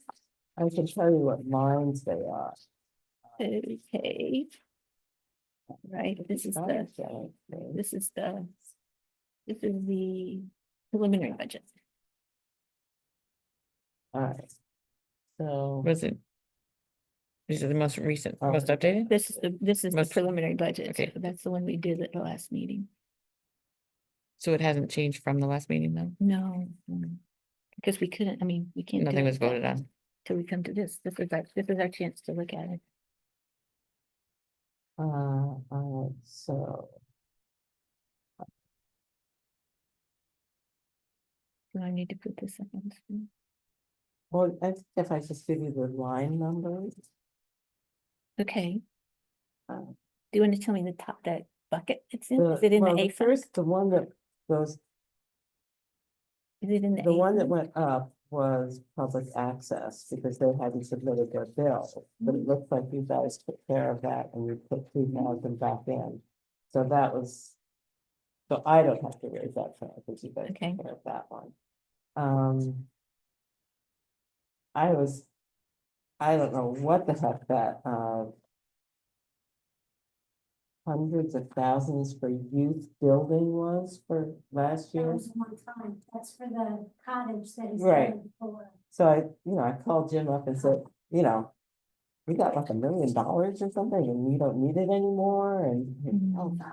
S4: I can tell you what lines they are.
S1: Okay. Right, this is the preliminary budget.
S4: All right. So,
S5: Was it? These are the most recent,
S4: Oh.
S5: most updated?
S1: This is the
S5: Most-
S1: preliminary budget.
S5: okay.
S1: That's the one we did at the last meeting.
S5: So it hasn't changed from the last meeting though?
S1: No. Because we couldn't, we can't. do
S5: Nothing
S1: it
S5: was voted on.
S1: Till we come to this. This is our chance to look at it.
S4: all right, so,
S1: Do I need to put this up on the screen?
S4: well, if I just give you the line numbers.
S1: Okay.
S4: Uh,
S1: Do you want to tell me the top, that bucket it's in? Is it in the
S4: well,
S1: A fund?
S4: first, the one that goes,
S1: Is it in the?
S4: the
S1: A
S4: one that
S1: fund?
S4: went up was public access because they hadn't submitted their bill. But it looks like you guys took care of that and you put 2,000 back in. So that was, so I don't have to raise that for because you guys
S1: Okay.
S4: took care of that one. I don't know what the heck that, hundreds of thousands for youth building was for last
S12: That
S4: year.
S12: was one time, that's for the cottage that he's
S4: Right.
S12: paying for.
S4: So I called Jim up and said, we got like $1 million or something and we don't need it anymore and, oh God.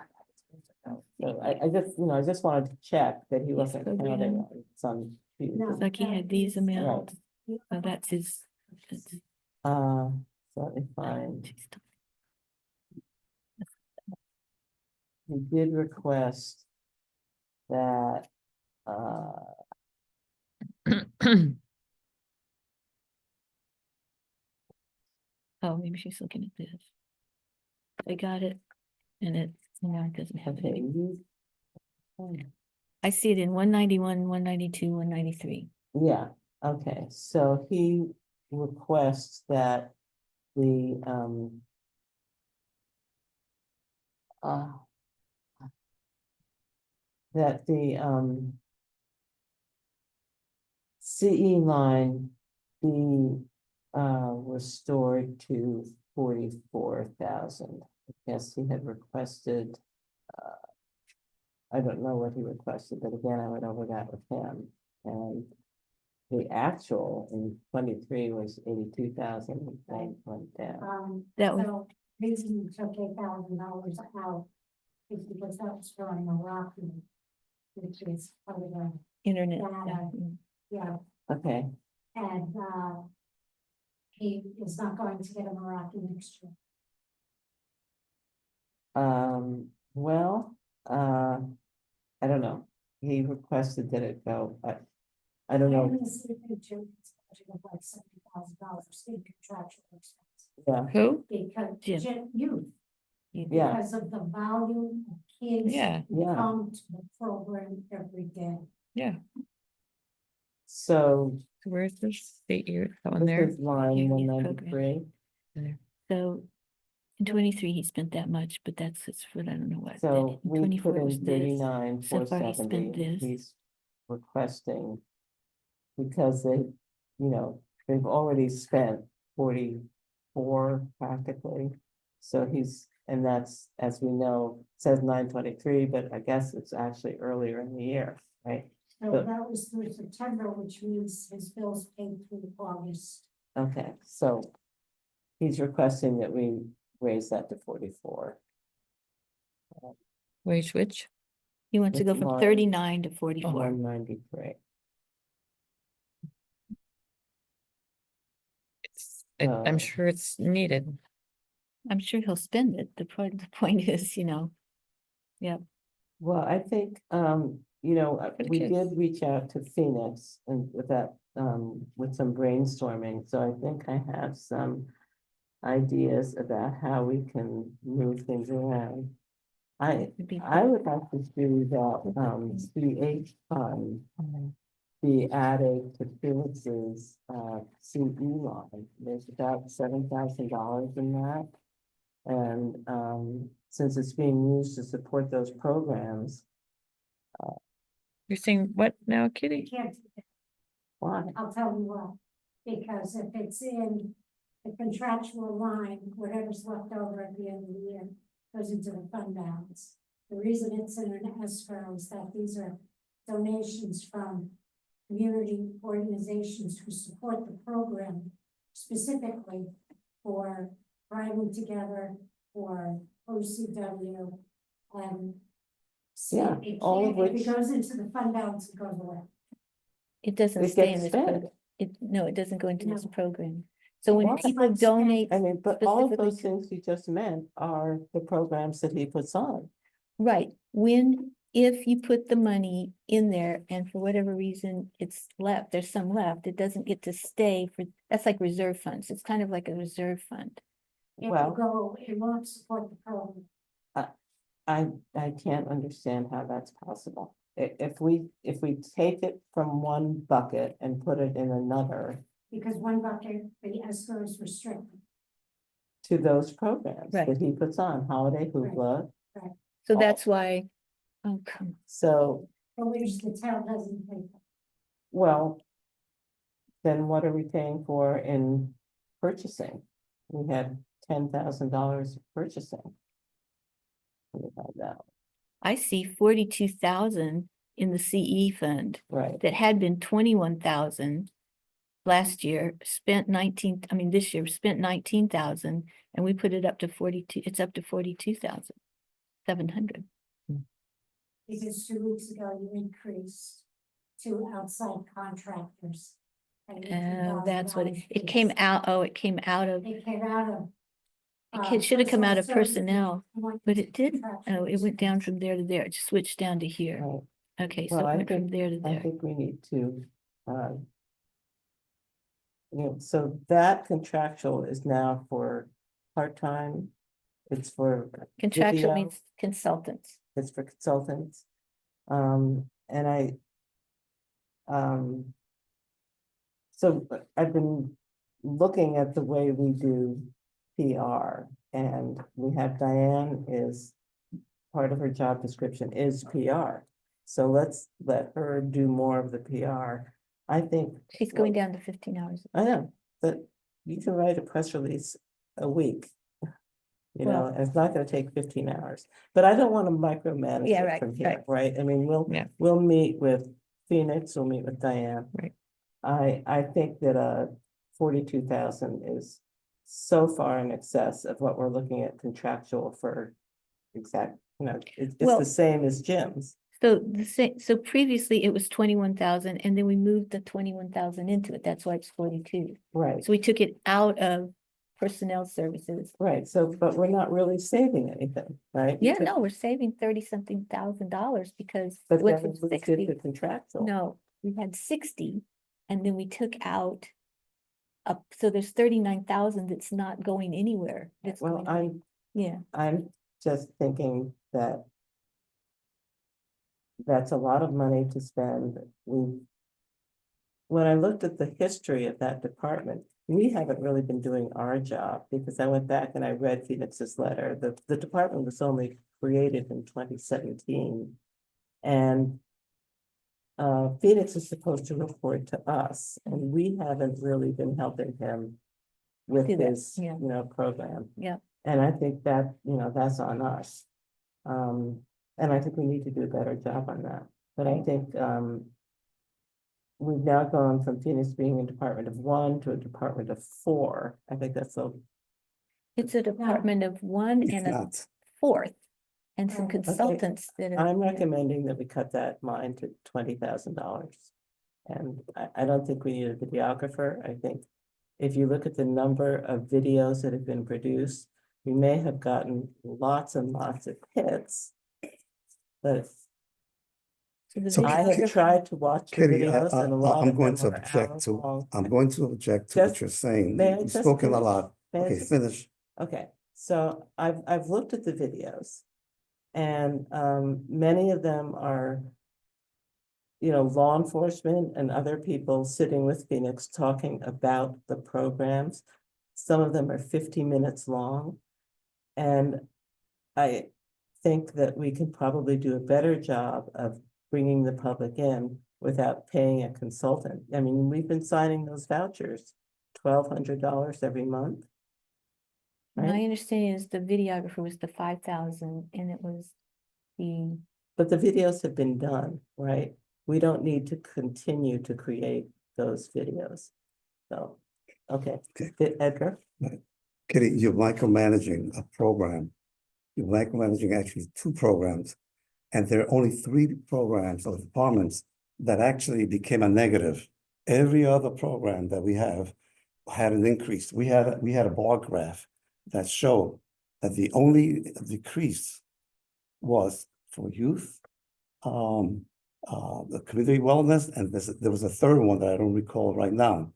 S4: So I just wanted to check that he wasn't
S1: so
S4: counting
S1: bad.
S4: on some. few.
S12: No.
S1: Like he had these amounts,
S12: Yeah.
S1: so that's his. that's-
S4: So let me find, he did request that,
S1: Oh, maybe she's looking at this. I got it, and it doesn't have
S4: okay,
S1: it.
S4: you-
S1: I see it in 191, 192, 193.
S4: yeah, okay, so he requests that the, that the, CE line be, restored to 44,000. I guess he had requested, I don't know what he requested, but again, I went over that with him. And the actual in 23 was 82,000, and went down.
S1: That was-
S12: So, reason you took $8,000 out is because that was for Morocco, which is part of the,
S1: Internet.
S12: Data. yeah,
S4: Okay,
S12: and, he is not going to get a Morocco next year.
S4: well, I don't know. He requested that it go, I don't know,
S12: And the city picture, it's budget of like $70,000 in contractual expense.
S4: yeah,
S1: Who?
S12: Because,
S1: Jim.
S12: youth,
S4: yeah,
S12: because of the volume of kids.
S1: Yeah.
S12: who
S4: Yeah.
S12: come to the program every day.
S1: Yeah.
S4: so
S1: Where's the state year? That one
S4: this
S1: there?
S4: is line
S1: Yeah,
S4: 193.
S1: So in 23, he spent that much, but that's it's for, I don't know what.
S4: So
S1: In
S4: we
S1: 24
S4: put
S1: it was
S4: in
S1: this.
S4: 39,
S1: So far he spent
S4: 470.
S1: this.
S4: He's requesting. Because they've already spent 44 practically. So and that's, as we know, says 923, but I guess it's actually earlier in the year, right?
S12: So
S4: But-
S12: that was through September, which means his bills paid through August.
S4: Okay, so he's requesting that we raise that to 44.
S1: Which? He wants to go
S4: It's
S1: from
S4: line
S1: 39 to 44.
S4: 193.
S5: I'm
S4: So-
S5: sure it's needed.
S1: I'm sure he'll spend it. The point is,
S4: Well, I think,
S5: For the
S4: we
S5: kids.
S4: did reach out to Phoenix and with that, with some brainstorming, so I think I have some ideas about how we can move things around.
S1: it'd be
S4: I would like to see that, CH fund be added to Felix's, CE line. There's about $7,000 in that. And, since it's being used to support those programs,
S5: You're saying what now,
S12: You
S5: Kitty?
S12: can't, do that.
S4: why?
S12: I'll tell you why. Because if it's in the contractual line, whatever's left over at the end of the year goes into the fund balance. The reason it's in an escrow is that these are donations from community organizations who support the program specifically for Driving Together, for OCW, and
S4: Yeah,
S12: it
S4: all of
S12: can't- if
S4: which-
S12: it goes into the fund balance, it goes away.
S1: It doesn't
S4: It
S1: stay in
S4: gets
S1: this
S4: spent.
S1: program. No, it doesn't go into this
S12: No.
S1: program. So when
S4: Why?
S1: people
S12: It's spent.
S1: donate,
S4: I mean, but all of
S1: specifically
S4: those
S1: to-
S4: things you just meant are the programs that he puts on.
S1: right, if you put the money in there and for whatever reason it's left, there's some left, it doesn't get to stay that's like reserve funds. It's kind of like a reserve fund.
S12: It will
S4: Well-
S12: go, it won't support the program.
S4: I can't understand how that's possible. If we take it from one bucket and put it in another
S12: Because one bucket, the escrow is restricted.
S4: to those programs
S1: Right.
S4: that he puts on, Holiday Hoopla.
S1: So
S4: Oh.
S1: that's why, oh, come,
S4: So,
S12: For which the town doesn't pay.
S4: well, then what are we paying for in purchasing? We had $10,000 purchasing. Let me find out.
S1: I see 42,000 in the CE fund
S4: Right,
S1: that had been 21,000 last year, spent 19, I mean, this year spent 19,000, and we put it up to 42, it's up to 42,700.
S12: Because 2 weeks ago you increased to outside contractors. And
S1: That's what it came out, oh, it came out of,
S12: It came out of.
S1: it should have come out of
S12: personal services,
S1: personnel, but it didn't.
S12: contractual
S1: Oh, it went down
S12: expenses.
S1: from there to there. It switched down to here.
S4: right.
S1: Okay, so
S4: Well,
S1: it
S4: I
S1: went from
S4: think-
S1: there to
S4: I
S1: there.
S4: think we need to, so that contractual is now for part-time. It's for
S1: Contractual
S4: video.
S1: means consultants.
S4: It's for consultants. And so I've been looking at the way we do PR, and we have Diane is, part of her job description is PR. So let's let her do more of the PR. I think.
S1: She's going down to 15 hours.
S4: I know, but you can write a press release a week. You know, and it's not gonna take 15 hours, but I don't want to micromanage
S1: Yeah,
S4: it
S1: right,
S4: from here, right? I mean,
S1: Yeah.
S4: we'll meet with Phoenix, we'll meet with Diane.
S1: Right.
S4: I think that 42,000 is so far in excess of what we're looking at contractual for exact, it's
S1: Well-
S4: the same as Jim's.
S1: So so previously it was 21,000, and then we moved the 21,000 into it. That's why it's 42.
S4: Right,
S1: So we took it out of personnel services.
S4: right, so, but we're not really saving anything, right?
S1: Yeah,
S4: Because-
S1: no, we're saving 30-something thousand dollars because it
S4: But
S1: went
S4: then
S1: from
S4: we did the
S1: 60.
S4: contractual.
S1: No, we had 60, and then we took out up, so there's 39,000 that's not going anywhere. That's
S4: Well,
S1: going, yeah,
S4: I'm just thinking that that's a lot of money to spend. When I looked at the history of that department, we haven't really been doing our job, because I went back and I read Phoenix's letter. The department was only created in 2017. And Phoenix is supposed to report to us, and we haven't really been helping him with
S1: Do that,
S4: his,
S1: yeah.
S4: program.
S1: Yeah.
S4: And I think that, that's on us. And I think we need to do a better job on that. But I think we've now gone from Phoenix being a department of 1 to a department of 4. I think that's
S1: it's a department of 1
S2: It's
S1: and a
S2: not.
S1: 4th, and some
S12: Okay.
S1: consultants that are.
S4: I'm
S1: yeah.
S4: recommending that we cut that line to $20,000. And I don't think we need a videographer. I think if you look at the number of videos that have been produced, we may have gotten lots and lots of hits. But
S1: So the
S2: So
S4: I
S2: Katie-
S4: have tried to watch the
S2: Katie,
S4: videos and a lot
S2: I'm
S4: of
S2: going
S4: them
S2: to
S4: are
S2: object
S4: hours
S2: to,
S4: long.
S2: I'm going to object to what
S4: Just-
S2: you're saying.
S4: may I
S2: You've
S4: just
S2: spoken a
S4: finish?
S2: lot.
S4: May I
S2: Okay,
S4: just-
S2: finish.
S4: Okay, so I've looked at the videos. And many of them are, law enforcement and other people sitting with Phoenix talking about the programs. Some of them are 50 minutes long. And I think that we can probably do a better job of bringing the public in without paying a consultant. I mean, we've been signing those vouchers, $1,200 every month.
S1: My
S4: Right?
S1: understanding is the videographer was the 5,000, and it was the,
S4: But the videos have been done, right? We don't need to continue to create those videos. So, okay,
S2: Okay.
S4: Edgar?
S2: Kitty, you're micromanaging a program. You're micromanaging actually 2 programs. And there are only 3 programs or departments that actually became a negative. Every other program that we have had an increase. We had a bar graph that showed that the only decrease was for youth, the community wellness, and there was a third one that I don't recall right now.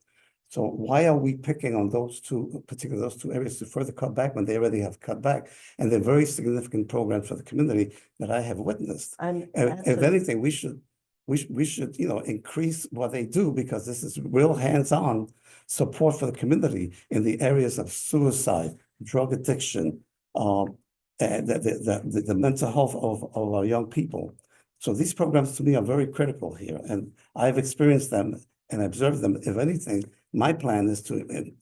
S2: So why are we picking on those 2, particularly those 2 areas to further cut back when they already have cut back? And they're very significant programs for the community that I have witnessed. If anything, we should, increase what they do, because this is real hands-on support for the community in the areas of suicide, drug addiction, and the mental health of our young people. So these programs to me are very critical here, and I've experienced them and observe them. If anything, my plan is to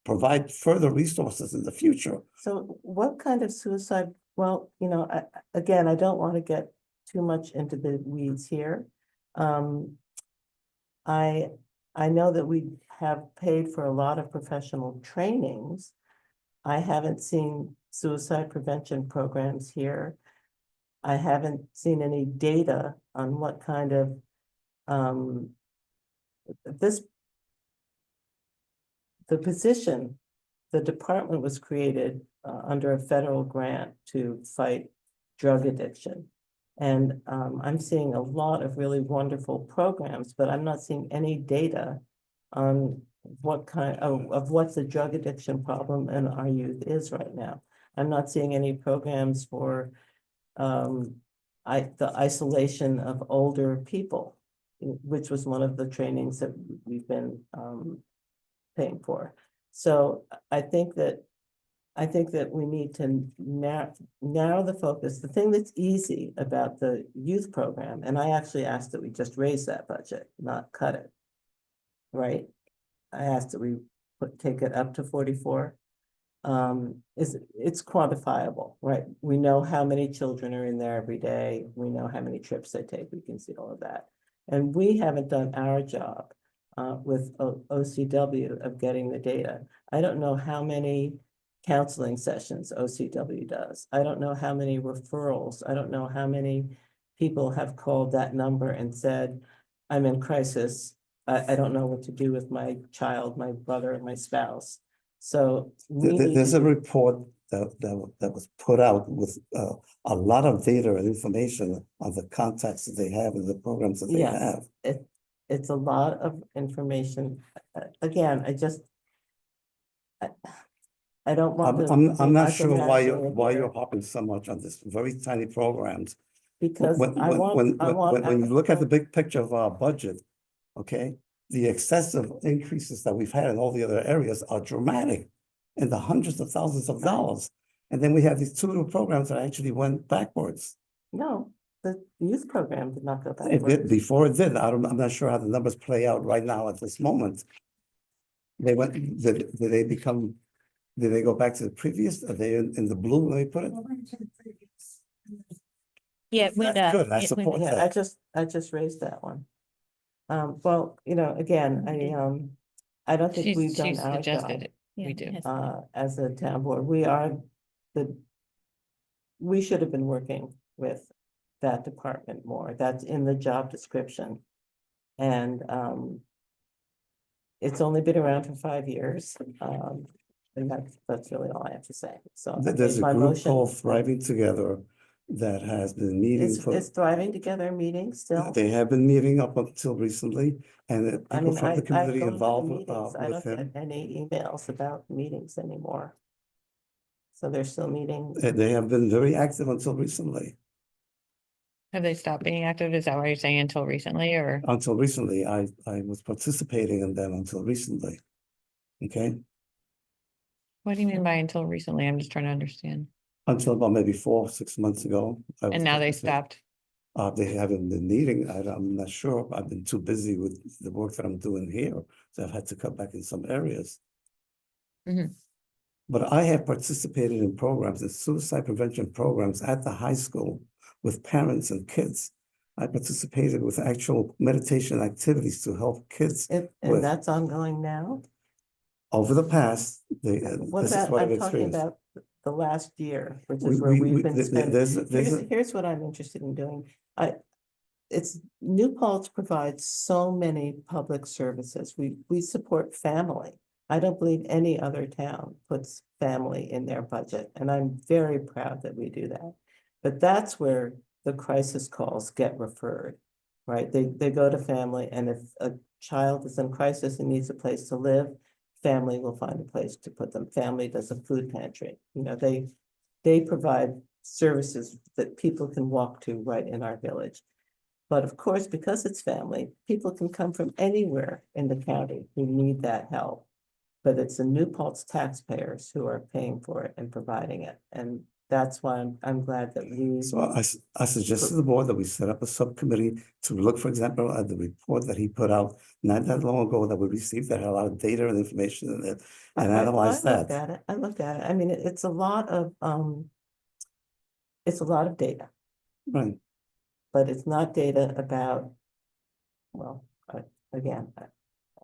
S2: provide further resources in the future.
S4: So what kind of suicide, well, again, I don't want to get too much into the weeds here. I know that we have paid for a lot of professional trainings. I haven't seen suicide prevention programs here. I haven't seen any data on what kind of, the position, the department was created under a federal grant to fight drug addiction. And I'm seeing a lot of really wonderful programs, but I'm not seeing any data on what kind of what the drug addiction problem in our youth is right now. I'm not seeing any programs for the isolation of older people, which was one of the trainings that we've been paying for. So I think that we need to narrow the focus. The thing that's easy about the youth program, and I actually asked that we just raise that budget, not cut it. Right? I asked that we take it up to 44. It's quantifiable, right? We know how many children are in there every day. We know how many trips they take. We can see all of that. And we haven't done our job with OCW of getting the data. I don't know how many counseling sessions OCW does. I don't know how many referrals. I don't know how many people have called that number and said, I'm in crisis. I don't know what to do with my child, my brother, my spouse. So
S2: There's a report that was put out with a lot of data and information on the contacts that they have and the programs that they
S4: yes,
S2: have.
S4: it's a lot of information. Again, I don't want to.
S2: I'm not sure why
S4: micromanaging
S2: you're
S4: here,
S2: harping so much on this very tiny programs.
S4: because
S2: When you look at the big picture of our budget, okay, the excessive increases that we've had in all the other areas are dramatic, in the hundreds of thousands of dollars. And then we have these two little programs that actually went backwards.
S4: No, the youth program did not go
S2: It did,
S4: backwards.
S2: before it did. I'm not sure how the numbers play out right now at this moment. Did they go back to the previous? Are they in the blue when they put it?
S11: Yeah, it went
S2: That's
S11: up.
S2: good. I
S11: It went
S2: support
S11: up.
S2: that.
S4: I just raised that one. Well, again, I don't think we've
S5: She
S4: done our
S5: suggested
S4: job
S5: it. We do.
S4: as a town board. We should have been working with that department more. That's in the job description. And it's only been around for 5 years. And that's really all I have to say. So I
S2: There's
S4: made
S2: a
S4: my
S2: group
S4: motion.
S2: called Thriving Together that has been meeting
S4: Is Thriving Together meeting still?
S2: they have been meeting up until recently, and the
S4: I
S2: people
S4: mean,
S2: from the
S4: I
S2: community
S4: go to the
S2: involved
S4: meetings. I
S2: with
S4: don't
S2: him.
S4: get any emails about meetings anymore. So they're still meeting.
S2: They have been very active until recently.
S5: Have they stopped being active? Is that why you're saying until recently or?
S2: Until recently, I was participating in them until recently. Okay,
S5: What do you mean by until recently? I'm just trying to understand.
S2: until about maybe 4 or 6 months ago. I was
S5: And now they
S2: participating.
S5: stopped.
S2: They haven't been meeting. I'm not sure. I've been too busy with the work that I'm doing here, so I've had to cut back in some areas.
S5: Mhm.
S2: But I have participated in programs, in suicide prevention programs at the high school with parents and kids. I participated with actual meditation activities to help kids
S4: And
S2: with,
S4: that's ongoing now?
S2: over the past,
S4: What
S2: this is
S4: about,
S2: what I've
S4: I'm talking
S2: experienced.
S4: about the last year, which
S2: We-
S4: is where
S2: we-
S4: we've
S2: we-
S4: been
S2: there-
S4: spending.
S2: there's
S4: Here's what I'm interested in doing. New Paltz provides so many public services. We support family. I don't believe any other town puts family in their budget, and I'm very proud that we do that. But that's where the crisis calls get referred, right? They go to family, and if a child is in crisis and needs a place to live, family will find a place to put them. Family does a food pantry. They provide services that people can walk to right in our village. But of course, because it's family, people can come from anywhere in the county who need that help. But it's the New Paltz taxpayers who are paying for it and providing it. And that's why I'm glad that we.
S2: So I suggested to the board that we set up a subcommittee to look, for example, at the report that he put out not that long ago that we received that had a lot of data and information in it, and analyze
S4: I looked
S2: that.
S4: at it, I looked at it. I mean, it's a lot of, it's a lot of data,
S2: Right.
S4: but it's not data about, well, again,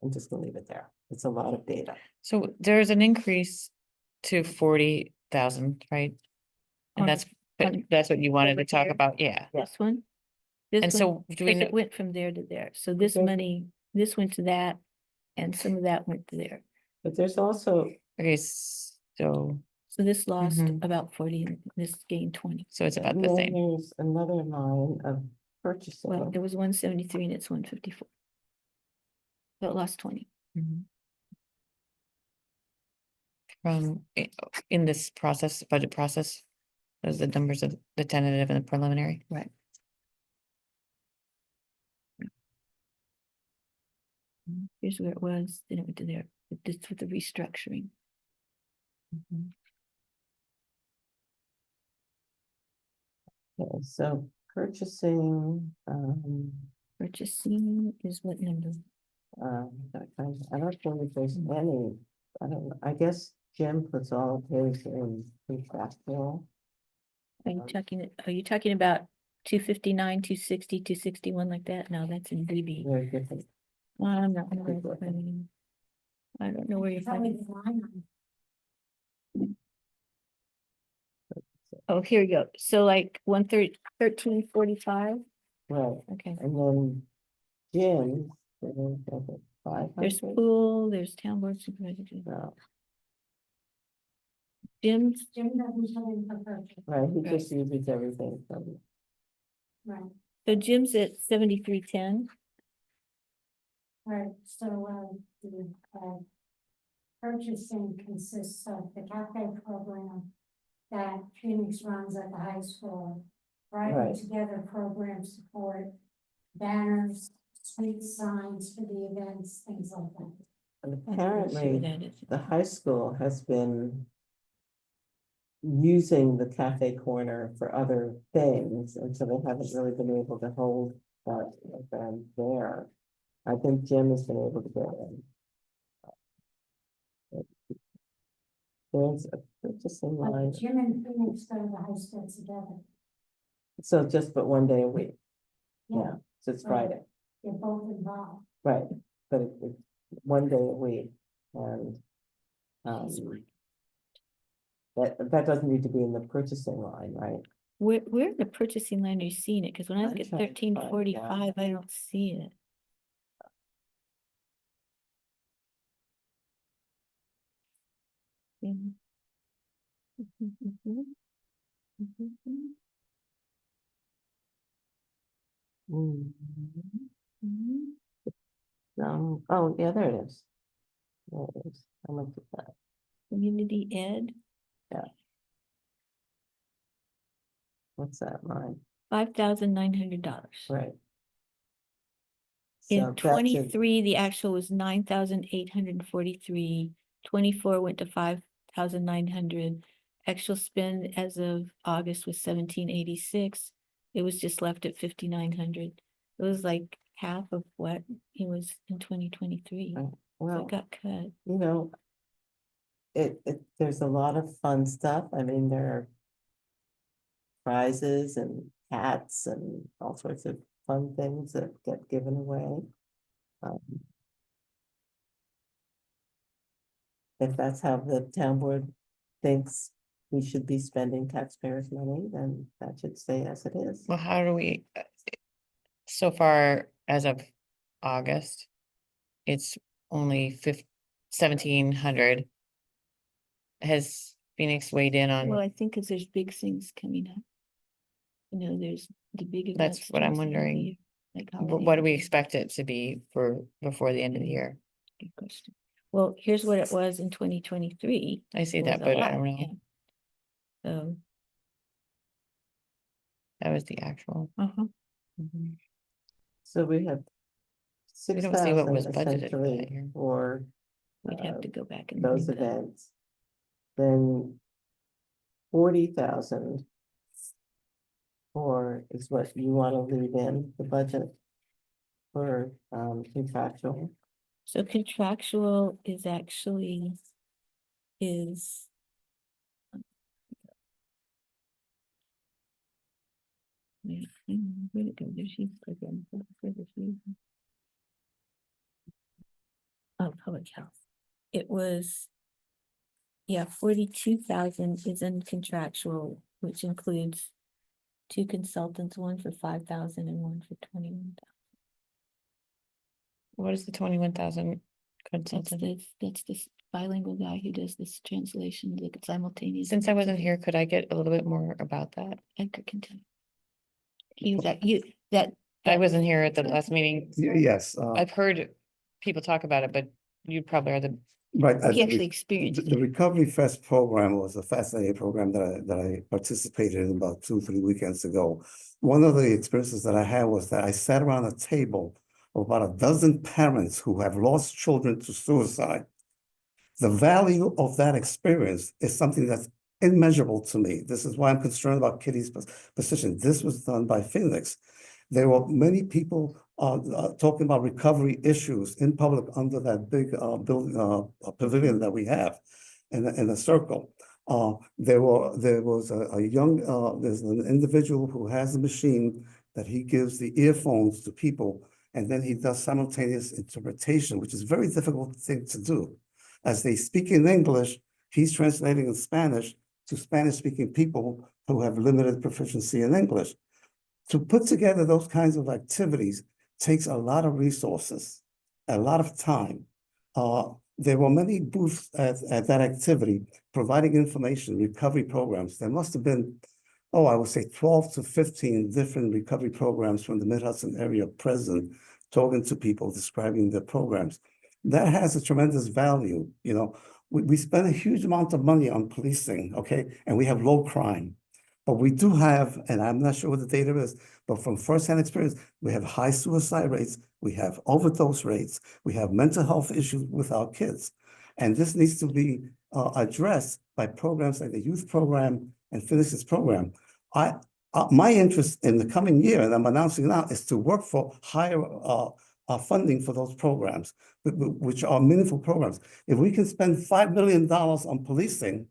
S4: I'm just gonna leave it there. It's a lot of data.
S5: So there's an increase to 40,000, right? And
S1: On-
S5: that's,
S1: on-
S5: that's what you wanted to
S1: over
S5: talk
S1: here?
S5: about, yeah.
S1: This one? This
S5: And
S1: one,
S5: so do we
S1: because
S5: know,
S1: it went from there to there. So this
S4: Okay.
S1: money, this went to that, and some of that went to there.
S4: But there's also,
S5: okay, so
S1: So this lost
S5: Mhm.
S1: about 40, and this gained 20.
S5: it's about
S4: and
S5: the
S4: then
S5: same.
S4: there's another line of
S1: Well,
S4: purchasing.
S1: it was 173 and it's 154. So it lost 20.
S5: From, in this process, budget process, those are the numbers of the tentative and the preliminary.
S1: Right. Here's where it was, then it went to there, this with the restructuring.
S4: Okay, so purchasing,
S1: Purchasing is what number?
S4: I don't think if there's any, I don't know, I guess Jim puts all of his in contractual.
S1: Are you talking about 259, 260, 261 like that? No, that's in DB.
S4: Very different.
S1: Well, I'm not. gonna go for it. I don't know where you're finding. Oh, here you go. So like 1345.
S4: Right,
S1: Okay.
S4: and then Jim.
S1: There's pool, there's town board supervisor.
S4: No,
S1: Jim's,
S12: Jim doesn't come in for purchase.
S4: right, he just uses everything from,
S12: Right,
S1: so Jim's at 7310.
S12: right, so, the, purchasing consists of the cafe program that Phoenix runs at the high school.
S4: Right.
S12: Writing together program support, banners, street signs for the events, things like that.
S4: and
S1: I don't know where
S4: apparently,
S1: that is.
S4: the high school has been using the cafe corner for other things, and so they haven't really been able to hold that event there. I think Jim has been able to get in. There's a purchasing line,
S12: But Jim and Phoenix go to the high school together.
S4: so just but one day a week,
S12: Yeah,
S4: yeah, so it's
S12: Right.
S4: Friday,
S12: they're both involved.
S4: right, but it's one day a week, and that doesn't need to be in the purchasing line, right?
S1: Where in the purchasing line are you seeing it? Because when I
S4: I'm
S1: look at
S4: trying to find it,
S1: 1345, I don't see it. Mhm. Mhm. Mhm.
S4: Mhm.
S1: Mhm.
S4: Oh, yeah, there it is. There it is, I looked at that,
S1: Community ed,
S4: what's that line,
S1: $5,900.
S4: right? So
S1: In
S4: that's
S1: 23, the actual was 9,843. 24 went to 5,900. Actual spend as of August was 1786. It was just left at 5,900. It was like half of what it was in 2023.
S4: Right.
S1: So
S4: Well,
S1: it got cut.
S4: you know, there's a lot of fun stuff, I mean, there are prizes and hats and all sorts of fun things that get given away. If that's how the town board thinks we should be spending taxpayers' money, then that should stay as it is.
S5: Well, how do we, so far as of August, it's only 1,700. Has Phoenix weighed in
S1: Well,
S5: on,
S1: I think because there's big things coming up. You know, there's the big events.
S5: That's what I'm
S1: towards the end of the
S5: wondering.
S1: year, like
S5: what
S1: holiday
S5: do we
S1: events.
S5: expect it to be for, before the end of the year?
S1: Good question. Well, here's what it was in 2023.
S5: I see
S1: It was
S5: that,
S1: a
S5: but I
S1: lot,
S5: don't
S1: yeah.
S5: know,
S1: So,
S5: that was the actual.
S4: So we have
S5: We
S4: six
S5: don't see what was
S4: thousand
S5: budgeted for that
S4: essentially
S5: year.
S4: for
S1: we'd have to go back and.
S4: those
S1: read that.
S4: events. Then 40,000 or is what you want to leave in the budget for contractual.
S1: So contractual is actually is. Wait, where'd it go? There she is again. Where did she- Oh, public health. It was. Yeah, 42,000 is in contractual, which includes two consultants, one for 5,000 and one for 21,000.
S5: What is the 21,000
S1: That's this bilingual guy who does this translation, like simultaneous.
S5: Since I wasn't here, could I get a little bit more about that?
S1: Edgar can tell. He was that, you, that.
S5: I wasn't here at the last meeting.
S2: Yes,
S5: I've heard people talk about it, but you probably are the,
S2: right.
S1: He actually experienced.
S2: The Recovery Fest program was a fascinating program that I participated in about 2-3 weekends ago. One of the experiences that I had was that I sat around a table of about a dozen parents who have lost children to suicide. The value of that experience is something that's immeasurable to me. This is why I'm concerned about Kitty's position. This was done by Phoenix. There were many people talking about recovery issues in public under that big building pavilion that we have in the circle. There was a young there's an individual who has a machine that he gives the earphones to people, and then he does simultaneous interpretation, which is a very difficult thing to do. As they speak in English, he's translating in Spanish to Spanish-speaking people who have limited proficiency in English. To put together those kinds of activities takes a lot of resources, a lot of time. There were many booths at that activity providing information, recovery programs. There must have been, I would say 12 to 15 different recovery programs from the Mid-Hudson area present, talking to people, describing their programs. That has a tremendous value. You know, we spend a huge amount of money on policing, okay, and we have low crime. But we do have, and I'm not sure what the data is, but from firsthand experience, we have high suicide rates, we have overdose rates, we have mental health issues with our kids. And this needs to be addressed by programs like the youth program and Phoenix's program. My interest in the coming year, and I'm announcing now, is to work for higher funding for those programs, which are meaningful programs. If we can spend $5 million on policing,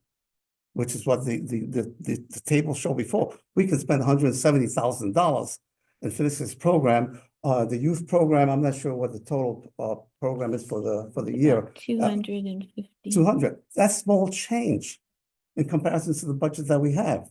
S2: which is what the table showed before, we can spend $170,000 and finish this program. The youth program, I'm not sure what the total program is for the year.
S1: 250.
S2: 200. That's small change in comparison to the budget that we have.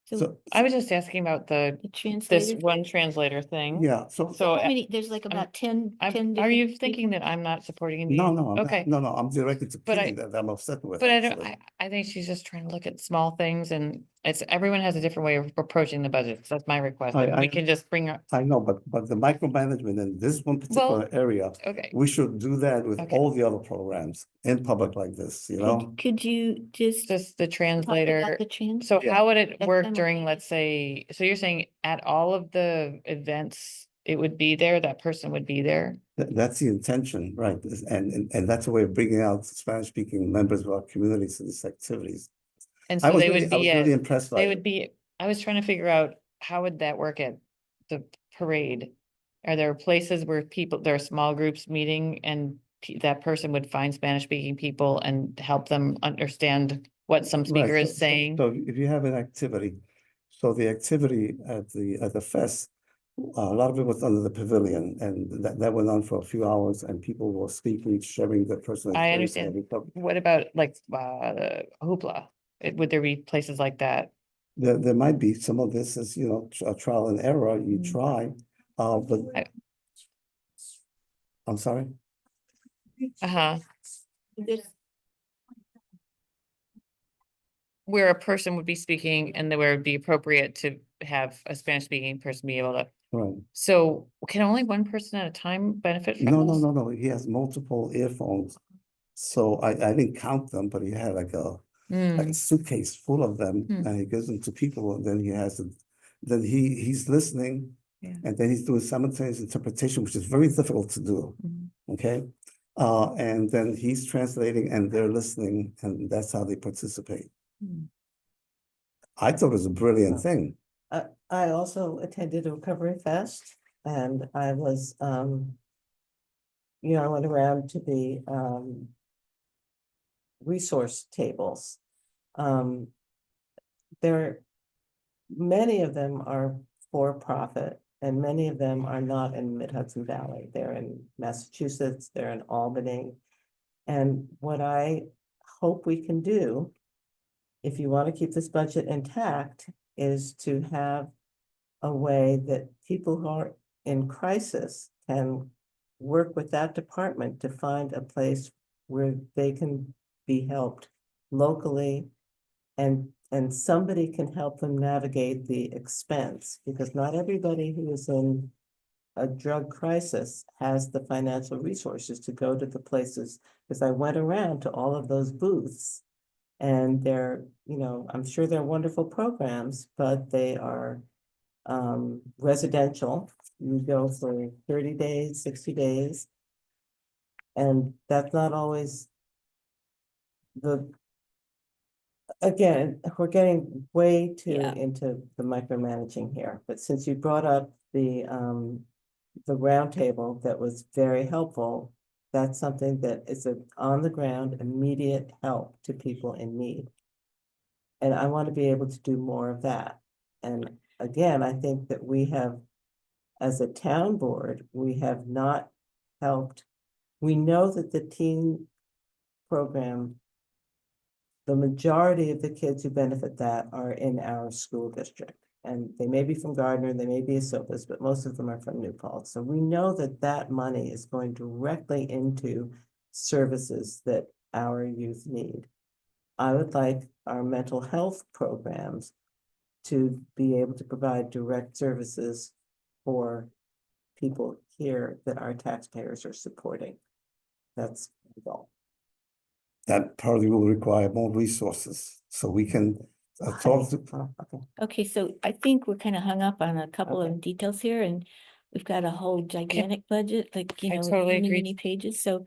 S1: So
S5: I was just asking about
S1: the
S5: this
S1: translator.
S5: one translator thing.
S2: Yeah. So
S5: So
S1: How many, there's like about 10.
S5: are
S1: 10
S5: you
S1: different
S5: thinking that I'm not supporting you?
S2: no, I'm
S5: Okay.
S2: not, no, I'm directed to
S5: But
S2: Kitty that I'm upset with.
S5: But I don't,
S2: actually.
S5: I think she's just trying to look at small things and everyone has a different way of approaching the budget. So that's my request. Like, we can just bring up,
S2: I know, but the micromanagement in this one particular area,
S5: okay.
S2: we should do that with
S5: Okay.
S2: all the other programs in public like this, you know?
S1: Could you just?
S5: Just the
S1: talk about
S5: translator.
S1: the trans-
S5: So
S2: Yeah.
S5: how would it
S1: That's
S5: work
S1: simultaneous.
S5: during, let's say, so you're saying at all of the events, it would be there, that person would be there?
S2: That's the intention, right? And that's a way of bringing out Spanish-speaking members of our communities to these activities.
S5: And
S2: I
S5: so
S2: was
S5: they
S2: really,
S5: would
S2: I was
S5: be
S2: really
S5: at,
S2: impressed by
S5: they
S2: it.
S5: would be, I was trying to figure out, how would that work at the parade? Are there places where there are small groups meeting and that person would find Spanish speaking people and help them understand what some speaker
S2: Right,
S5: is saying?
S2: So if you have an activity, so the activity at the fest, a lot of it was under the pavilion, and that went on for a few hours, and people were speaking, sharing their personal
S5: I
S2: experience. and
S5: understand.
S2: everything.
S5: What about like the hoopla? Would there be places like that?
S2: There might be, some of this is, you know, a trial and error, you
S5: Mm.
S2: try, but. I'm sorry?
S5: Uh-huh.
S1: There's-
S5: Where a person would be speaking and where it would be appropriate to have a Spanish speaking person be able to.
S2: Right.
S5: So can only one person at a time benefit from this?
S2: No, he has multiple earphones. So I didn't count them, but he had like a
S5: Mm,
S2: suitcase full of them,
S5: Hmm.
S2: and he gives them to people, and then he has them. Then he's listening,
S5: Yeah.
S2: and then he's doing simultaneous interpretation, which is very difficult to do.
S5: Mhm.
S2: Okay, and then he's translating, and they're listening, and that's how they participate.
S5: Mm.
S2: I thought it was a brilliant thing.
S4: I also attended a Recovery Fest and I was, I went around to the, resource tables. There, many of them are for profit and many of them are not in Mid-Hudson Valley. They're in Massachusetts, they're in Albany. And what I hope we can do, if you want to keep this budget intact, is to have a way that people who are in crisis can work with that department to find a place where they can be helped locally and somebody can help them navigate the expense, because not everybody who is in a drug crisis has the financial resources to go to the places. Because I went around to all of those booths and they're, I'm sure they're wonderful programs, but they are residential. You go for 30 days, 60 days. And that's not always again, we're getting way too
S1: Yeah.
S4: into the micromanaging here, but since you brought up the roundtable that was very helpful, that's something that is on the ground, immediate help to people in need. And I want to be able to do more of that. And again, I think that we have, as a town board, we have not helped. We know that the teen program, the majority of the kids who benefit that are in our school district. And they may be from Gardner, they may be Esopus, but most of them are from New Paltz. So we know that that money is going directly into services that our youth need. I would like our mental health programs to be able to provide direct services for people here that our taxpayers are supporting. That's the goal.
S2: That probably will require more resources, so we can talk to.
S4: Oh, okay.
S1: Okay, so I think we're kind of hung up on a couple
S4: Okay.
S1: of details here and we've got a whole gigantic budget, like,
S5: I totally
S1: many,
S5: agree.
S1: many pages. So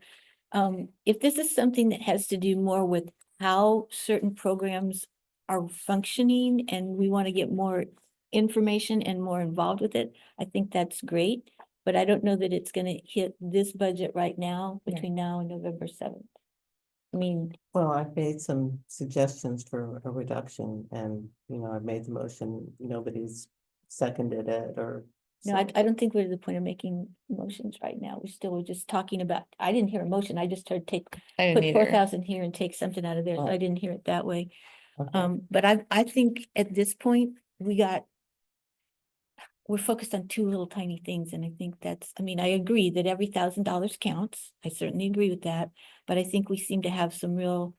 S1: if this is something that has to do more with how certain programs are functioning and we want to get more information and more involved with it, I think that's great. But I don't know that it's going to hit this budget right now, between now and November 7th. I mean,
S4: Well, I've made some suggestions for a reduction and, I've made the motion, nobody's seconded it or.
S1: no, I don't think we're at the point of making motions right now. We're just talking about, I didn't hear a motion. I just heard put 4,000 here and take something out of there. So I didn't hear it that way.
S4: Okay.
S1: But I think at this point, we're focused on two little tiny things. And I think I agree that every $1,000 counts. I certainly agree with that. But I think we seem to have some real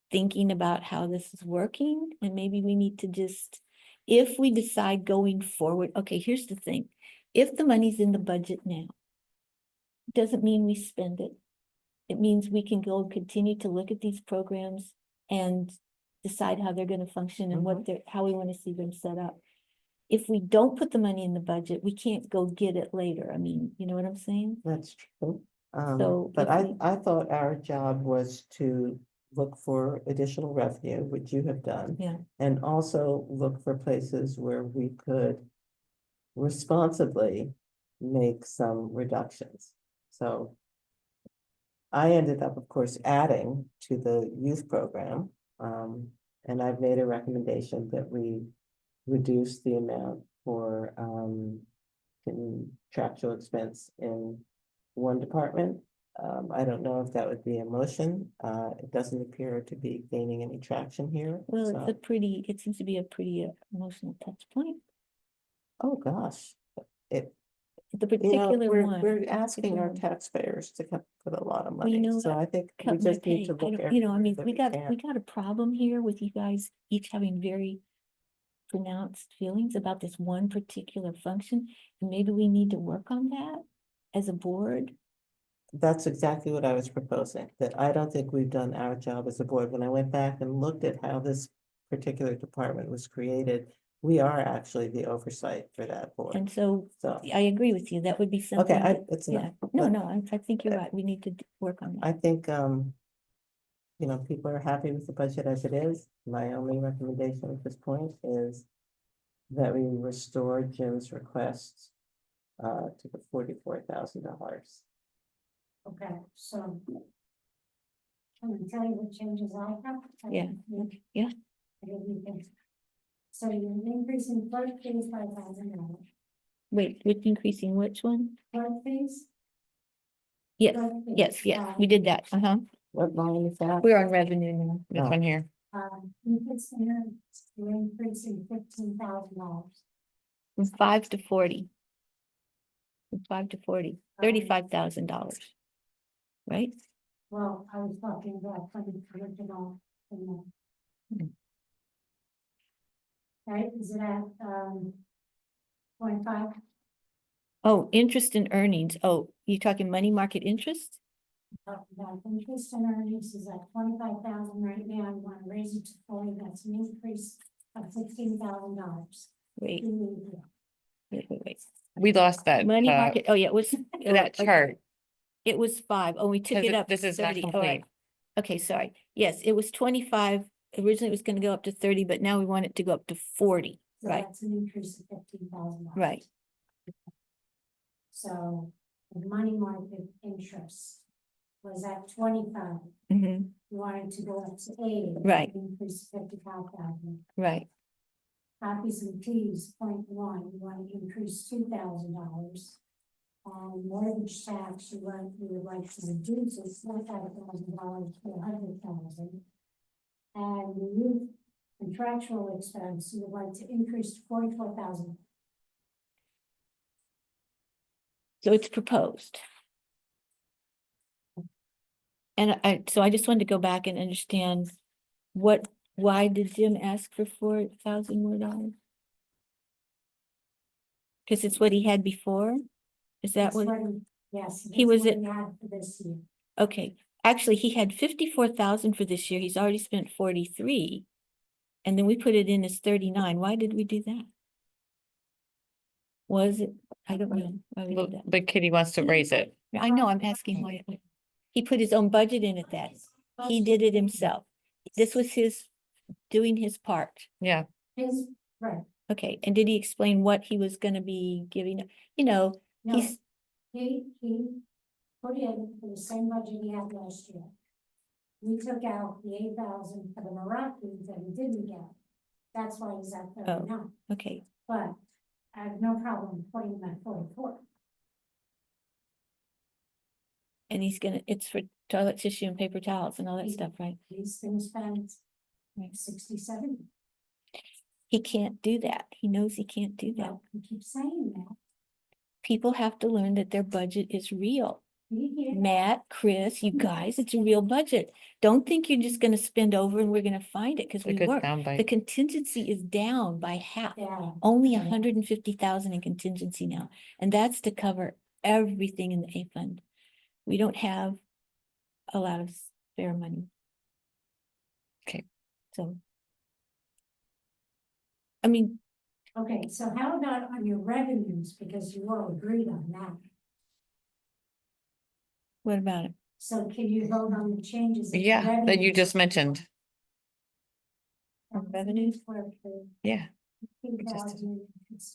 S1: thinking about how this is working. And maybe we need to just, if we decide going forward, okay, here's the thing. If the money's in the budget now, doesn't mean we spend it. It means we can go continue to look at these programs and decide how they're going to function and how we want to see them set up. If we don't put the money in the budget, we can't go get it later. I mean, you know what I'm saying?
S4: That's true.
S1: So
S4: But
S1: if
S4: I thought our job was to look for additional revenue, which you have done.
S1: Yeah.
S4: And also look for places where we could responsibly make some reductions. So I ended up, of course, adding to the youth program. And I've made a recommendation that we reduce the amount for contractual expense in one department. I don't know if that would be a motion. It doesn't appear to be gaining any traction here.
S1: Well,
S4: so-
S1: it seems to be a pretty emotional touch point.
S4: Oh, gosh.
S1: The particular one.
S4: We're asking our
S1: particular one.
S4: taxpayers to come put a lot of
S1: Well, you
S4: money,
S1: know
S4: so
S1: what?
S4: I think we
S1: Cut my
S4: just need
S1: pay.
S4: to
S1: I
S4: look.
S1: don't-
S4: everywhere that
S1: we
S4: can.
S1: got a problem here with you guys each having very pronounced feelings about this one particular function. And maybe we need to work on that as a board.
S4: That's exactly what I was proposing, that I don't think we've done our job as a board. When I went back and looked at how this particular department was created, we are actually the oversight for that board.
S1: And so
S4: So,
S1: I agree with you. That would be something.
S4: okay,
S1: that-
S4: it's enough.
S1: No,
S4: But
S1: no, I think you're right. We need to work on that.
S4: I think, you know, people are happy with the budget as it is. My only recommendation at this point is that we restore Jim's request to the $44,000.
S12: Okay, so. Can I tell you what changes I have?
S1: Yeah, yeah.
S12: So you're increasing clerk fees by $1,000.
S1: Wait, which increasing which one?
S12: Clerk fees?
S1: Yes,
S12: Clerk fees,
S1: yes, we did that,
S4: What line is that?
S1: We're on revenue now.
S5: This
S4: Oh.
S5: one here.
S12: You're increasing $15,000.
S1: From 5 to 40. From 5 to 40, $35,000. Right?
S12: Well, I was talking about from the original. Right, is it at, 0.5?
S1: Oh, interest and earnings. Oh, you talking money market interest?
S12: Talking about interest and earnings is at 25,000 right now, you want to raise it to 40, that's an increase of $16,000.
S1: Wait, wait.
S5: We lost that.
S1: Money market, oh yeah, it was.
S5: That chart.
S1: It was 5. Oh, we took
S5: Because
S1: it up.
S5: this is not
S1: 30. All right.
S5: complete.
S1: Okay, sorry. Yes, it was 25. Originally it was gonna go up to 30, but now we want it to go up to 40.
S12: So
S1: Right,
S12: that's an increase of $15,000.
S1: right.
S12: So the money market interest was at 25,
S1: hmm
S12: you wanted to go up to 80.
S1: Right.
S12: Increase 55,000.
S1: right.
S12: Copies and fees, 0.1, you want to increase $2,000. Mortgage tax, you would like to reduce it $45,000 to $100,000. And the youth contractual expense, you would like to increase to $44,000.
S1: So it's proposed. And so I just wanted to go back and understand why did Jim ask for $4,000 more dollars? Because it's what he had before? Is that
S12: That's
S1: what?
S12: Yes.
S1: He
S12: that's
S1: was
S12: what
S1: at-
S12: he had for this year.
S1: Okay, actually, he had 54,000 for this year. He's already spent 43. And then we put it in as 39. Why did we do that? Was it, I don't know. why we did that.
S5: But Kitty wants to raise it.
S1: I know, I'm asking why. He put his own budget in at that. He did it himself. This was doing his part.
S5: Yeah.
S12: His, right,
S1: Okay, and did he explain what he was gonna be giving? You know,
S12: no,
S1: he's,
S12: he put in for the same budget he had last year. We took out the 8,000 for the Marathis that he didn't get. That's why he's at 39,
S1: okay,
S12: but I have no problem putting him at 44.
S1: and it's for toilet tissue and paper towels and all that stuff, right?
S12: He's gonna spend
S1: Right.
S12: 67.
S1: He can't do that. He knows he can't do that.
S12: Well, he keeps saying that.
S1: People have to learn that their budget is real.
S12: He hears
S1: Matt, Chris, you guys, it's a real budget. Don't think you're just gonna spend over and we're gonna find it, because
S5: A
S1: we
S5: good
S1: weren't. The
S5: soundbite.
S1: contingency is down by half.
S12: that.
S1: Only
S12: Yeah.
S1: 150,000 in contingency now, and that's to cover everything in the A fund. We don't have a lot of spare money.
S5: Okay.
S1: So. I mean,
S12: Okay, so how about on your revenues, because you all agreed on that,
S1: what about it?
S12: so can you vote on the changes? in
S5: Yeah, that you
S12: revenues?
S5: just mentioned.
S1: Revenues?
S12: For the
S5: Yeah.
S12: 2,000, it's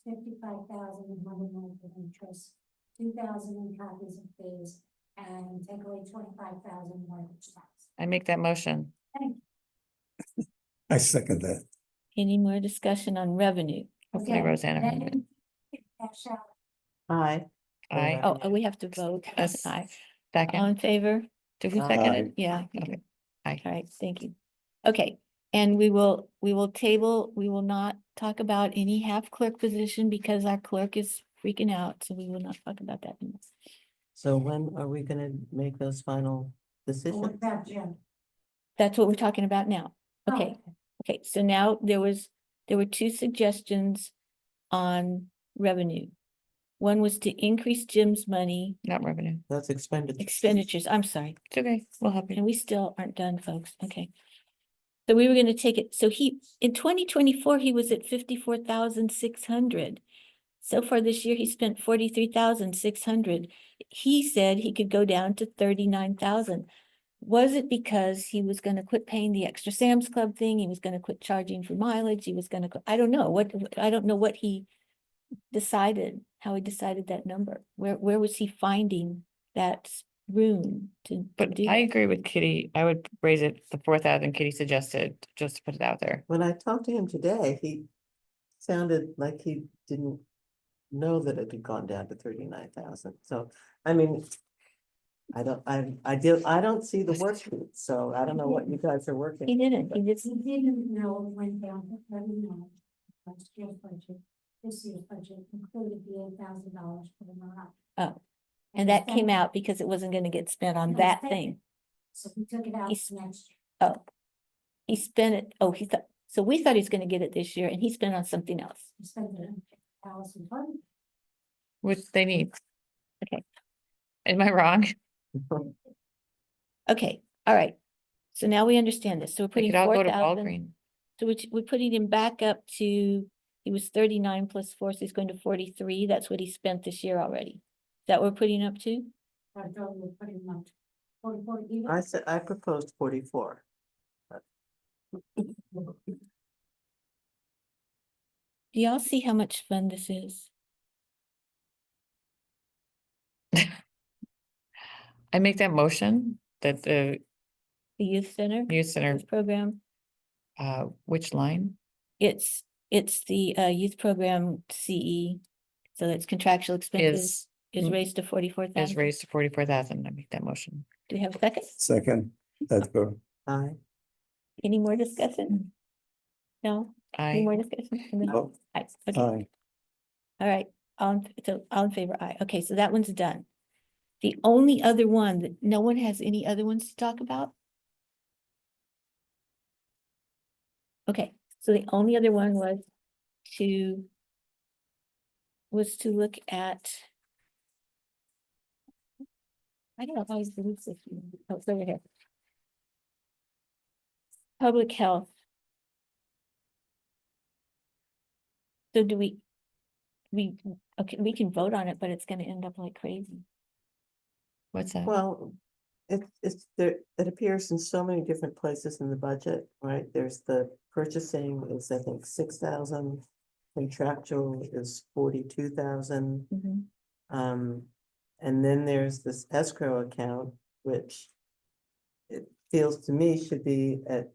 S12: 55,000 in money market interest, 2,000 in copies of fees, and take away 25,000 mortgage tax.
S5: I make that motion.
S2: I second that.
S1: Any more discussion on revenue?
S5: Hopefully Rosanna heard it.
S12: Then cash out.
S4: Aye.
S5: Aye.
S1: Oh, we have to vote.
S5: Yes.
S1: Aye. All
S5: Second.
S1: in favor?
S5: Did we
S4: Aye.
S5: second it?
S1: Yeah.
S5: Okay. Aye.
S1: All right, thank you. Okay, and we will not talk about any half clerk position because our clerk is freaking out, so we will not talk about that anymore.
S4: So when are we gonna make those final
S12: What
S4: decisions?
S12: about Jim?
S1: That's what we're talking about now. Okay, okay, so now there were two suggestions on revenue. One was to increase Jim's money,
S5: Not revenue.
S4: That's expended.
S1: expenditures, I'm sorry.
S5: It's okay. We'll help you.
S1: And we still aren't done, folks, okay. So we were gonna take it, so in 2024, he was at 54,600. So far this year, he spent 43,600. He said he could go down to 39,000. was it because he was gonna quit paying the extra Sam's Club thing? He was gonna quit charging for mileage? He was gonna, I don't know I don't know what he decided, how he decided that number. Where was he finding that room to
S5: But
S1: do
S5: I
S1: that?
S5: agree with Kitty. I would raise it the 4,000 Kitty suggested, just to put it out there.
S4: When I talked to him today, he sounded like he didn't know that it had gone down to 39,000. So, I mean, I don't see the worksheet, so I don't know what you guys are
S1: He
S4: working.
S1: didn't, he just,
S12: He didn't know it went down to 39. Last year's budget, this year's budget included the $8,000 for the garage.
S1: oh, and that came out because it wasn't gonna get spent on
S12: It was
S1: that
S12: taken.
S1: thing.
S12: So we took it out
S1: He's-
S12: next year.
S1: Oh. He spent it, oh, he thought, so we thought he was gonna get it this year and he spent on something else.
S12: We spent it on Allison Fund.
S5: Which they need.
S1: Okay.
S5: Am I wrong?
S1: Okay, all right. So now we understand this. So we're
S5: They
S1: putting
S5: could all go to
S1: 4,000.
S5: Walgreens.
S1: So we're putting him back up to, he was 39 plus 4, so he's going to 43. That's what he spent this year already. Is that what we're putting him up to?
S12: I thought we were putting him up to 44 even.
S4: I said, I proposed 44.
S1: Do y'all see how much fun this is?
S5: I make that motion that the
S1: The youth center,
S5: youth center,
S1: youth program?
S5: which line?
S1: It's the youth program CE. So that's contractual expenses is raised to 44,000.
S5: Is raised to 44,000. I make that motion.
S1: Do we have a second?
S2: Second, Edgar.
S4: Aye.
S1: Any more discussion? No? Any
S5: I,
S1: more discussion?
S2: No.
S1: Aye, okay.
S2: Aye.
S1: All right, so all in favor, aye. Okay, so that one's done. The only other one that no one has any other ones to talk about? Okay, so the only other one to look at. I don't know if I was doing this. Oh, it's over here. Public health. So do we, okay, we can vote on it, but it's gonna end up like crazy.
S5: what's that?
S4: Well, it's there, it appears in so many different places in the budget, right? There's the purchasing is, I think, 6,000. Contractual is 42,000. And then there's this escrow account, which it feels to me should be at,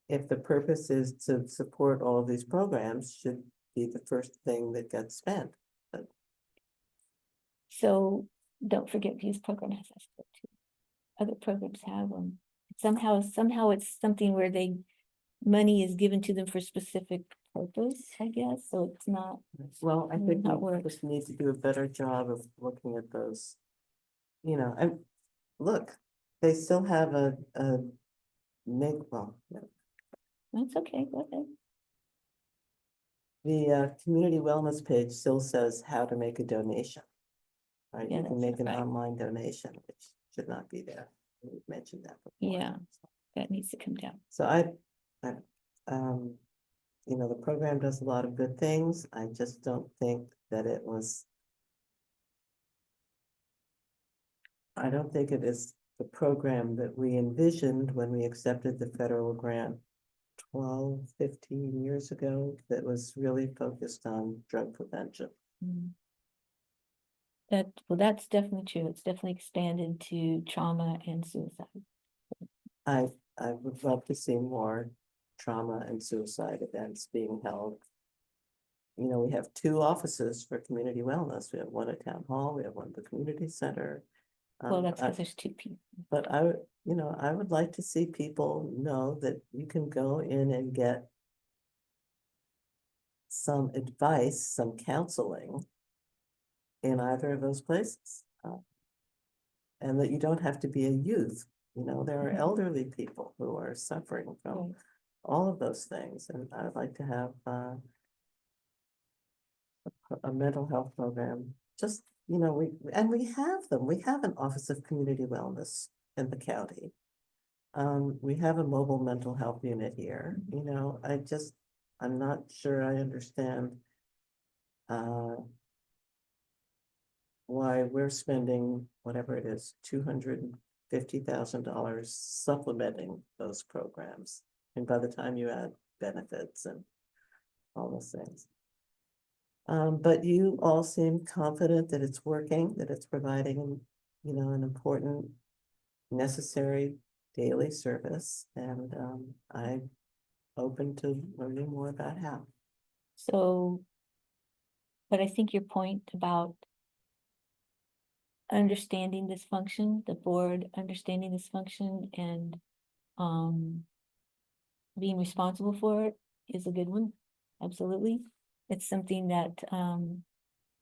S4: if the purpose is to support all of these programs, should be the first thing that gets spent.
S1: So don't forget youth program has escrow too. Other programs have them. Somehow it's something where money is given to them for specific purpose, I guess, so it's not.
S4: Well, I think
S1: That
S4: we
S1: works.
S4: just need to do a better job of looking at those. You know, and look, they still have a
S1: That's okay, go ahead.
S4: the community wellness page still says how to make a donation. Right,
S1: Yeah,
S4: you can
S1: that's
S4: make an
S1: right.
S4: online donation, which should not be there. We mentioned that before.
S1: Yeah. That needs to come down.
S4: So you know, the program does a lot of good things. I just don't think that it was. I don't think it is the program that we envisioned when we accepted the federal grant 12, 15 years ago that was really focused on drug prevention.
S1: Well, that's definitely true. It's definitely expanded to trauma and suicide.
S4: I would love to see more trauma and suicide events being held. You know, we have 2 offices for community wellness. We have one at Town Hall, we have one at the community center.
S1: Well, that's
S4: I-
S1: because there's 2 people.
S4: But I would like to see people know that you can go in and get some advice, some counseling in either of those places. And that you don't have to be a youth, you know, there are
S1: Mhm.
S4: elderly people who are suffering from
S1: Right.
S4: all of those things, and I'd like to have a mental health program. Just, you know, we have them. We have an Office of Community Wellness in the county. We have a mobile mental health unit here, you know, I'm not sure I understand why we're spending whatever it is, 200 $50,000 supplementing those programs. And by the time you add benefits and all those things. But you all seem confident that it's working, that it's providing, you know, an important, necessary daily service, and I'm open to learning more about how.
S1: So, but I think your point about understanding this function, the board understanding this function and being responsible for it is a good one. Absolutely. It's something that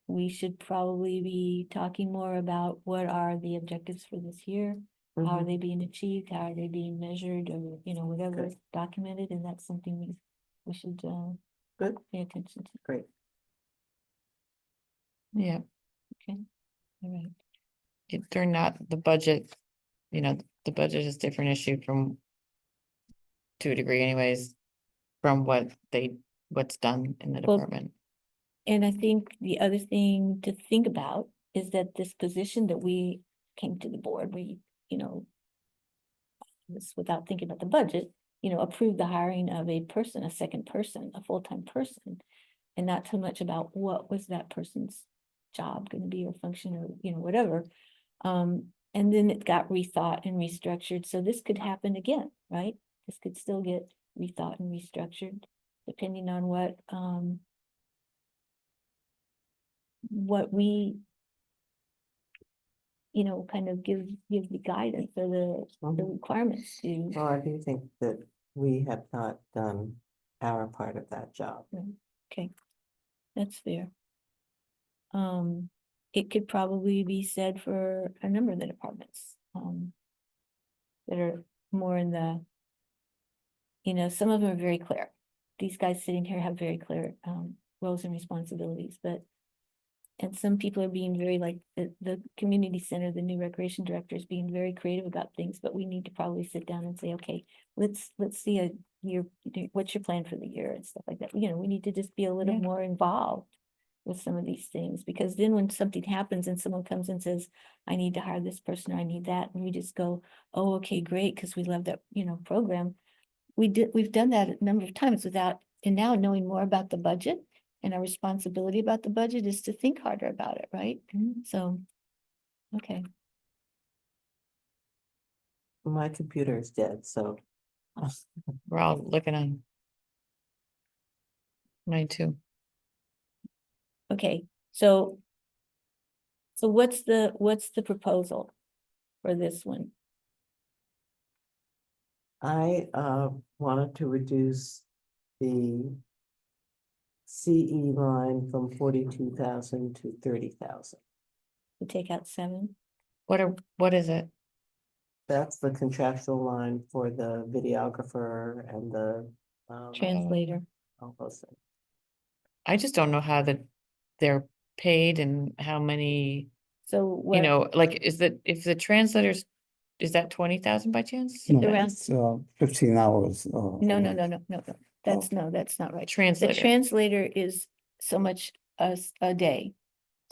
S1: we should probably be talking more about. What are the objectives for this year? How are they being achieved? How are they being measured, or, you know, whatever,
S4: Good.
S1: documented? And that's something we should
S4: Good.
S1: pay attention to.
S4: Great.
S5: Yeah,
S1: Okay, all right.
S5: they're not the budget, you know, the budget is a different issue from, to a degree anyways, from what's done in the
S1: Well,
S5: department.
S1: And I think the other thing to think about is that this position that we came to the board, we, you know, this without thinking about the budget, you know, approved the hiring of a person, a second person, a full-time person, and not so much about what was that person's job going to be or function or, you know, whatever. And then it got rethought and restructured. So this could happen again, right? This could still get rethought and restructured depending on what we, you know, kind of give the guidance or the requirements to.
S4: Well, I do think that we have not done our part of that job.
S1: Okay, that's fair. It could probably be said for a number of the departments, that are more in the, you know, some of them are very clear. These guys sitting here have very clear, roles and responsibilities, and some people are being very, like, the community center, the new recreation director is being very creative about things, but we need to probably sit down and say, okay, let's see a year, what's your plan for the year and stuff like that. You know, we need to just be a little more involved with some of these things, because then when something happens and someone comes and says, I need to hire this person, or I need that, and we just go, oh, okay, great, because we love that, you know, program. We've done that a number of times without, and now knowing more about the budget. And our responsibility about the budget is to think harder about it, right? So, okay.
S4: My computer is dead, so.
S5: We're all looking on. Mine too.
S1: Okay, so what's the proposal for this one?
S4: I wanted to reduce the CE line from 42,000 to 30,000.
S1: To take out 7?
S5: What is it?
S4: That's the contractual line for the videographer and the
S1: Translator.
S4: all those things.
S5: I just don't know how they're paid and how many,
S1: So
S5: you
S1: what,
S5: know, like, if the translators, is that 20,000 by chance?
S2: No,
S1: around-
S2: it's 15 hours.
S1: no, that's not right. The
S5: Translator.
S1: translator is so much a day.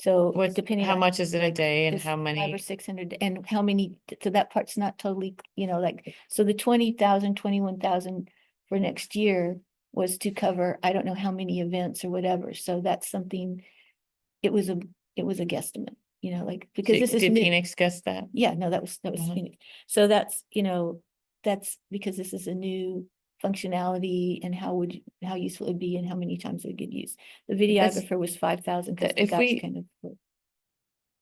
S1: So
S5: What,
S1: depending
S5: how
S1: on.
S5: much is it a day and
S1: It's
S5: how
S1: 500
S5: many?
S1: or 600, and how many, so that part's not totally, you know, like, so the 20,000, 21,000 for next year was to cover, I don't know how many events or whatever, so that's something, it was a guesstimate, you know, like, because this is
S5: Did
S1: new.
S5: Phoenix guess that?
S1: Yeah, no, that was
S5: Mhm.
S1: Phoenix. So that's, you know, that's because this is a new functionality, and how useful it would be and how many times it would get used. The
S5: That's-
S1: videographer was 5,000 because the
S5: if
S1: guys
S5: we-
S1: kind of,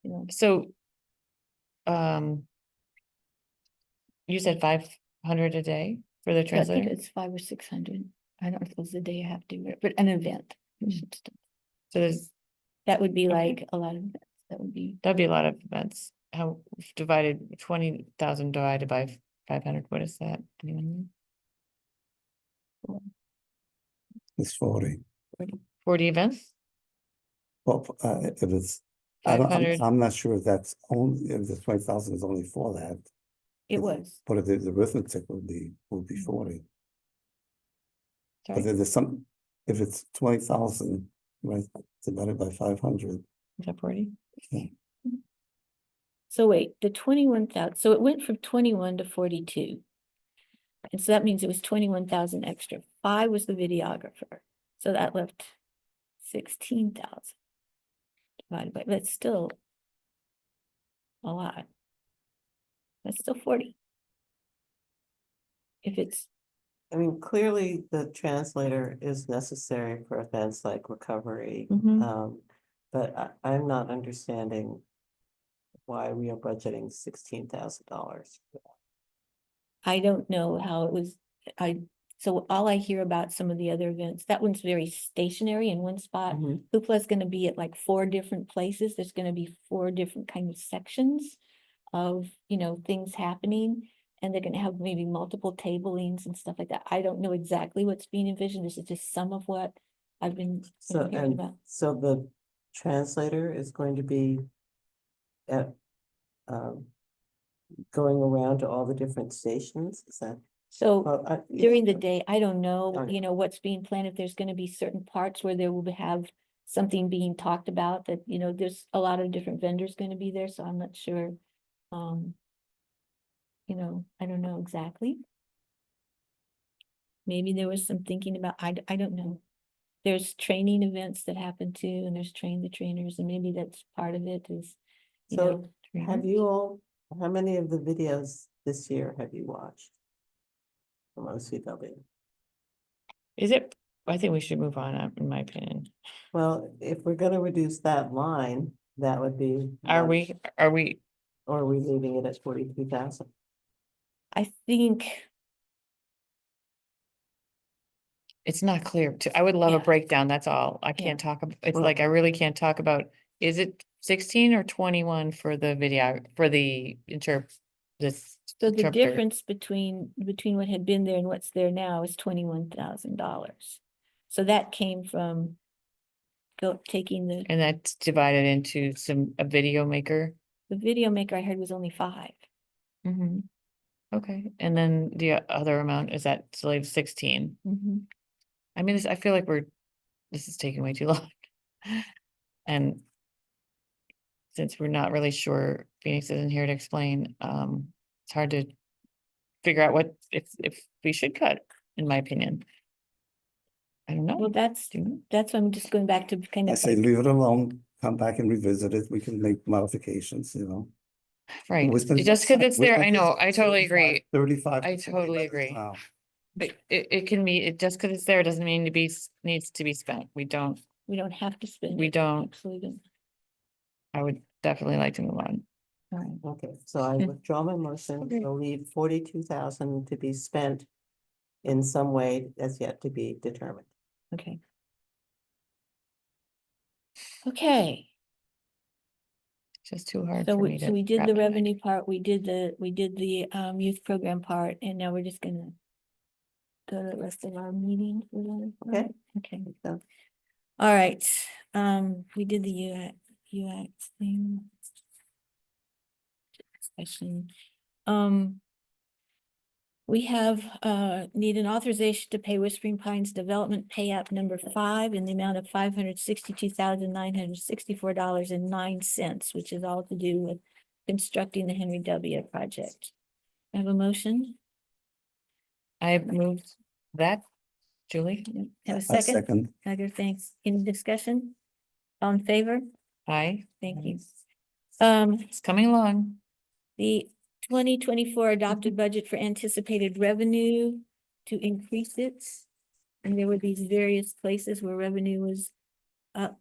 S1: you know.
S5: So, you said 500 a day for the
S1: I think
S5: translator?
S1: it's 500 or 600. I don't know if it was the day I have to, but an event.
S5: So
S1: That would be
S5: Okay.
S1: like a lot of events. That would be,
S5: that'd be a lot of events. How divided, 20,000 divided by 500, what is that? Anyone know?
S2: It's 40.
S5: 40 events?
S2: Well, if it's, I don't,
S5: 500.
S2: I'm not sure if that's only, if the 20,000 is only for that.
S1: it
S2: If-
S1: was.
S2: But if the arithmetic would be 40. But
S5: Sorry,
S2: there's some, if it's 20,000, right, divided by 500.
S5: is that 40?
S1: So wait, the 21,000, so it went from 21 to 42. And so that means it was 21,000 extra. 5 was the videographer. So that left 16,000. Divided by, that's still a lot. That's still 40. If it's,
S4: I mean, clearly the translator is necessary for events like recovery.
S1: Mhm.
S4: But I'm not understanding why we are budgeting $16,000.
S1: I don't know how it was, so all I hear about some of the other events, that one's very stationary in one spot.
S4: Mhm.
S1: Hoopla's gonna be at like 4 different places. There's gonna be 4 different kind of sections of, things happening. And they're gonna have maybe multiple tablings and stuff like that. I don't know exactly what's being envisioned. This is just some of what I've been
S4: So,
S1: hearing
S4: and
S1: about.
S4: so the translator is going to be at, going around to all the different stations, is that?
S1: So
S4: Well,
S1: during the day, I don't know,
S4: Okay.
S1: what's being planned, if there's gonna be certain parts where there will have something being talked about that, there's a lot of different vendors gonna be there, so I'm not sure. I don't know exactly. Maybe there was some thinking about, I don't know. There's training events that happen too, and there's train the trainers, and maybe that's part of it is,
S4: So have
S1: trainers.
S4: you all, how many of the videos this year have you watched? From OCW?
S5: Is it, I think we should move on, in my opinion.
S4: Well, if we're gonna reduce that line, that would be.
S5: Are
S4: one-
S5: we,
S4: Or are we leaving it at 42,000?
S1: I think,
S5: it's not clear to, I would love a
S1: Yeah.
S5: breakdown, that's all. I
S1: Yeah.
S5: can't talk, it's
S4: Well-
S5: like, I really can't talk about, is it 16 or 21 for the video, for the this.
S1: so the
S5: interpreter?
S1: difference between what had been there and what's there now is $21,000. So that came from taking
S5: And that's divided into a video maker.
S1: the video maker I heard was only 5.
S5: Mm-hmm. Okay, and then the other amount is at slave 16.
S1: Mhm.
S5: I mean, I feel like this is taking way too long. And since we're not really sure, Phoenix isn't here to explain, it's hard to figure out what, if we should cut, in my opinion. I don't know.
S1: Well, that's why I'm just going back to kind
S2: I
S1: of.
S2: say leave it alone, come back and revisit it. We can make modifications,
S5: Right,
S2: It's been-
S5: just because it's there, I know, I totally
S2: 35,
S5: agree.
S2: 35.
S5: I totally agree.
S2: Wow.
S5: But it can be, just because it's there doesn't mean needs to be spent. We don't,
S1: have to spend.
S5: we
S1: it.
S5: don't,
S1: Absolutely don't.
S5: I would definitely like to move on.
S1: All right.
S4: Okay, so I withdraw my motion
S1: Okay.
S4: to leave 42,000 to be spent in some way as yet to be determined.
S1: Okay. Okay,
S5: Just too hard
S1: so
S5: for me
S1: we,
S5: to.
S1: so we did
S5: wrap
S1: the
S5: my mind.
S1: revenue part, we did the youth program part, and now we're just gonna go to the rest of our meeting.
S4: Okay.
S1: Okay, so, all right, we did the UX thing. Discussion. We have, need an authorization to pay Whispering Pines Development Pay App number 5 in the amount of $562,964.09, which is all to do with constructing the Henry W. project. I have a motion.
S5: I moved that, Julie,
S1: Have a
S2: A
S1: second?
S2: second.
S1: Tiger, thanks. Any discussion? All in favor?
S5: aye,
S1: Thank you.
S5: it's coming along.
S1: The 2024 adopted budget for anticipated revenue to increase it. And there were these various places where revenue was up.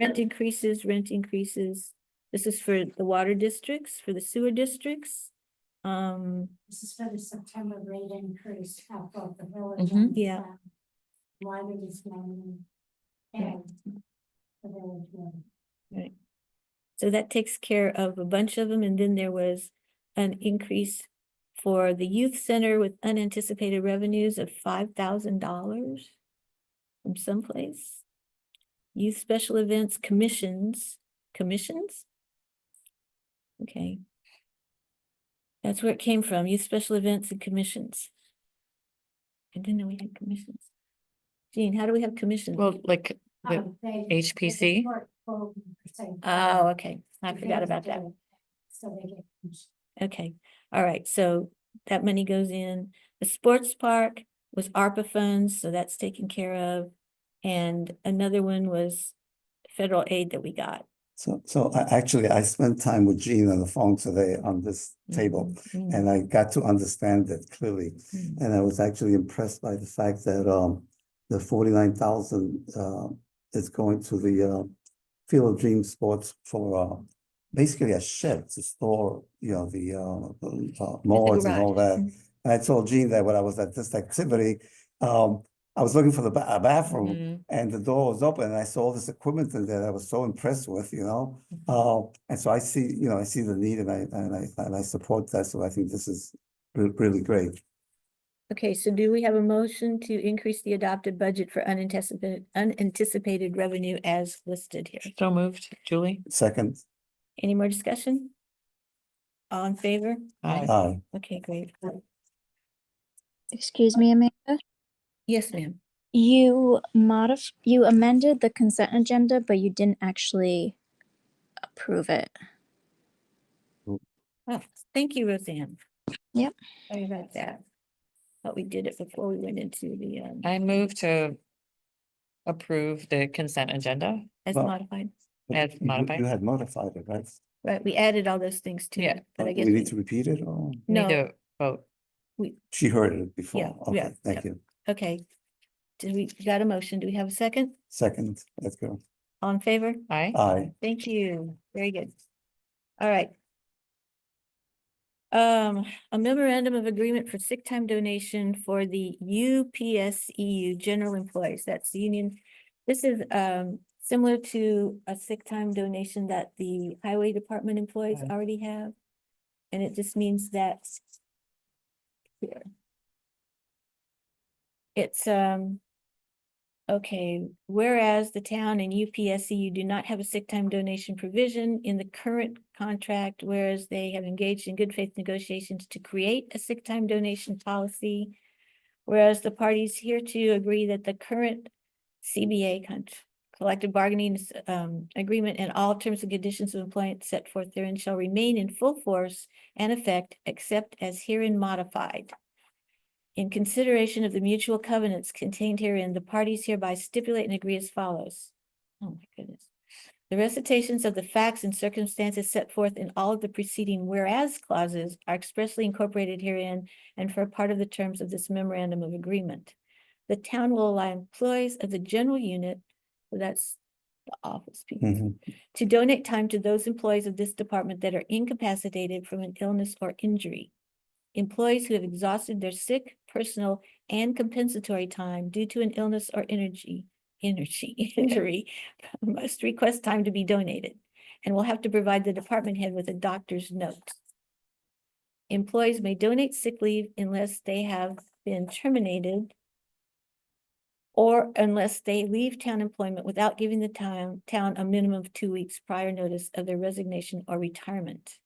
S1: Rent increases. This is for the water districts, for the sewer districts.
S12: This is for the September rate increase of both the village
S5: Mhm.
S12: and.
S1: Yeah.
S12: Water is money. And. The village money.
S1: Right. So that takes care of a bunch of them, and then there was an increase for the youth center with unanticipated revenues of $5,000 from someplace. Youth special events commissions. Okay. That's where it came from, youth special events and commissions. I didn't know we had commissions. Jean, how do we have commissions?
S5: Well, like, the
S12: They-
S5: HPC?
S12: they short 12%.
S1: Oh, okay, I forgot about that.
S12: so they get.
S1: Okay, all right, so that money goes in. The sports park was ARPA funds, so that's taken care of. And another one was federal aid that we got.
S2: Actually, I spent time with Gene on the phone today on this table, and I got to understand it clearly. And I was actually impressed by the fact that the 49,000 is going to the Field of Dreams Sports for basically a shed to store, the mowers and all that.
S1: garage.
S2: And I told Gene that when I was at this activity, I was looking for the bathroom and the door was open and I saw all this equipment in there that I was so impressed with, and so I see, I see the need and I support that. So I think this is really great.
S1: Okay, so do we have a motion to increase the adopted budget for unanticipated revenue as listed here?
S5: So moved, Julie?
S2: Second,
S1: Any more discussion? All in favor?
S2: aye.
S1: Okay, great.
S11: Excuse me, Amanda.
S1: Yes, ma'am.
S11: You amended the consent agenda, but you didn't actually approve it.
S1: Oh, thank you, Roseanne.
S11: Yep.
S1: Sorry about that. Thought we did it before we went into the,
S5: I move to approve the consent agenda
S1: as
S2: Well,
S1: modified.
S5: as
S2: You
S5: modified.
S2: had modified it, right?
S1: Right, we added all those things too.
S5: Yeah.
S1: But I
S2: Do
S1: guess
S2: we need to repeat it or?
S5: Need
S1: no,
S5: to vote.
S2: She heard it before.
S1: Yeah,
S2: Okay,
S1: yeah,
S2: thank you.
S1: okay. Did we got a motion? Do we have a second?
S2: Second, let's go.
S1: All in favor?
S5: Aye.
S2: Aye.
S1: Thank you. Very good. All right. A memorandum of agreement for sick time donation for the UPSEU general employees. That's the union. This is similar to a sick time donation that the highway department employees
S5: Right.
S1: already have. And it just means that here. It's okay, whereas the town and UPSEU do not have a sick time donation provision in the current contract, whereas they have engaged in good faith negotiations to create a sick time donation policy. Whereas the parties hereto agree that the current CBA collective bargaining agreement and all terms and conditions of employment set forth therein shall remain in full force and effect, except as herein modified. In consideration of the mutual covenants contained herein, the parties hereby stipulate and agree as follows. Oh my goodness. The recitations of the facts and circumstances set forth in all of the preceding whereas clauses are expressly incorporated herein and for a part of the terms of this memorandum of agreement. The town will allow employees of the general unit, so that's the office people,
S2: Mhm.
S1: to donate time to those employees of this department that are incapacitated from an illness or injury. Employees who have exhausted their sick, personal, and compensatory time due to an illness or injury must request time to be donated and will have to provide the department head with a doctor's note. Employees may donate sick leave unless they have been terminated or unless they leave town employment without giving the town a minimum of 2 weeks prior notice of their resignation or retirement.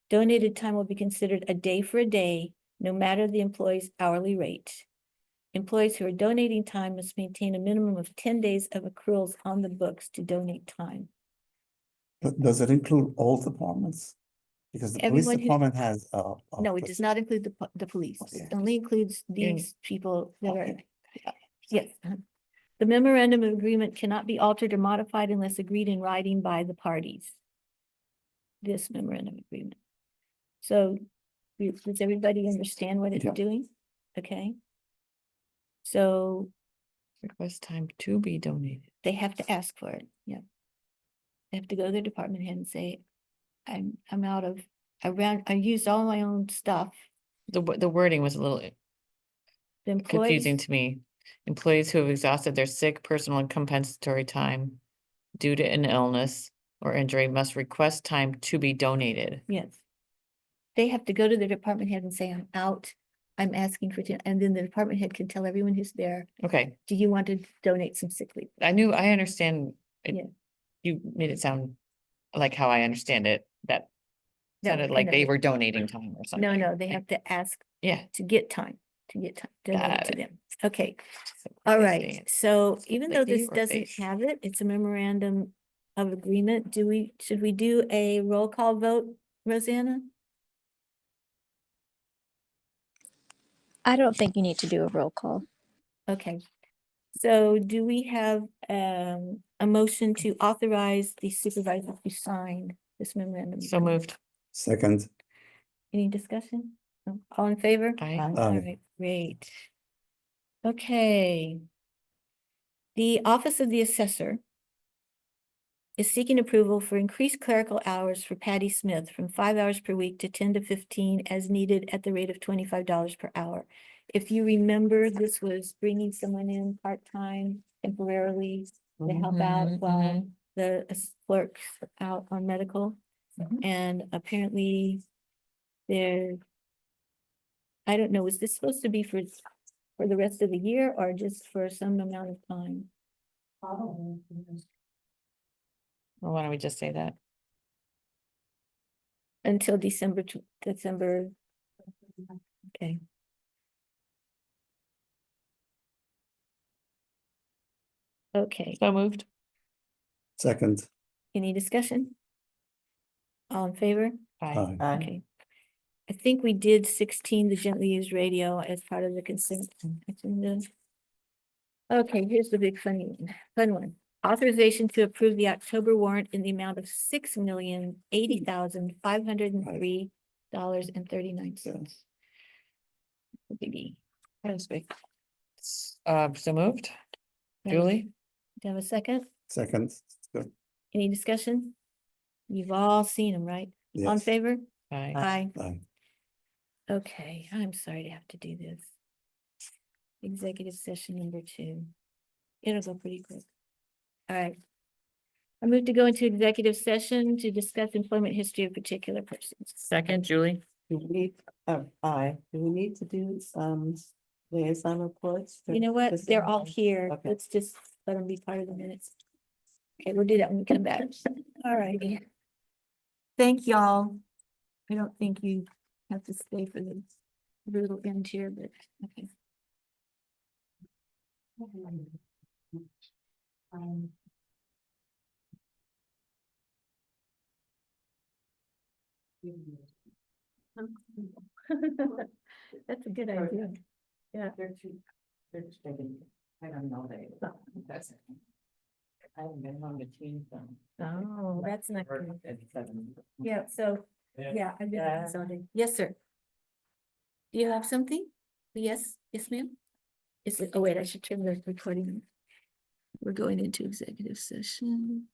S1: Donated time will be considered a day for a day, no matter the employee's hourly rate. Employees who are donating time must maintain a minimum of 10 days of accruals on the books to donate time.
S2: But does it include all departments? Because the police
S1: Everyone who-
S2: department has.
S1: No, it does not include the police.
S2: Okay.
S1: It only includes these people that are,
S2: Okay.
S1: yes. The memorandum of agreement cannot be altered or modified unless agreed in writing by the parties. This memorandum agreement. So, does everybody understand what it's
S2: Yeah.
S1: doing? Okay. So
S5: Request time to be donated.
S1: they have to ask for it, yeah. They have to go to their department head and say, I'm out of, I used all my own stuff.
S5: The wording was a little
S1: The
S5: confusing
S1: employees,
S5: to me. Employees who have exhausted their sick, personal, and compensatory time due to an illness or injury must request time to be donated.
S1: yes. They have to go to their department head and say, I'm out, I'm asking for, and then the department head can tell everyone who's there,
S5: Okay,
S1: do you want to donate some sick leave?
S5: I understand.
S1: Yeah.
S5: You made it sound like how I understand it, that
S1: No,
S5: sounded like
S1: no,
S5: they
S1: no.
S5: were donating time or something.
S1: No, they have to ask
S5: Yeah.
S1: to get time, donated
S5: Got
S1: to
S5: it.
S1: them. Okay,
S5: So
S1: all
S5: I
S1: right.
S5: see.
S1: So even though
S5: Lady
S1: this
S5: or
S1: doesn't
S5: face?
S1: have it, it's a memorandum of agreement. Should we do a roll call vote Rosanna?
S11: I don't think you need to do a roll call.
S1: Okay. So do we have a motion to authorize the supervisor to sign this memorandum?
S5: So moved.
S2: Second,
S1: Any discussion? No? All in favor?
S5: Aye.
S1: All
S2: Aye.
S1: right, great. Okay. The Office of the Assessor is seeking approval for increased clerical hours for Patty Smith from 5 hours per week to 10 to 15 as needed at the rate of $25 per hour. If you remember, this was bringing someone in part-time temporarily to help out
S5: Mhm,
S1: while the clerk's out on medical.
S5: Mhm.
S1: And apparently there, I don't know, is this supposed to be for the rest of the year or just for some amount of time?
S12: Probably.
S5: Well, why don't we just say that?
S1: Until December. Okay. Okay,
S5: So moved.
S2: second,
S1: any discussion? All in favor?
S2: aye.
S4: Aye.
S1: Okay. I think we did 16, the gently used radio as part of the consent agenda. Okay, here's the big fun one. Authorization to approve the October warrant in the amount of $6,080,503.39. Biggie.
S5: That's big. So moved.
S1: Yeah.
S5: Julie?
S1: Do you have a second?
S2: Second, good,
S1: Any discussion? You've all seen them, right? On
S2: yes,
S1: favor?
S5: Aye.
S1: Aye.
S2: aye.
S1: Okay, I'm sorry to have to do this. Executive session number 2. It'll go pretty quick. All right. I move to go into executive session to discuss employment history of particular persons.
S5: Second, Julie?
S4: Do we need, aye, do we need to do, liaison reports?
S1: You know what? They're all here.
S4: Okay.
S1: Let's just let them be part of the minutes. Okay, we'll do that when we come back. All righty. Thank y'all. I don't think you have to stay for the brutal end here, but okay. That's a good idea. Yeah.
S5: They're just taking, I don't know, that's. I haven't been home to change them.
S1: Oh, that's not good.
S5: At 7.
S1: Yeah, so, yeah, I did that zoning. Yes, sir. Do you have something? Yes, yes, ma'am. Is it, oh wait, I should turn the recording on. We're going into executive session.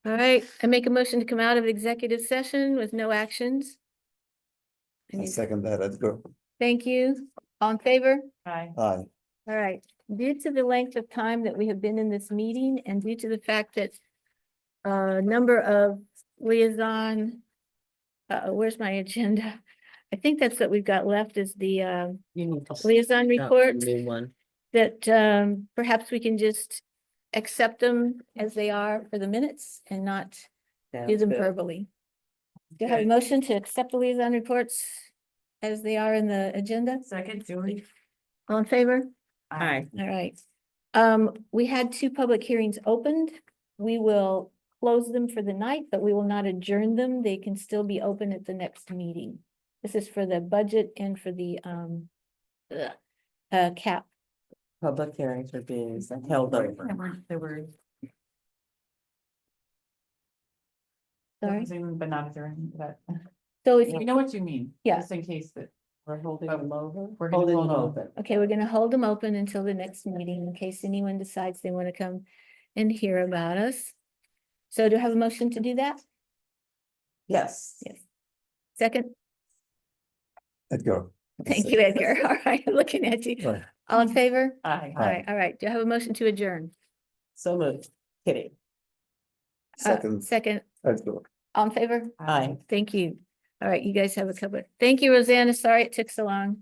S1: All right, I make a motion to come out of executive session with no actions.
S2: I second that, Edgar.
S1: Thank you. All in favor?
S5: Aye.
S2: Aye.
S1: All right, due to the length of time that we have been in this meeting and due to the fact that a number of liaison, where's my agenda? I think that's what we've got left is the
S4: You need to.
S1: liaison report
S4: New one.
S1: that perhaps we can just accept them as they are for the minutes and not do
S4: Sounds
S1: them
S4: good.
S1: verbally. Do you have a motion to accept the liaison reports as they are in the agenda?
S5: Second, Julie.
S1: All in favor?
S4: Aye.
S1: All right. We had 2 public hearings opened. We will close them for the night, but we will not adjourn them. They can still be open at the next meeting. This is for the budget and for the cap.
S4: Public hearings are being held over.
S5: There were.
S1: Sorry.
S5: closing, But not during that.
S1: So if
S5: You
S1: you,
S5: know what you mean?
S1: Yeah.
S5: Just in case that.
S4: We're holding
S5: Oh,
S4: them over.
S5: we're gonna
S4: Holding
S5: hold
S4: them
S5: them.
S4: open.
S1: okay, we're gonna hold them open until the next meeting in case anyone decides they want to come and hear about us. So do I have a motion to do that?
S4: Yes.
S1: Yes. Second?
S2: Edgar.
S1: Thank you, Edgar. All right, looking at you.
S2: Right.
S1: All in favor?
S5: Aye.
S1: All right. Do I have a motion to adjourn?
S4: So moved. Kitty.
S2: Second,
S1: Second,
S2: Edgar.
S1: all in favor?
S4: Aye.
S1: Thank you. All right, you guys have a couple. Thank you, Rosanna. Sorry it took so long.